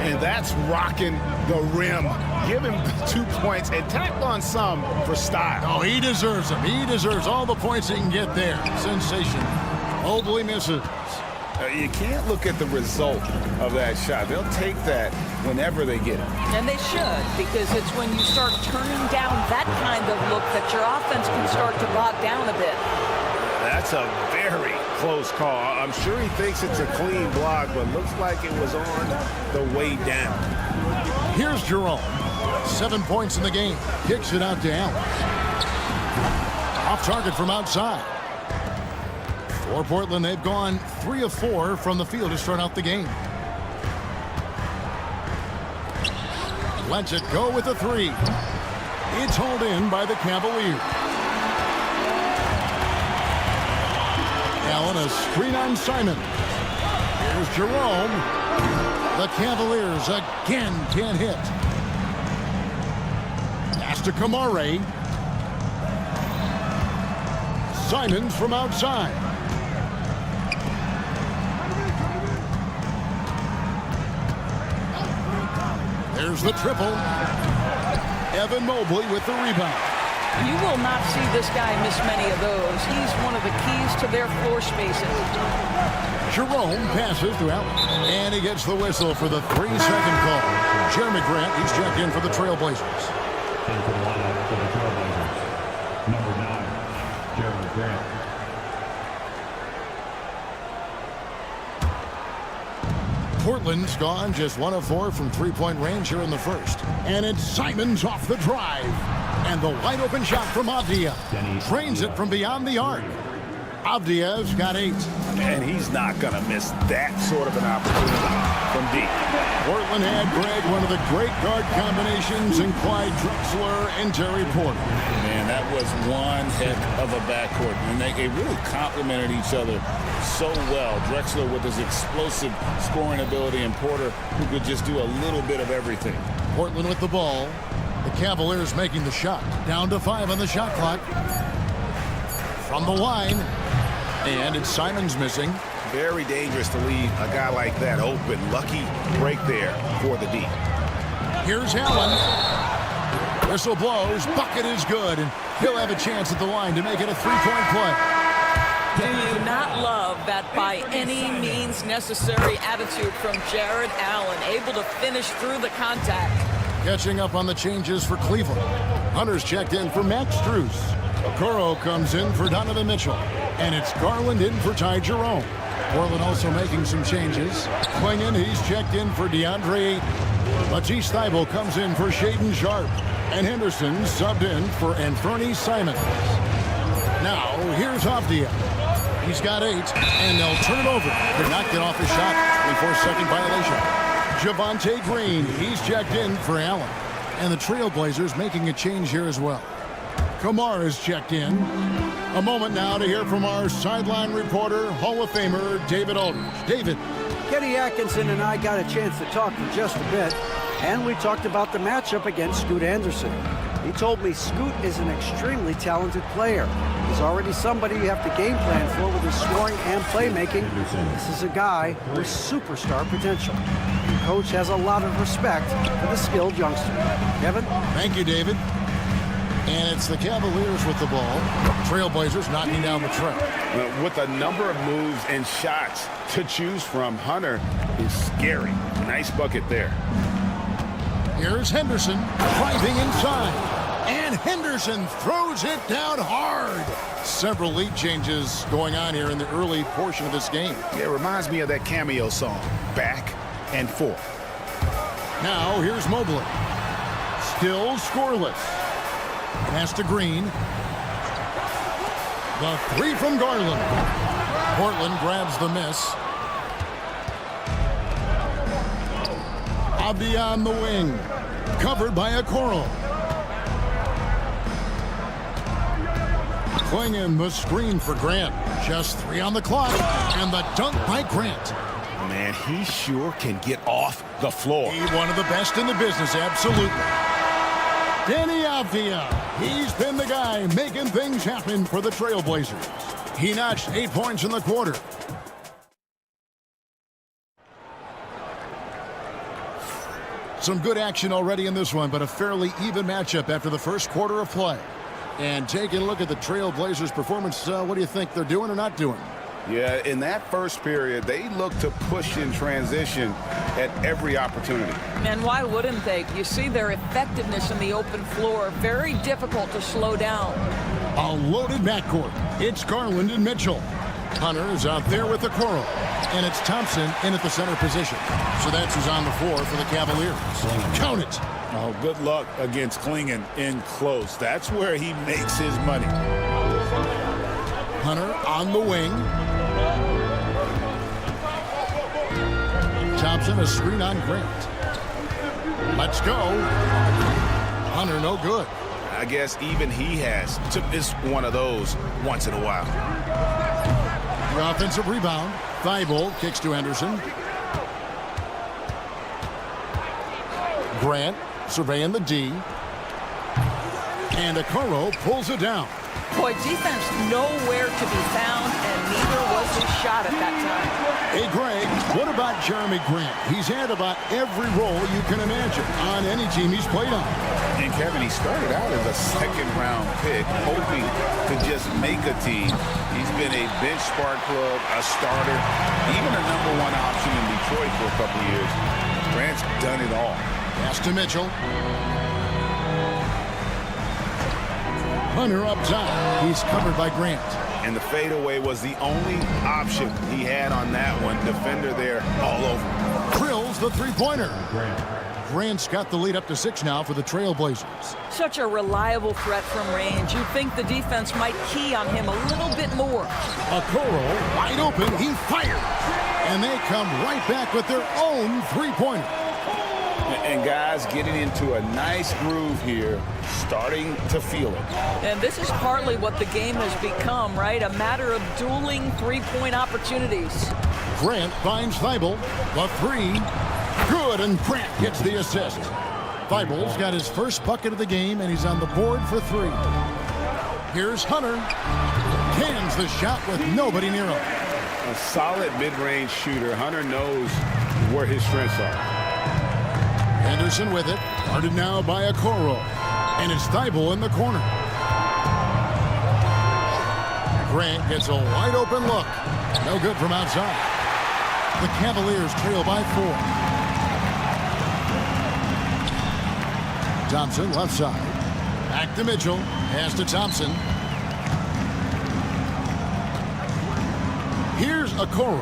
And that's rocking the rim. Give him 2 points and tack on some for style. Oh, he deserves them. He deserves all the points he can get there. Sensation. Mobley misses. You can't look at the result of that shot. They'll take that whenever they get it. And they should, because it's when you start turning down that kind of look that your offense can start to bog down a bit. That's a very close call. I'm sure he thinks it's a clean block, but looks like it was on the way down. Here's Jerome. 7 points in the game. Kicks it out to Allen. Off target from outside. For Portland, they've gone 3 of 4 from the field to start out the game. Lets it go with a 3. It's hauled in by the Cavaliers. Allen, a screen on Simon. Here's Jerome. The Cavaliers again can't hit. Pass to Kamare. Simons from outside. There's the triple. Evan Mobley with the rebound. You will not see this guy miss many of those. He's one of the keys to their floor spacing. Jerome passes to Allen. And he gets the whistle for the 3-second call. Jeremy Grant, he's checked in for the Trailblazers. Into the lineup for the Trailblazers. Number 9, Jeremy Grant. Portland's gone just 1 of 4 from 3-point range here in the first. And it's Simons off the drive. And the wide open shot from Avdia. Drains it from beyond the arc. Avdia's got 8. And he's not going to miss that sort of an opportunity from deep. Portland had, Greg, one of the great guard combinations in Clyde Drexler and Terry Porter. Man, that was one heck of a backcourt. And they really complemented each other so well. Drexler with his explosive scoring ability, and Porter who could just do a little bit of everything. Portland with the ball. The Cavaliers making the shot. Down to 5 on the shot clock. From the line. And it's Simons missing. Very dangerous to leave a guy like that open. Lucky break there for the D. Here's Allen. Whistle blows. Bucket is good. And he'll have a chance at the line to make it a 3-point play. Do you not love that by any means necessary attitude from Jared Allen, able to finish through the contact? Catching up on the changes for Cleveland. Hunter's checked in for Max Strus. Okoro comes in for Donovan Mitchell. And it's Garland in for Ty Jerome. Portland also making some changes. Klingon, he's checked in for DeAndre. Matisse Thybulle comes in for Shaden Sharp. And Henderson subbed in for Anthony Simons. Now, here's Avdia. He's got 8, and they'll turn it over. They knocked it off his shot. 24-second violation. Javonte Green, he's checked in for Allen. And the Trailblazers making a change here as well. Kamar is checked in. A moment now to hear from our sideline reporter, Hall of Famer David Aldridge. David. Kenny Atkinson and I got a chance to talk for just a bit, and we talked about the matchup against Scoot Anderson. He told me Scoot is an extremely talented player. He's already somebody you have to game plan for with his scoring and playmaking. This is a guy with superstar potential. The coach has a lot of respect for the skilled youngster. Kevin? Thank you, David. And it's the Cavaliers with the ball. Trailblazers knocking down the trail. With a number of moves and shots to choose from, Hunter is scary. Nice bucket there. Here's Henderson driving inside. And Henderson throws it down hard. Several lead changes going on here in the early portion of this game. Yeah, it reminds me of that cameo song, Back and Forth. Now here's Mobley. Still scoreless. Pass to Green. The three from Garland. Portland grabs the miss. Abdi on the wing. Covered by Okoro. Clingan the screen for Grant. Just 3 on the clock. And the dunk by Grant. Man, he sure can get off the floor. He's one of the best in the business, absolutely. Danny Avdia, he's been the guy making things happen for the Trailblazers. He notched 8 points in the quarter. Some good action already in this one, but a fairly even matchup after the first quarter of play. And taking a look at the Trailblazers' performance, what do you think they're doing or not doing? Yeah, in that first period, they looked to push in transition at every opportunity. And why wouldn't they? You see their effectiveness in the open floor. Very difficult to slow down. A loaded backcourt. It's Garland and Mitchell. Hunter is out there with the Okoro. And it's Thompson in at the center position. So that's who's on the floor for the Cavaliers. Count it. Oh, good luck against Clingan in close. That's where he makes his money. Hunter on the wing. Thompson, a screen on Grant. Let's go. Hunter, no good. I guess even he has to miss one of those once in a while. The offensive rebound. Thibault kicks to Henderson. Grant surveying the D. And Okoro pulls it down. Boy, defense nowhere to be found, and neither was his shot at that time. Hey, Greg, what about Jeremy Grant? He's had about every role you can imagine on any team he's played on. And Kevin, he started out as a second-round pick, hoping to just make a team. He's been a bench spark plug, a starter, even a #1 option in Detroit for a couple of years. Grant's done it all. Pass to Mitchell. Hunter up top. He's covered by Grant. And the fadeaway was the only option he had on that one. Defender there all over. Drills the three-pointer. Grant's got the lead up to 6 now for the Trailblazers. Such a reliable threat from range. You'd think the defense might key on him a little bit more. Okoro wide open. He fires. And they come right back with their own three-pointer. And guys getting into a nice groove here, starting to feel it. And this is partly what the game has become, right? A matter of dueling three-point opportunities. Grant finds Thibault. The three. Good, and Grant gets the assist. Thibault's got his first bucket of the game, and he's on the board for 3. Here's Hunter. Cans the shot with nobody near him. A solid mid-range shooter. Hunter knows where his strengths are. Henderson with it. Guarded now by Okoro. And it's Thibault in the corner. Grant gets a wide open look. No good from outside. The Cavaliers trail by 4. Thompson left side. Back to Mitchell. Pass to Thompson. Here's Okoro.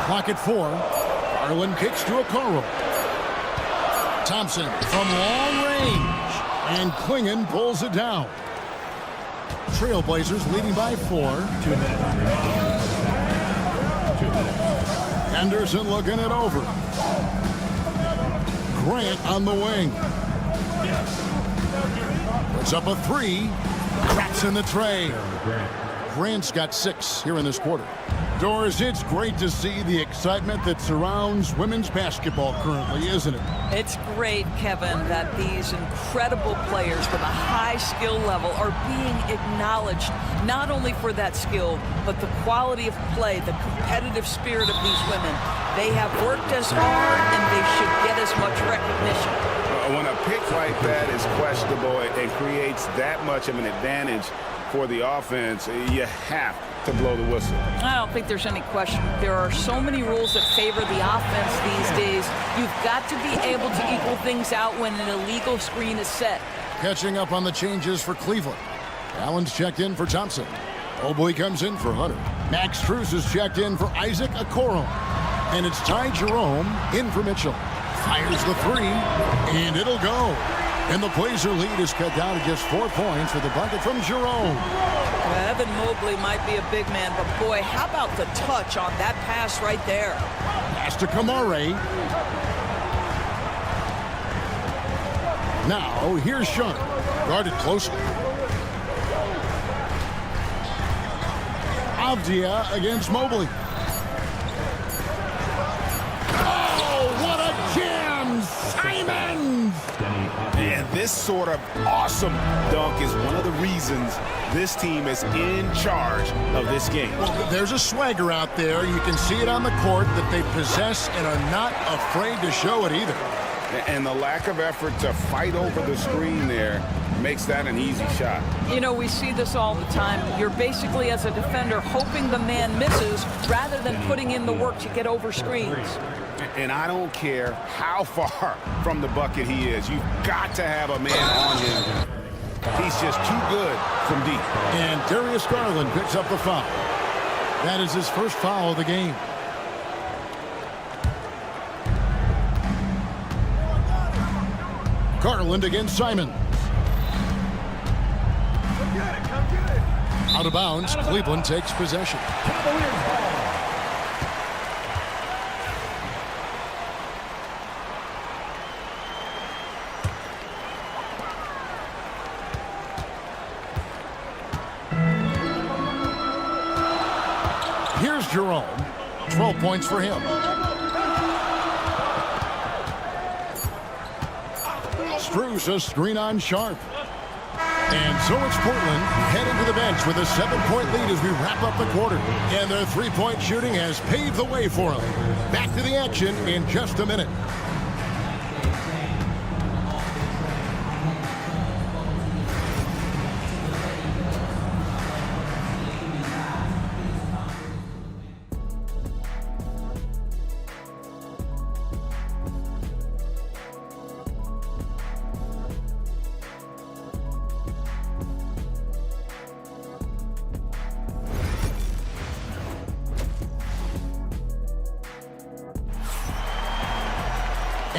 Clock at 4. Garland kicks to Okoro. Thompson from long range. And Clingan pulls it down. Trailblazers leading by 4. 2 minutes. 2 minutes. Henderson looking it over. Grant on the wing. Puts up a 3. Cracks in the tray. Grant's got 6 here in this quarter. Doris, it's great to see the excitement that surrounds women's basketball currently, isn't it? It's great, Kevin, that these incredible players with a high skill level are being acknowledged, not only for that skill, but the quality of play, the competitive spirit of these women. They have worked as hard, and they should get as much recognition. When a pick like that is questionable and creates that much of an advantage for the offense, you have to blow the whistle. I don't think there's any question. There are so many rules that favor the offense these days. You've got to be able to equal things out when an illegal screen is set. Catching up on the changes for Cleveland. Allen's checked in for Thompson. Mobley comes in for Hunter. Max Strus is checked in for Isaac Okoro. And it's Ty Jerome in for Mitchell. Fires the three, and it'll go. And the Blazer lead is cut down to just 4 points with the bucket from Jerome. Evan Mobley might be a big man, but boy, how about the touch on that pass right there? Pass to Kamare. Now, here's Sharp. Guarded closely. Avdia against Mobley. And this sort of awesome dunk is one of the reasons this team is in charge of this game. Well, there's a swagger out there. You can see it on the court that they possess and are not afraid to show it either. And the lack of effort to fight over the screen there makes that an easy shot. You know, we see this all the time. You're basically, as a defender, hoping the man misses rather than putting in the work to get over screens. And I don't care how far from the bucket he is. You've got to have a man on him. He's just too good from deep. And Darius Garland picks up the foul. That is his first foul of the game. Garland against Simon. Out of bounds, Cleveland takes possession. Here's Jerome. 12 points for him. Strus a screen on Sharp. And so it's Portland heading to the bench with a 7-point lead as we wrap up the quarter. And their three-point shooting has paved the way for them. Back to the action in just a minute.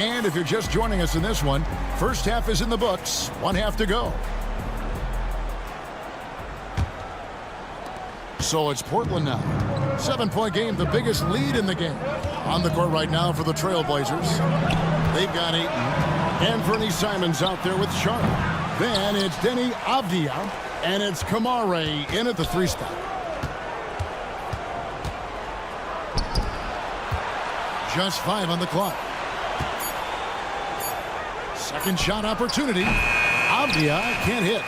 And if you're just joining us in this one, first half is in the books, 1 half to go. So it's Portland now. 7-point game, the biggest lead in the game. On the court right now for the Trailblazers. They've got Ayton. And Fernie Simons out there with Sharp. Then it's Denny Avdia. And it's Kamare in at the 3 spot. Just 5 on the clock. Second shot opportunity. Avdia can't hit.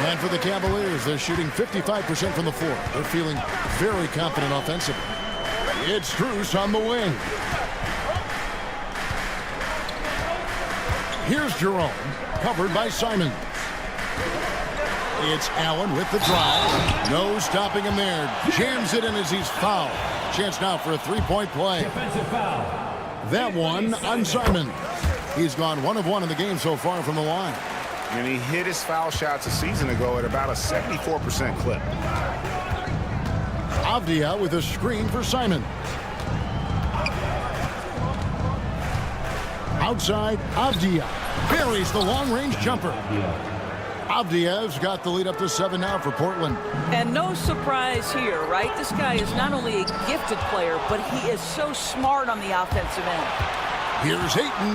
And for the Cavaliers, they're shooting 55% from the floor. They're feeling very confident offensively. It's Strus on the wing. Here's Jerome, covered by Simons. It's Allen with the drive. No stopping him there. Jams it in as he's fouled. Chance now for a 3-point play. Defensive foul. That one on Simon. He's gone 1 of 1 in the game so far from the line. And he hit his foul shots a season ago at about a 74% clip. Avdia with a screen for Simon. Outside, Avdia buries the long-range jumper. Avdia's got the lead up to 7 now for Portland. And no surprise here, right? This guy is not only a gifted player, but he is so smart on the offensive end. Here's Ayton,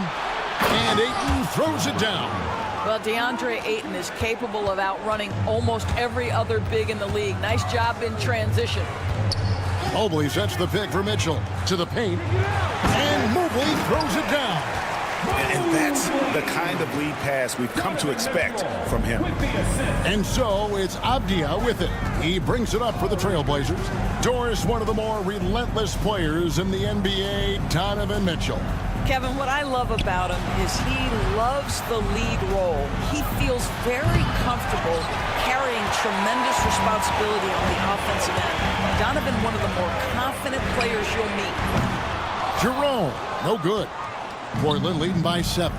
and Ayton throws it down. Well, DeAndre Ayton is capable of outrunning almost every other big in the league. Nice job in transition. Mobley sets the pick for Mitchell to the paint, and Mobley throws it down. And that's the kind of lead pass we've come to expect from him. And so it's Avdia with it. He brings it up for the Trailblazers. Doris, one of the more relentless players in the NBA, Donovan Mitchell. Kevin, what I love about him is he loves the lead role. He feels very comfortable carrying tremendous responsibility on the offensive end. Donovan, one of the more confident players you'll meet. Jerome, no good. Portland leading by 7.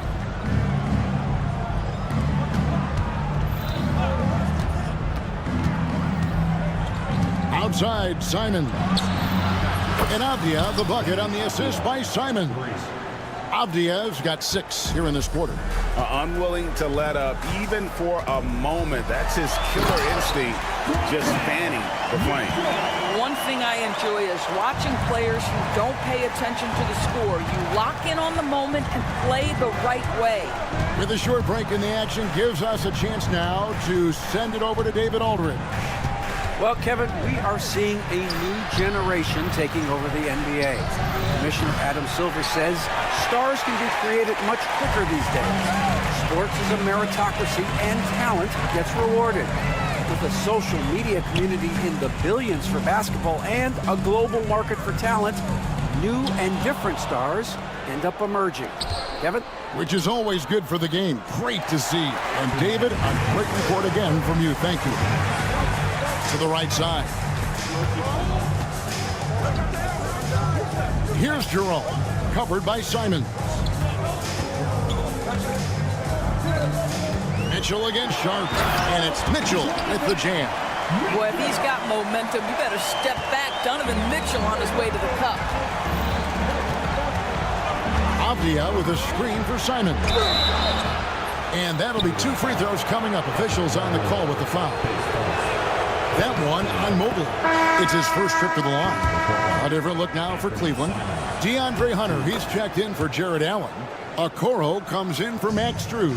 Outside, Simon. And Avdia, the bucket on the assist by Simon. Avdia's got 6 here in this quarter. Unwilling to let up even for a moment. That's his killer instinct, just fanning the flame. One thing I enjoy is watching players who don't pay attention to the score. You lock in on the moment and play the right way. With a short break in the action, gives us a chance now to send it over to David Aldridge. Well, Kevin, we are seeing a new generation taking over the NBA. Commissioner Adam Silver says stars can be created much quicker these days. Sports is a meritocracy and talent gets rewarded. With a social media community in the billions for basketball and a global market for talent, new and different stars end up emerging. Kevin? Which is always good for the game. Great to see. And David, a great report again from you. Thank you. To the right side. Here's Jerome, covered by Simon. Mitchell against Sharp, and it's Mitchell with the jam. Boy, if he's got momentum, you better step back. Donovan Mitchell on his way to the cup. Avdia with a screen for Simon. And that'll be 2 free throws coming up. Officials on the call with the foul. That one on Mobley. It's his first trip to the line. A different look now for Cleveland. DeAndre Hunter, he's checked in for Jared Allen. Okoro comes in for Max Strus.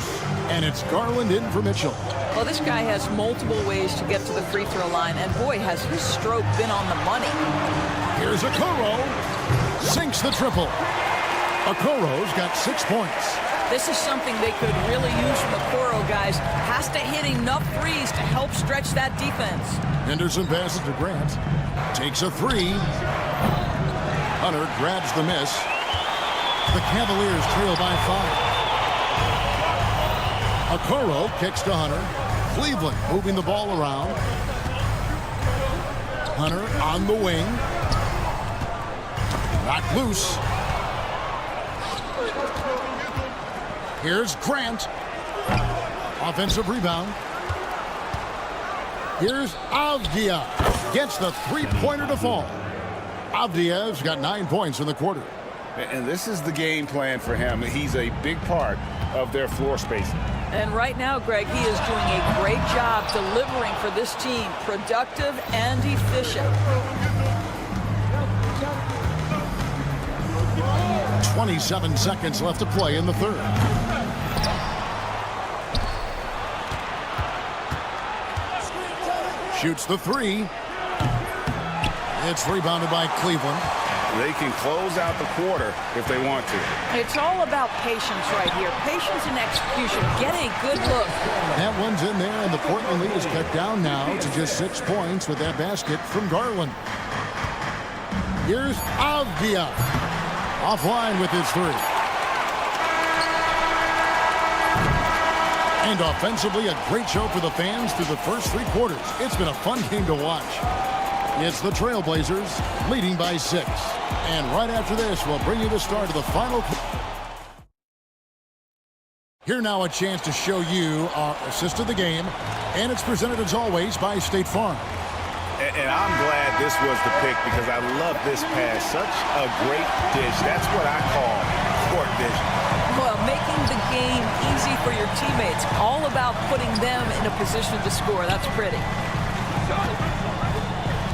And it's Garland in for Mitchell. Well, this guy has multiple ways to get to the free throw line. And boy, has his stroke been on the money. Here's Okoro. Sinks the triple. Okoro's got 6 points. This is something they could really use from Okoro, guys. Has to hit enough threes to help stretch that defense. Henderson passes to Grant. Takes a 3. Hunter grabs the miss. The Cavaliers trail by 5. Okoro kicks to Hunter. Cleveland moving the ball around. Hunter on the wing. Knocked loose. Here's Grant. Offensive rebound. Here's Avdia. Gets the 3-pointer to fall. Avdia's got 9 points in the quarter. And this is the game plan for him. He's a big part of their floor spacing. And right now, Greg, he is doing a great job delivering for this team. Productive and efficient. 27 seconds left to play in the third. Shoots the 3. It's rebounded by Cleveland. They can close out the quarter if they want to. It's all about patience right here. Patience and execution. Get a good look. That one's in there, and the Portland lead is cut down now to just 6 points with that basket from Garland. Here's Avdia. Offline with his 3. And offensively, a great show for the fans through the first 3 quarters. It's been a fun game to watch. It's the Trailblazers leading by 6. And right after this, we'll bring you the start of the final. Here now a chance to show you our assist of the game. And it's presented as always by State Farm. And I'm glad this was the pick because I love this pass. Such a great dish. That's what I call court vision. Well, making the game easy for your teammates. All about putting them in a position to score. That's pretty.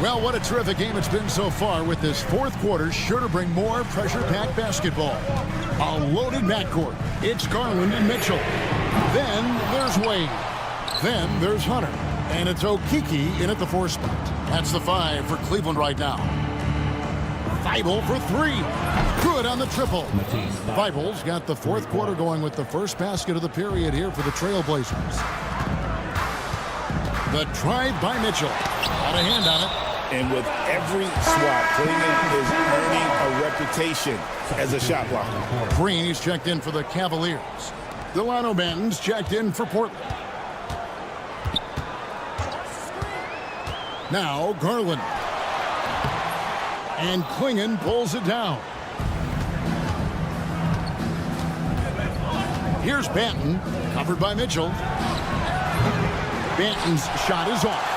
Well, what a terrific game it's been so far with this fourth quarter. Sure to bring more pressure-packed basketball. A loaded backcourt. It's Garland and Mitchell. Then there's Wade. Then there's Hunter. And it's Okeke in at the 4 spot. That's the 5 for Cleveland right now. Thibault for 3. Good on the triple. Thibault's got the 4th quarter going with the first basket of the period here for the Trailblazers. The drive by Mitchell. Got a hand on it. And with every swat, Cleveland is earning a reputation as a shot blocker. Green is checked in for the Cavaliers. Delano Banton's checked in for Portland. Now Garland. And Klingon pulls it down. Here's Banton, covered by Mitchell. Banton's shot is off.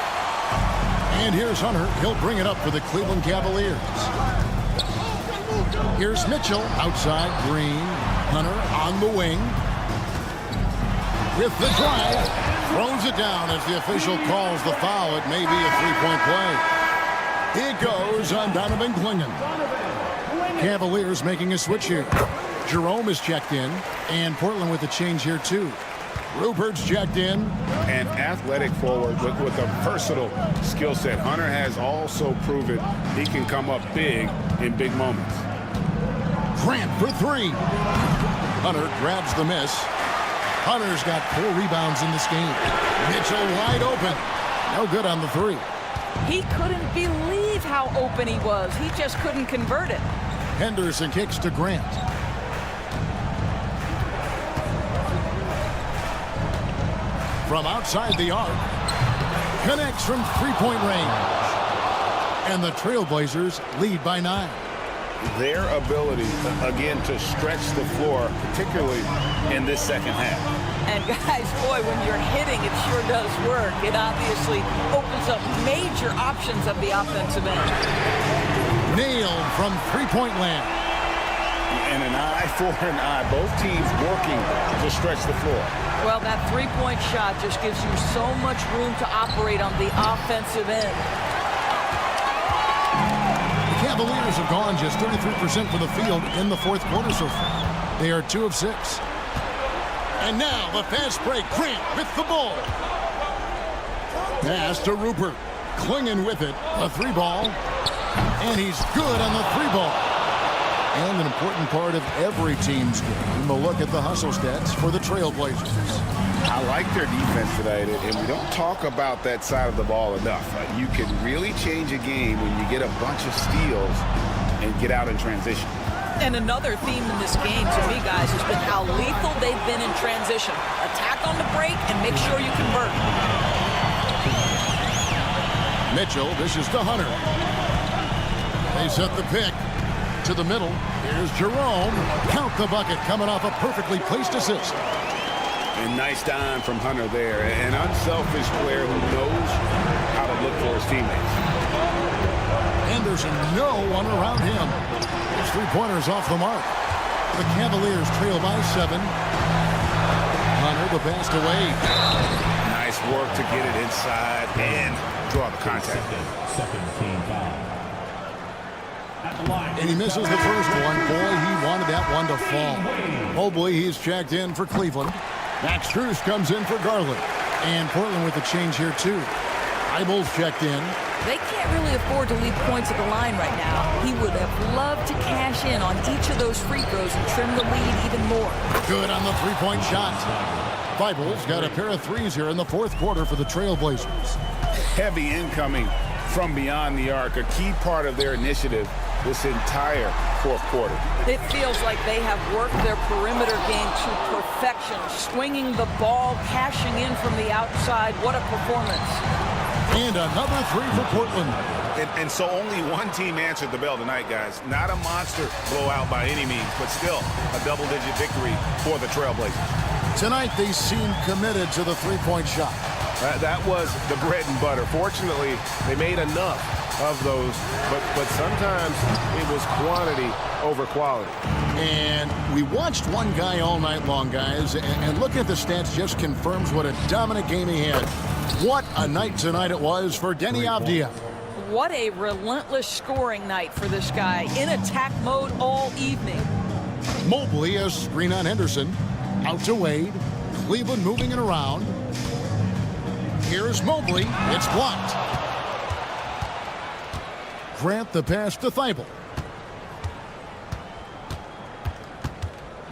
And here's Hunter. He'll bring it up for the Cleveland Cavaliers. Here's Mitchell outside. Green. Hunter on the wing. With the drive. Throws it down as the official calls the foul. It may be a 3-point play. It goes on Donovan Klingon. Cavaliers making a switch here. Jerome is checked in. And Portland with a change here too. Rupert's checked in. An athletic forward with a versatile skill set. Hunter has also proven he can come up big in big moments. Grant for 3. Hunter grabs the miss. Hunter's got 4 rebounds in this game. Mitchell wide open. No good on the 3. He couldn't believe how open he was. He just couldn't convert it. Henderson kicks to Grant. From outside the arc, connects from 3-point range. And the Trailblazers lead by 9. Their ability, again, to stretch the floor, particularly in this second half. And guys, boy, when you're hitting, it sure does work. It obviously opens up major options of the offensive end. Nailed from 3-point land. And an eye for an eye. Both teams working to stretch the floor. Well, that 3-point shot just gives you so much room to operate on the offensive end. The Cavaliers have gone just 33% for the field in the 4th quarter so far. They are 2 of 6. And now the fast break. Grant with the ball. Pass to Rupert. Klingon with it. A 3-ball. And he's good on the 3-ball. And an important part of every team's game. We'll look at the hustle stats for the Trailblazers. I like their defense tonight, and we don't talk about that side of the ball enough. You can really change a game when you get a bunch of steals and get out in transition. And another theme in this game, to me, guys, has been how lethal they've been in transition. Attack on the break and make sure you convert. Mitchell dishes to Hunter. They set the pick. To the middle. Here's Jerome. Count the bucket coming off a perfectly placed assist. And nice dime from Hunter there. An unselfish player who knows how to look for his teammates. Anderson, no one around him. His 3-pointers off the mark. The Cavaliers trail by 7. Hunter the pass to Wade. Nice work to get it inside and draw the contact. Second team foul. And he misses the first one. Boy, he wanted that one to fall. Mobley, he's checked in for Cleveland. Max Strus comes in for Garland. And Portland with a change here, too. Eibel's checked in. They can't really afford to leave points at the line right now. He would have loved to cash in on each of those free throws and trim the lead even more. Good on the 3-point shot. Eibel's got a pair of 3s here in the 4th quarter for the Trailblazers. Heavy incoming from beyond the arc, a key part of their initiative this entire 4th quarter. It feels like they have worked their perimeter game to perfection, swinging the ball, cashing in from the outside. What a performance. And another 3 for Portland. And so only one team answered the bell tonight, guys. Not a monster blowout by any means, but still a double-digit victory for the Trailblazers. Tonight they seem committed to the 3-point shot. That was the bread and butter. Fortunately, they made enough of those, but sometimes it was quantity over quality. And we watched one guy all night long, guys, and looking at the stats just confirms what a dominant game he had. What a night tonight it was for Deni Avdija. What a relentless scoring night for this guy, in attack mode all evening. Mobley, a screen on Henderson. Out to Wade. Cleveland moving it around. Here's Mobley. It's blocked. Grant the pass to Thibault.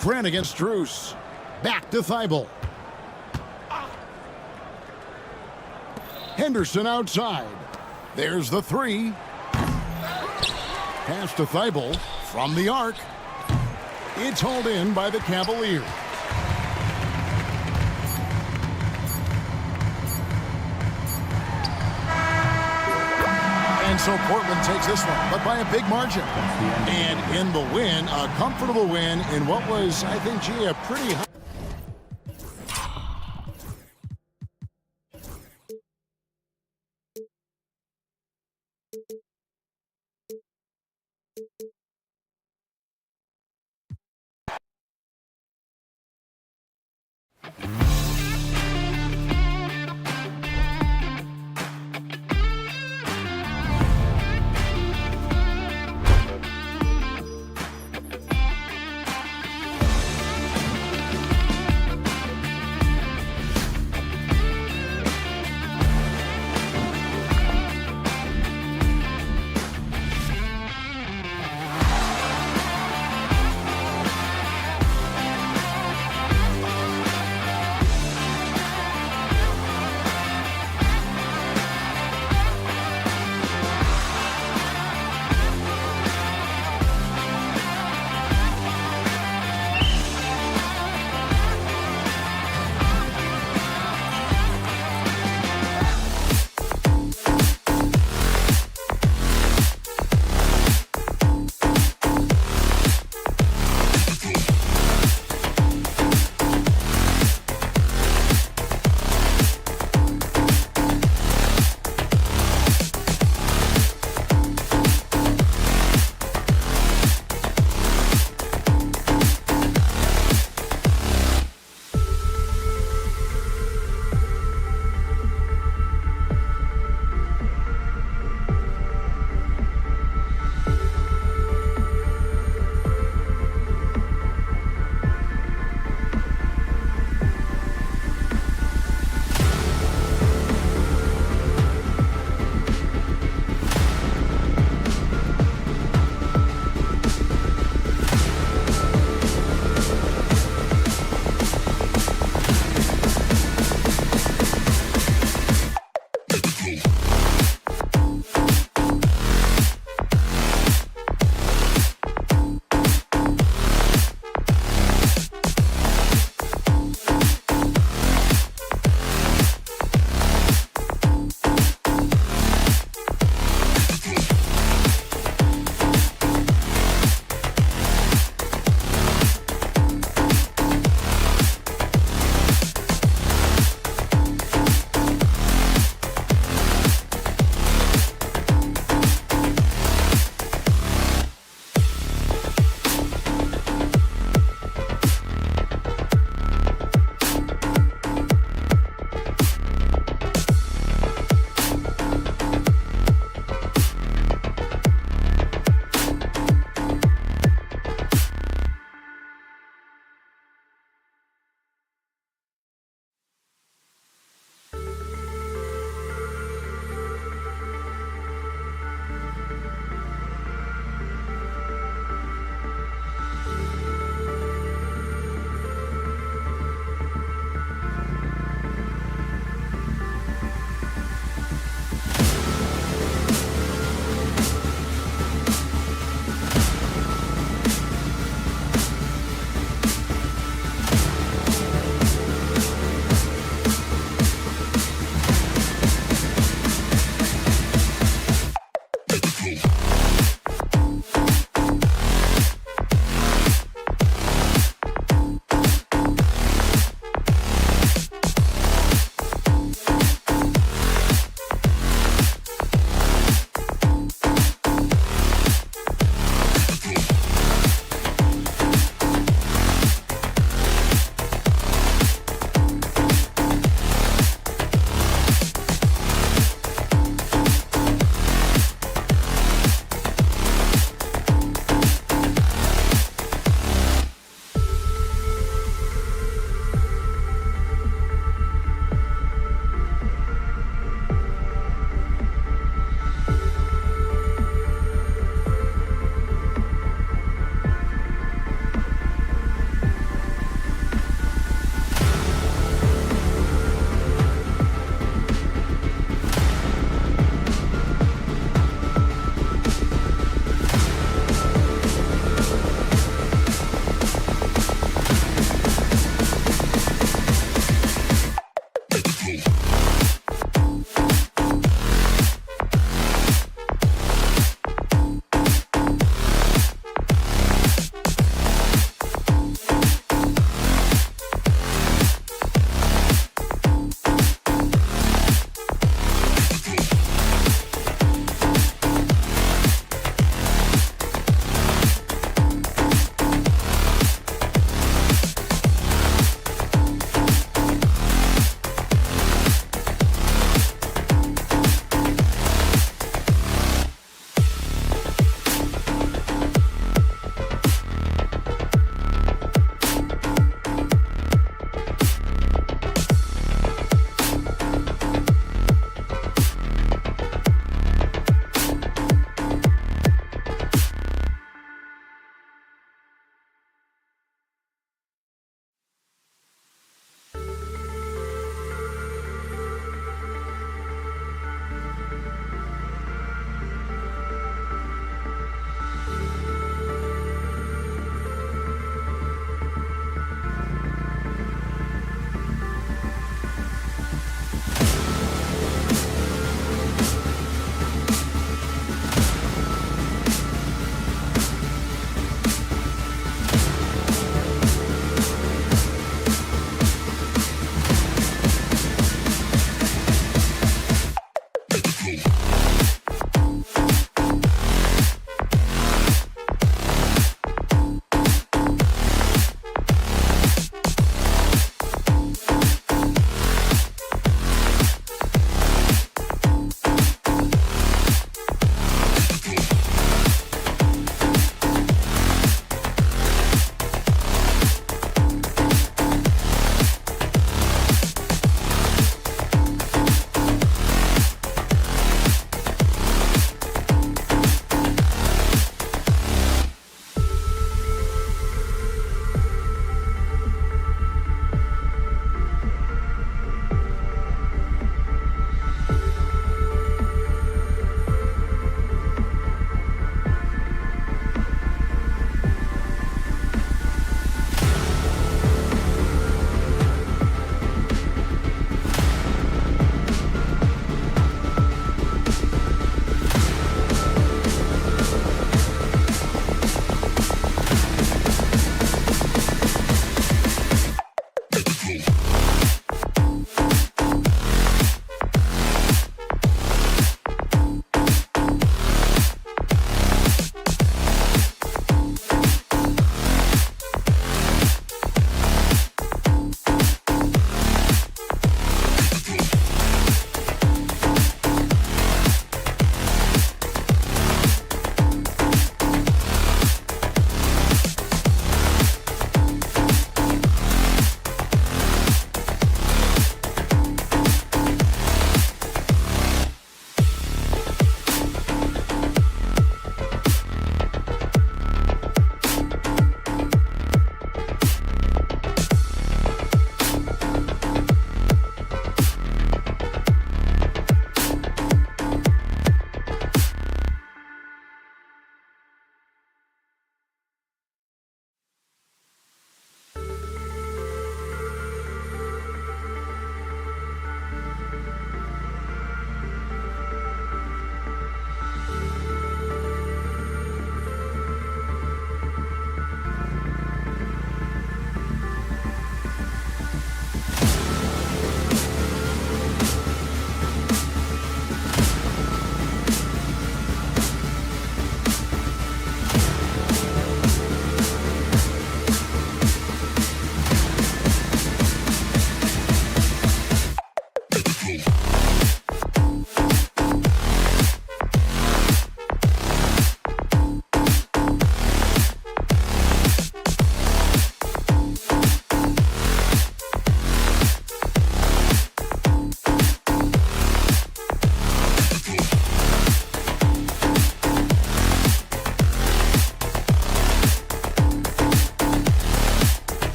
Grant against Drews. Back to Thibault. Henderson outside. There's the three. Pass to Thibault from the arc. It's hauled in by the Cavaliers. And so Portland takes this one, but by a big margin. And in the win, a comfortable win in what was, I think, a pretty high.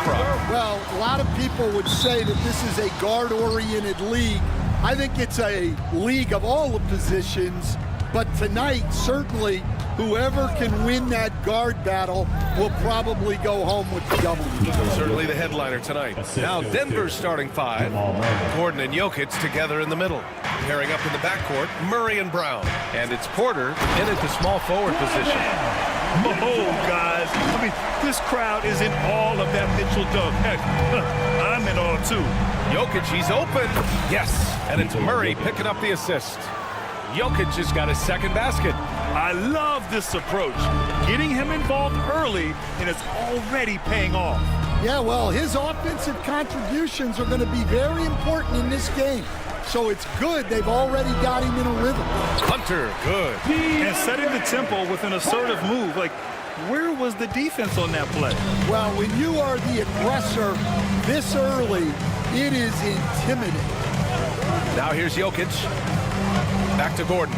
crowd. Well, a lot of people would say that this is a guard-oriented league. I think it's a league of all the positions, but tonight, certainly, whoever can win that guard battle will probably go home with the W. Certainly the headliner tonight. Now Denver's starting five. Gordon and Jokic together in the middle. Pairing up in the backcourt, Murray and Brown. And it's Porter in at the small forward position. Oh, guys. I mean, this crowd is in awe of that Mitchell dunk. Heck, I'm in awe, too. Jokic, he's open. Yes. And it's Murray picking up the assist. Jokic has got his second basket. I love this approach. Getting him involved early, and it's already paying off. Yeah, well, his offensive contributions are going to be very important in this game. So it's good they've already got him in a rhythm. Hunter, good. And setting the tempo with an assertive move. Like, where was the defense on that play? Well, when you are the aggressor this early, it is intimidating. Now here's Jokic. Back to Gordon.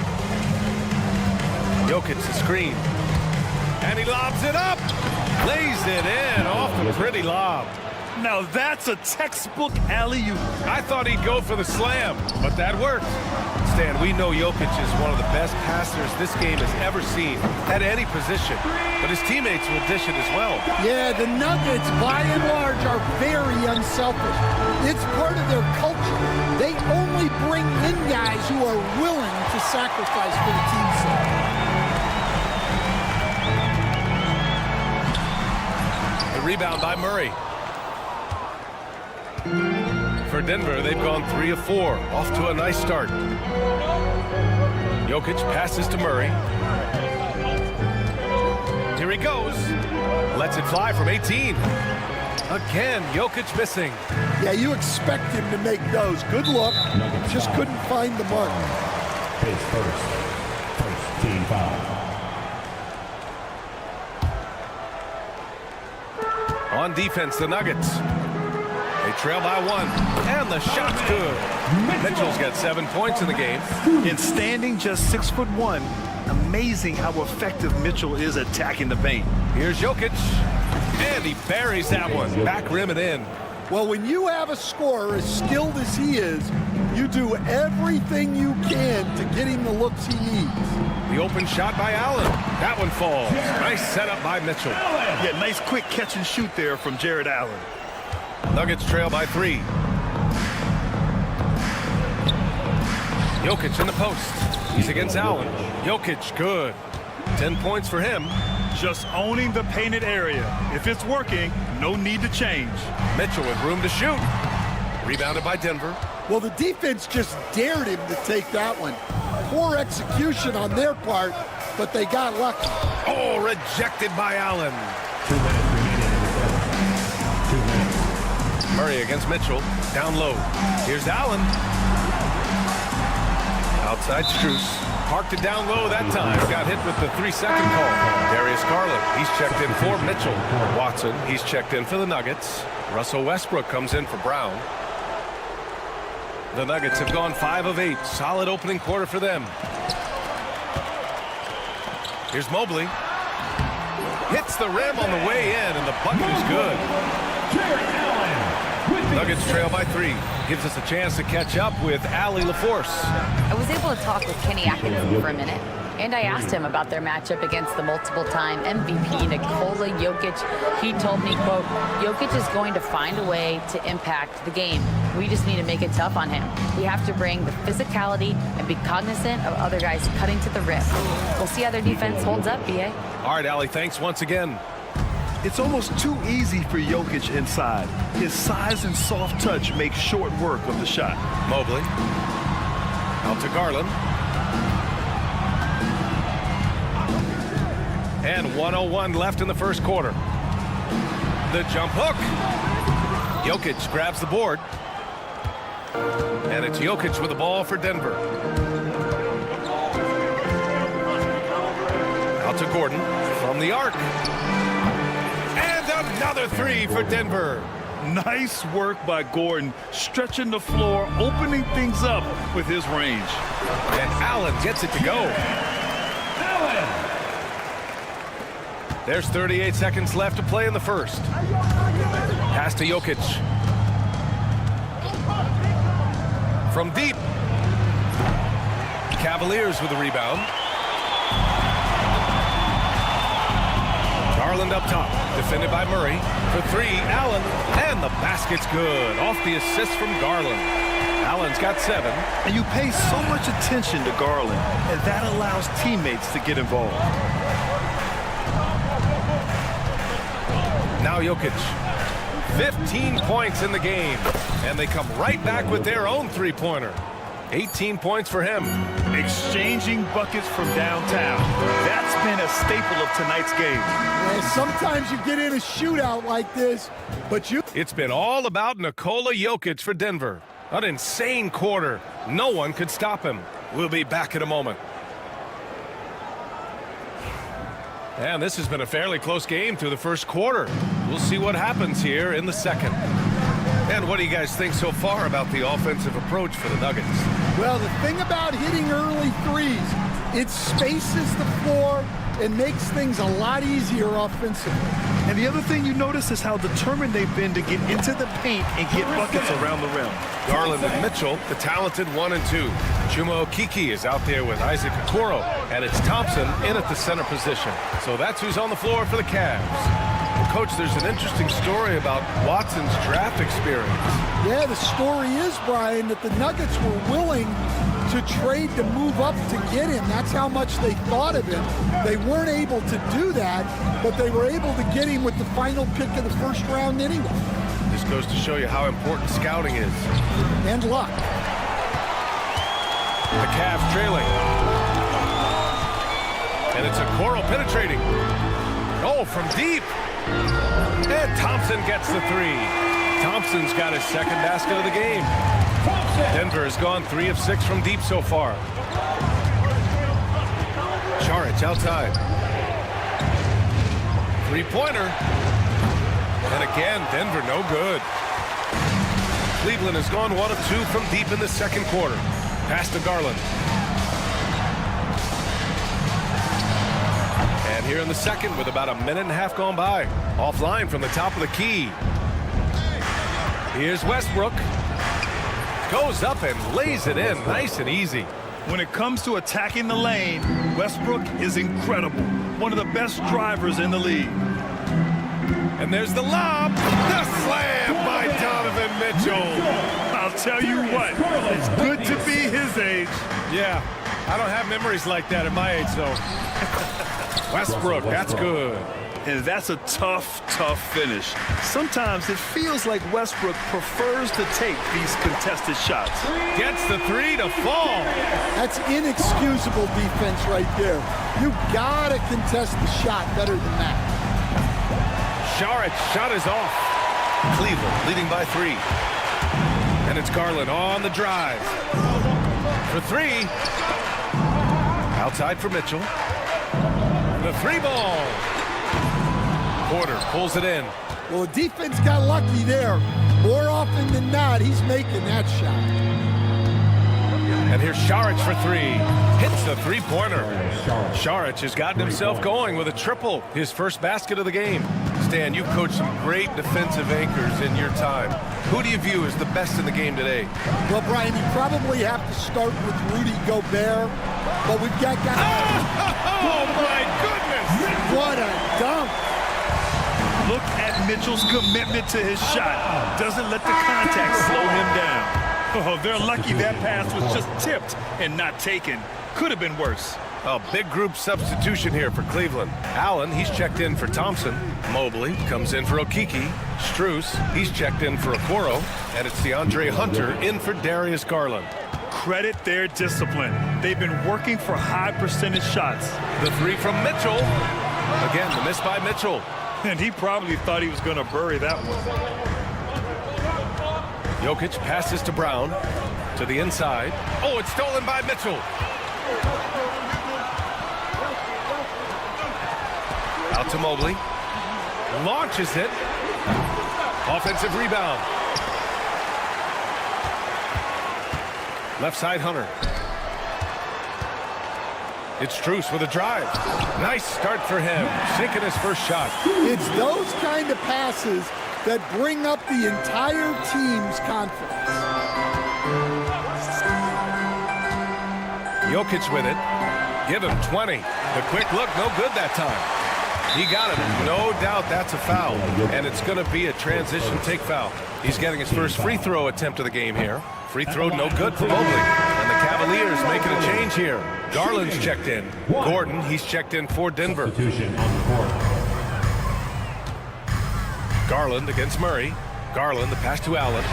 Jokic, the screen. And he lobs it up. Lays it in off the pretty lob. Now that's a textbook alley-oop. I thought he'd go for the slam, but that worked. Stan, we know Jokic is one of the best passers this game has ever seen at any position, but his teammates will dish it as well. Yeah, the Nuggets, by and large, are very unselfish. It's part of their culture. They only bring in guys who are willing to sacrifice for the team's sake. The rebound by Murray. For Denver, they've gone 3 of 4, off to a nice start. Jokic passes to Murray. Here he goes. Lets it fly from 18. Again, Jokic missing. Yeah, you expect him to make those. Good look. Just couldn't find the mark. Pace first. First team foul. On defense, the Nuggets. They trail by 1, and the shot's good. Mitchell's got 7 points in the game. And standing just 6'1", amazing how effective Mitchell is attacking the paint. Here's Jokic, and he buries that one. Back rim and in. Well, when you have a scorer as skilled as he is, you do everything you can to get him the looks he needs. The open shot by Allen. That one falls. Nice setup by Mitchell. Yeah, nice quick catch and shoot there from Jared Allen. Nuggets trail by 3. Jokic in the post. He's against Allen. Jokic, good. 10 points for him. Just owning the painted area. If it's working, no need to change. Mitchell with room to shoot. Rebounded by Denver. Well, the defense just dared him to take that one. Poor execution on their part, but they got lucky. Oh, rejected by Allen. 2 minutes remaining in the third. 2 minutes. Murray against Mitchell. Down low. Here's Allen. Outside Strus. Parked it down low that time. Got hit with the 3-second call. Darius Garland, he's checked in for Mitchell. Watson, he's checked in for the Nuggets. Russell Westbrook comes in for Brown. The Nuggets have gone 5 of 8. Solid opening quarter for them. Here's Mobley. Hits the rim on the way in, and the bucket is good. Nuggets trail by 3. Gives us a chance to catch up with Allie LaForce. I was able to talk with Kenny Atkinson for a minute, and I asked him about their matchup against the multiple-time MVP Nikola Jokic. He told me, quote, Jokic is going to find a way to impact the game. We just need to make it tough on him. We have to bring the physicality and be cognizant of other guys cutting to the rim. We'll see how their defense holds up, B.A. All right, Allie, thanks once again. It's almost too easy for Jokic inside. His size and soft touch make short work of the shot. Mobley. Out to Garland. And 1:01 left in the first quarter. The jump hook. Jokic grabs the board. And it's Jokic with the ball for Denver. Out to Gordon from the arc. Another 3 for Denver. Nice work by Gordon, stretching the floor, opening things up with his range. And Allen gets it to go. Allen. There's 38 seconds left to play in the first. Pass to Jokic. From deep. Cavaliers with the rebound. Garland up top. Defended by Murray. For three, Allen. And the basket's good. Off the assist from Garland. Allen's got 7. And you pay so much attention to Garland, and that allows teammates to get involved. Now Jokic. 15 points in the game. And they come right back with their own three-pointer. 18 points for him. Exchanging buckets from downtown. That's been a staple of tonight's game. Well, sometimes you get in a shootout like this, but you... It's been all about Nikola Jokic for Denver. An insane quarter. No one could stop him. We'll be back in a moment. And this has been a fairly close game through the first quarter. We'll see what happens here in the second. And what do you guys think so far about the offensive approach for the Nuggets? Well, the thing about hitting early threes, it spaces the floor and makes things a lot easier offensively. And the other thing you notice is how determined they've been to get into the paint and get buckets around the rim. Garland and Mitchell, the talented 1 and 2. Chuma Okeke is out there with Isaac Okoro, and it's Thompson in at the center position. So that's who's on the floor for the Cavs. Well, Coach, there's an interesting story about Watson's draft experience. Yeah, the story is, Brian, that the Nuggets were willing to trade to move up to get him. That's how much they thought of him. They weren't able to do that, but they were able to get him with the final pick of the first round anyway. This goes to show you how important scouting is. And luck. The Cavs trailing. And it's Okoro penetrating. Oh, from deep. And Thompson gets the 3. Thompson's got his second basket of the game. Denver has gone 3 of 6 from deep so far. Saric outside. Three-pointer. And again, Denver no good. Cleveland has gone 1 of 2 from deep in the second quarter. Pass to Garland. And here in the second with about a minute and a half gone by. Offline from the top of the key. Here's Westbrook. Goes up and lays it in nice and easy. When it comes to attacking the lane, Westbrook is incredible. One of the best drivers in the league. And there's the lob. The slam by Donovan Mitchell. I'll tell you what, it's good to be his age. Yeah, I don't have memories like that at my age, though. Westbrook, that's good. And that's a tough, tough finish. Sometimes it feels like Westbrook prefers to take these contested shots. Gets the 3 to fall. That's inexcusable defense right there. You gotta contest the shot better than that. Saric shot is off. Cleveland leading by 3. And it's Garland on the drive. For 3. Outside for Mitchell. The 3-ball. Porter pulls it in. Well, the defense got lucky there. More often than not, he's making that shot. And here's Saric for 3. Hits the three-pointer. Saric has gotten himself going with a triple. His first basket of the game. Stan, you've coached some great defensive anchors in your time. Who do you view as the best in the game today? Well, Brian, you probably have to start with Rudy Gobert. But we've got guys... Oh, my goodness! What a dunk! Look at Mitchell's commitment to his shot. Doesn't let the contact slow him down. Oh, they're lucky that pass was just tipped and not taken. Could have been worse. A big group substitution here for Cleveland. Allen, he's checked in for Thompson. Mobley comes in for Okeke. Strus, he's checked in for Okoro. And it's DeAndre Hunter in for Darius Garland. Credit their discipline. They've been working for high percentage shots. The 3 from Mitchell. Again, the miss by Mitchell. And he probably thought he was going to bury that one. Jokic passes to Brown. To the inside. Oh, it's stolen by Mitchell. Out to Mobley. Launches it. Offensive rebound. Left side, Hunter. It's Strus with a drive. Nice start for him. Sinking his first shot. It's those kind of passes that bring up the entire team's confidence. Jokic with it. Give him 20. The quick look, no good that time. He got it. No doubt that's a foul. And it's going to be a transition take foul. He's getting his first free throw attempt of the game here. Free throw no good for Mobley. And the Cavaliers making a change here. Garland's checked in. Gordon, he's checked in for Denver. Garland against Murray. Garland, the pass to Allen.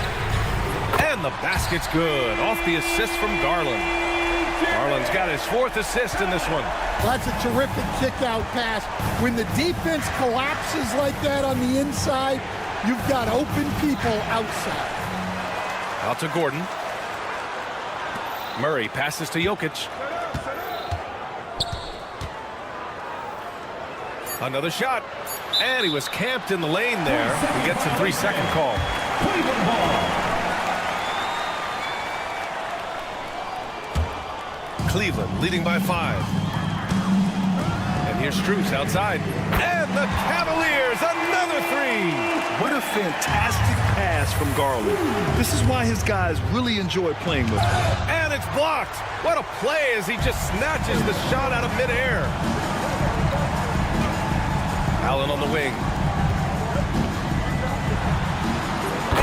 And the basket's good. Off the assist from Garland. Garland's got his 4th assist in this one. That's a terrific kick-out pass. When the defense collapses like that on the inside, you've got open people outside. Out to Gordon. Murray passes to Jokic. Another shot. And he was camped in the lane there. He gets a 3-second call. Cleveland leading by 5. And here's Strus outside. And the Cavaliers, another 3. What a fantastic pass from Garland. This is why his guys really enjoy playing with him. And it's blocked. What a play as he just snatches the shot out of midair. Allen on the wing.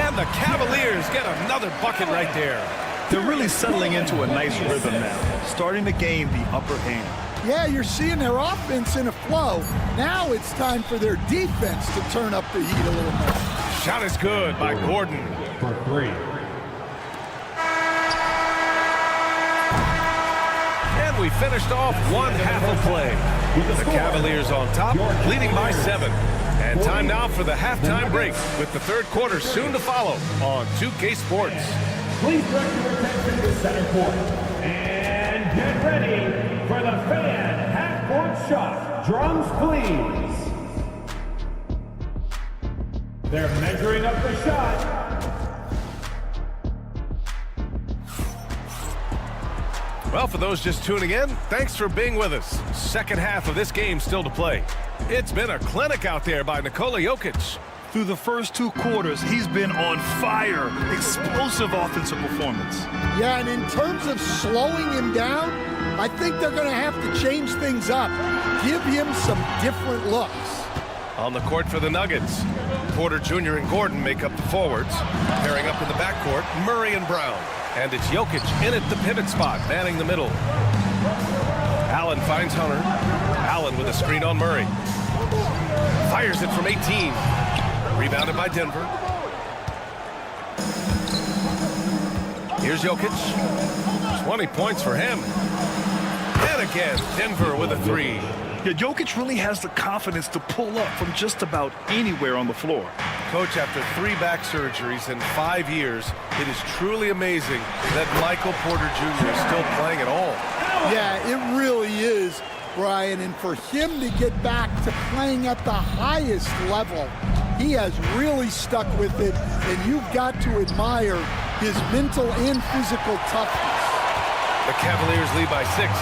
And the Cavaliers get another bucket right there. They're really settling into a nice rhythm now, starting to gain the upper hand. Yeah, you're seeing their offense in a flow. Now it's time for their defense to turn up the heat a little more. Shot is good by Gordon. For 3. And we finished off one half of play. The Cavaliers on top, leading by 7. And time now for the halftime break, with the 3rd quarter soon to follow on 2K Sports. Please direct your attention to center court. And get ready for the fan half-court shot. Drums, please. They're measuring up the shot. Well, for those just tuning in, thanks for being with us. Second half of this game still to play. It's been a clinic out there by Nikola Jokic. Through the first 2 quarters, he's been on fire. Explosive offensive performance. Yeah, and in terms of slowing him down, I think they're going to have to change things up. Give him some different looks. On the court for the Nuggets, Porter Jr. and Gordon make up the forwards. Pairing up in the backcourt, Murray and Brown. And it's Jokic in at the pivot spot, manning the middle. Allen finds Hunter. Allen with a screen on Murray. Fires it from 18. Rebounded by Denver. Here's Jokic. 20 points for him. And again, Denver with a 3. Yeah, Jokic really has the confidence to pull up from just about anywhere on the floor. Coach, after 3 back surgeries in 5 years, it is truly amazing that Michael Porter Jr. is still playing at all. Yeah, it really is, Brian. And for him to get back to playing at the highest level, he has really stuck with it, and you've got to admire his mental and physical toughness. The Cavaliers lead by 6.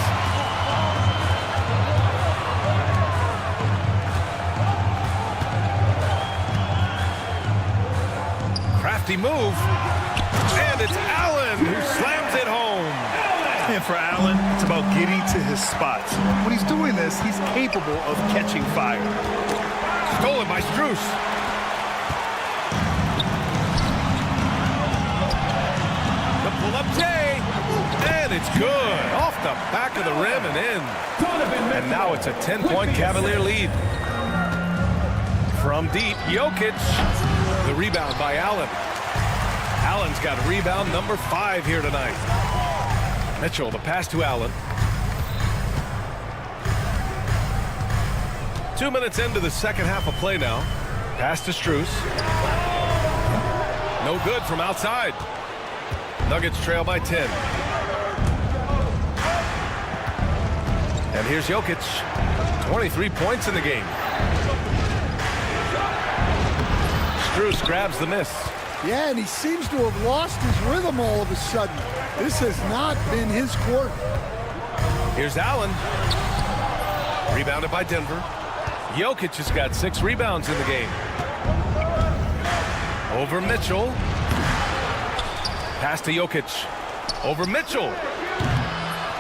Crafty move, and it's Allen who slams it home. And for Allen, it's about getting to his spots. When he's doing this, he's capable of catching fire. Stolen by Strus. The pull-up J, and it's good. Off the back of the rim and in. And now it's a 10-point Cavalier lead. From deep, Jokic. The rebound by Allen. Allen's got rebound number 5 here tonight. Mitchell, the pass to Allen. 2 minutes into the second half of play now. Pass to Strus. No good from outside. Nuggets trail by 10. And here's Jokic. 23 points in the game. Strus grabs the miss. Yeah, and he seems to have lost his rhythm all of a sudden. This has not been his quarter. Here's Allen. Rebounded by Denver. Jokic has got 6 rebounds in the game. Over Mitchell. Pass to Jokic. Over Mitchell.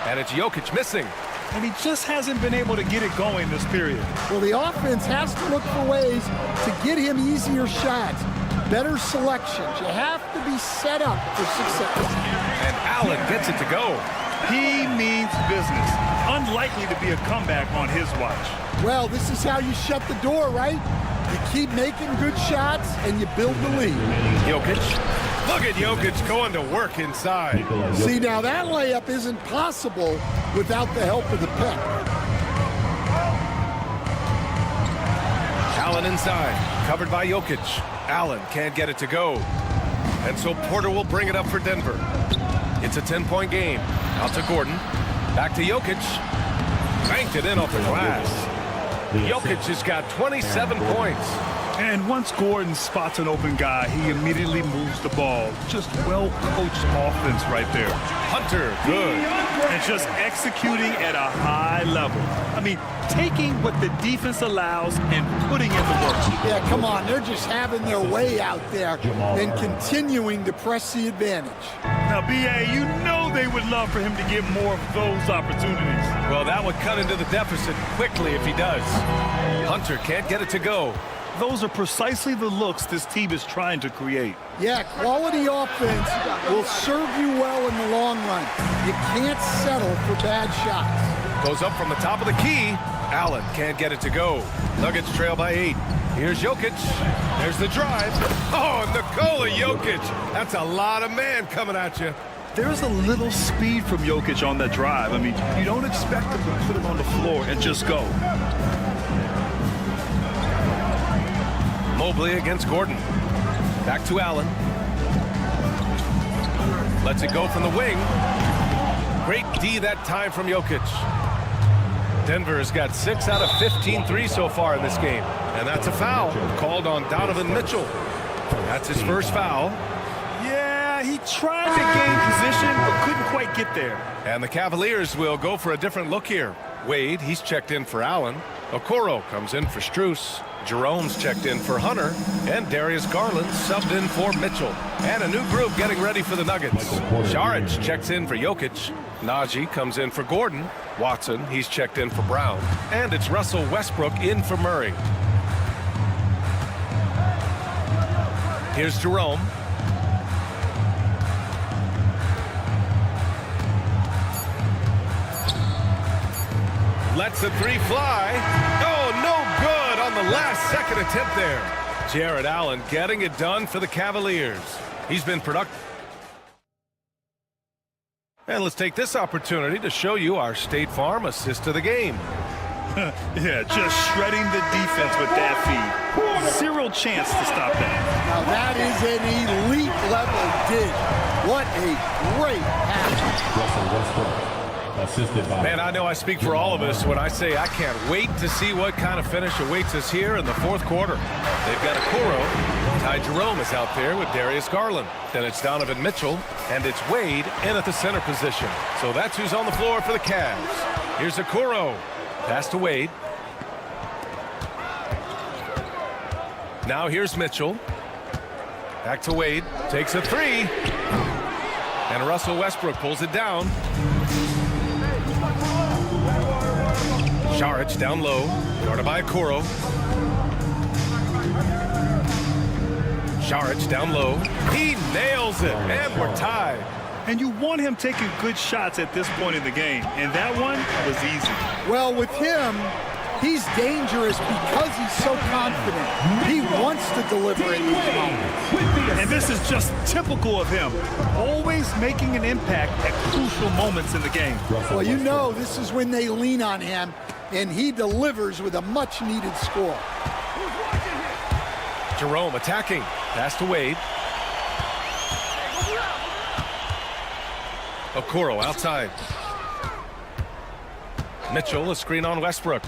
And it's Jokic missing. And he just hasn't been able to get it going this period. Well, the offense has to look for ways to get him easier shots, better selections. You have to be set up for success. And Allen gets it to go. He means business. Unlikely to be a comeback on his watch. Well, this is how you shut the door, right? You keep making good shots and you build the lead. Jokic. Look at Jokic going to work inside. See, now that layup isn't possible without the help of the pick. Allen inside, covered by Jokic. Allen can't get it to go. And so Porter will bring it up for Denver. It's a 10-point game. Out to Gordon. Back to Jokic. Banked it in off the glass. Jokic has got 27 points. And once Gordon spots an open guy, he immediately moves the ball. Just well-coached offense right there. Hunter, good. And just executing at a high level. I mean, taking what the defense allows and putting in the work. Yeah, come on. They're just having their way out there and continuing to press the advantage. Now, B.A., you know they would love for him to get more of those opportunities. Well, that would cut into the deficit quickly if he does. Hunter can't get it to go. Those are precisely the looks this team is trying to create. Yeah, quality offense will serve you well in the long run. You can't settle for bad shots. Goes up from the top of the key. Allen can't get it to go. Nuggets trail by 8. Here's Jokic. There's the drive. Oh, Nikola Jokic. That's a lot of man coming at you. There's a little speed from Jokic on that drive. I mean, you don't expect him to put it on the floor and just go. Mobley against Gordon. Back to Allen. Lets it go from the wing. Great D that time from Jokic. Denver has got 6 out of 15 threes so far in this game. And that's a foul called on Donovan Mitchell. That's his first foul. Yeah, he tried to gain position but couldn't quite get there. And the Cavaliers will go for a different look here. Wade, he's checked in for Allen. Okoro comes in for Strus. Jerome's checked in for Hunter. And Darius Garland subbed in for Mitchell. And a new group getting ready for the Nuggets. Saric checks in for Jokic. Najee comes in for Gordon. Watson, he's checked in for Brown. And it's Russell Westbrook in for Murray. Here's Jerome. Lets the three fly. Oh, no good on the last second attempt there. Jared Allen getting it done for the Cavaliers. He's been productive. And let's take this opportunity to show you our State Farm assist of the game. Yeah, just shredding the defense with that feed. Zero chance to stop that. Now that is an elite level dig. What a great pass. Man, I know I speak for all of us when I say I can't wait to see what kind of finish awaits us here in the fourth quarter. They've got Okoro. Ty Jerome is out there with Darius Garland. Then it's Donovan Mitchell, and it's Wade in at the center position. So that's who's on the floor for the Cavs. Here's Okoro. Pass to Wade. Now here's Mitchell. Back to Wade. Takes a three. And Russell Westbrook pulls it down. Saric down low, guarded by Okoro. Saric down low. He nails it, and we're tied. And you want him taking good shots at this point in the game, and that one was easy. Well, with him, he's dangerous because he's so confident. He wants to deliver in these moments. And this is just typical of him, always making an impact at crucial moments in the game. Well, you know this is when they lean on him, and he delivers with a much-needed score. Jerome attacking. Pass to Wade. Okoro outside. Mitchell, a screen on Westbrook.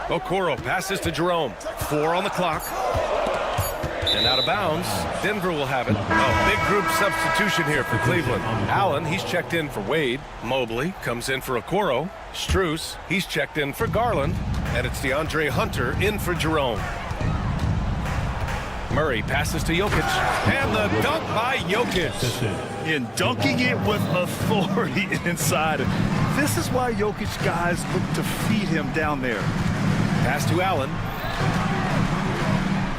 Okoro passes to Jerome. 4 on the clock. And out of bounds. Denver will have it. A big group substitution here for Cleveland. Allen, he's checked in for Wade. Mobley comes in for Okoro. Strus, he's checked in for Garland. And it's DeAndre Hunter in for Jerome. Murray passes to Jokic. And the dunk by Jokic. And dunking it with authority inside. This is why Jokic guys look to feed him down there. Pass to Allen.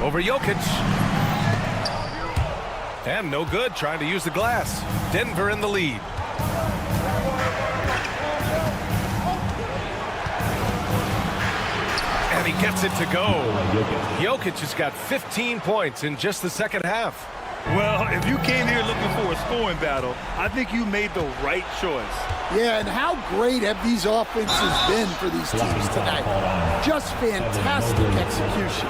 Over Jokic. And no good, trying to use the glass. Denver in the lead. And he gets it to go. Jokic has got 15 points in just the second half. Well, if you came here looking for a scoring battle, I think you made the right choice. Yeah, and how great have these offenses been for these teams tonight? Just fantastic execution.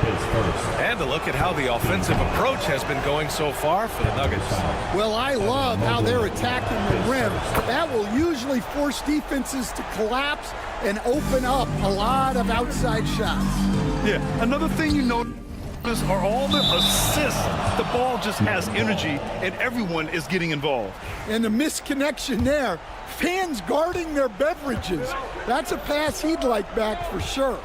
And a look at how the offensive approach has been going so far for the Nuggets. Well, I love how they're attacking the rim. That will usually force defenses to collapse and open up a lot of outside shots. Yeah, another thing you notice are all the assists. The ball just has energy, and everyone is getting involved. And the misconnection there, fans guarding their beverages. That's a pass he'd like back for sure.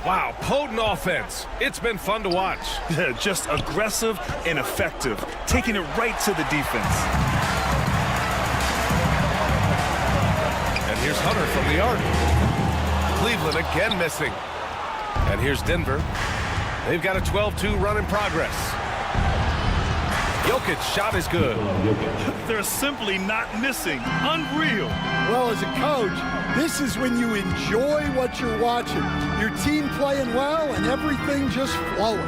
Wow, potent offense. It's been fun to watch. Yeah, just aggressive and effective, taking it right to the defense. And here's Hunter from the arc. Cleveland again missing. And here's Denver. They've got a 12-2 run in progress. Jokic's shot is good. They're simply not missing. Unreal. Well, as a coach, this is when you enjoy what you're watching. Your team playing well and everything just flowing.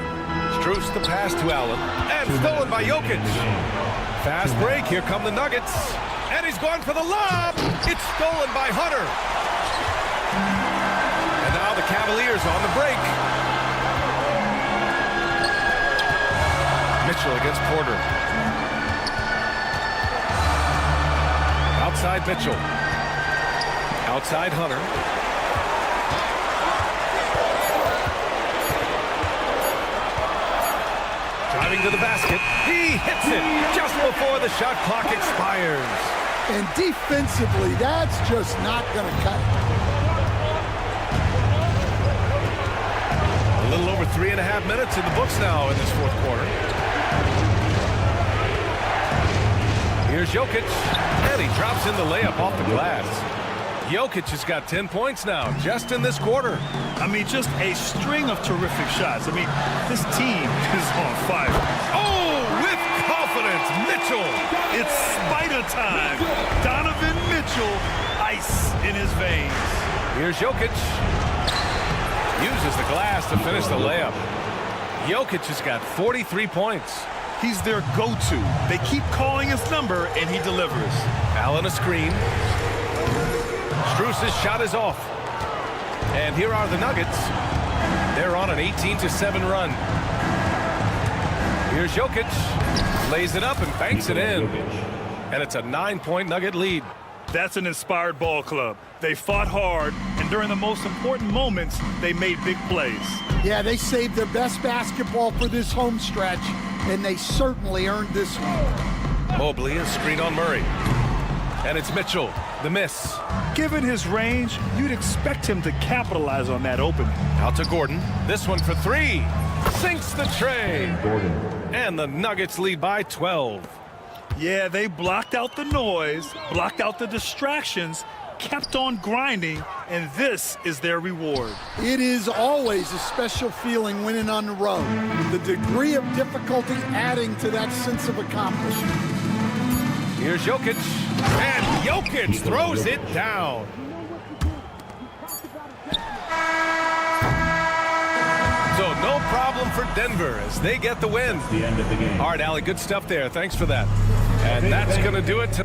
Strus the pass to Allen. And stolen by Jokic. Fast break. Here come the Nuggets. And he's going for the lob. It's stolen by Hunter. And now the Cavaliers on the break. Mitchell against Porter. Outside Mitchell. Outside Hunter. Driving to the basket. He hits it just before the shot clock expires. And defensively, that's just not going to cut it. A little over 3.5 minutes in the books now in this fourth quarter. Here's Jokic, and he drops in the layup off the glass. Jokic has got 10 points now, just in this quarter. I mean, just a string of terrific shots. I mean, this team is on fire. Oh, with confidence, Mitchell. It's spider time. Donovan Mitchell, ice in his veins. Here's Jokic. Uses the glass to finish the layup. Jokic has got 43 points. He's their go-to. They keep calling his number, and he delivers. Allen a screen. Strus's shot is off. And here are the Nuggets. They're on an 18-7 run. Here's Jokic. Lays it up and banks it in. And it's a 9-point Nugget lead. That's an inspired ball club. They fought hard, and during the most important moments, they made big plays. Yeah, they saved their best basketball for this home stretch, and they certainly earned this one. Mobley, a screen on Murray. And it's Mitchell, the miss. Given his range, you'd expect him to capitalize on that opening. Out to Gordon. This one for three. Sinks the tray. And the Nuggets lead by 12. Yeah, they blocked out the noise, blocked out the distractions, kept on grinding, and this is their reward. It is always a special feeling winning on the road. The degree of difficulty adding to that sense of accomplishment. Here's Jokic, and Jokic throws it down. So no problem for Denver as they get the win. The end of the game. All right, Allie, good stuff there. Thanks for that. And that's going to do it.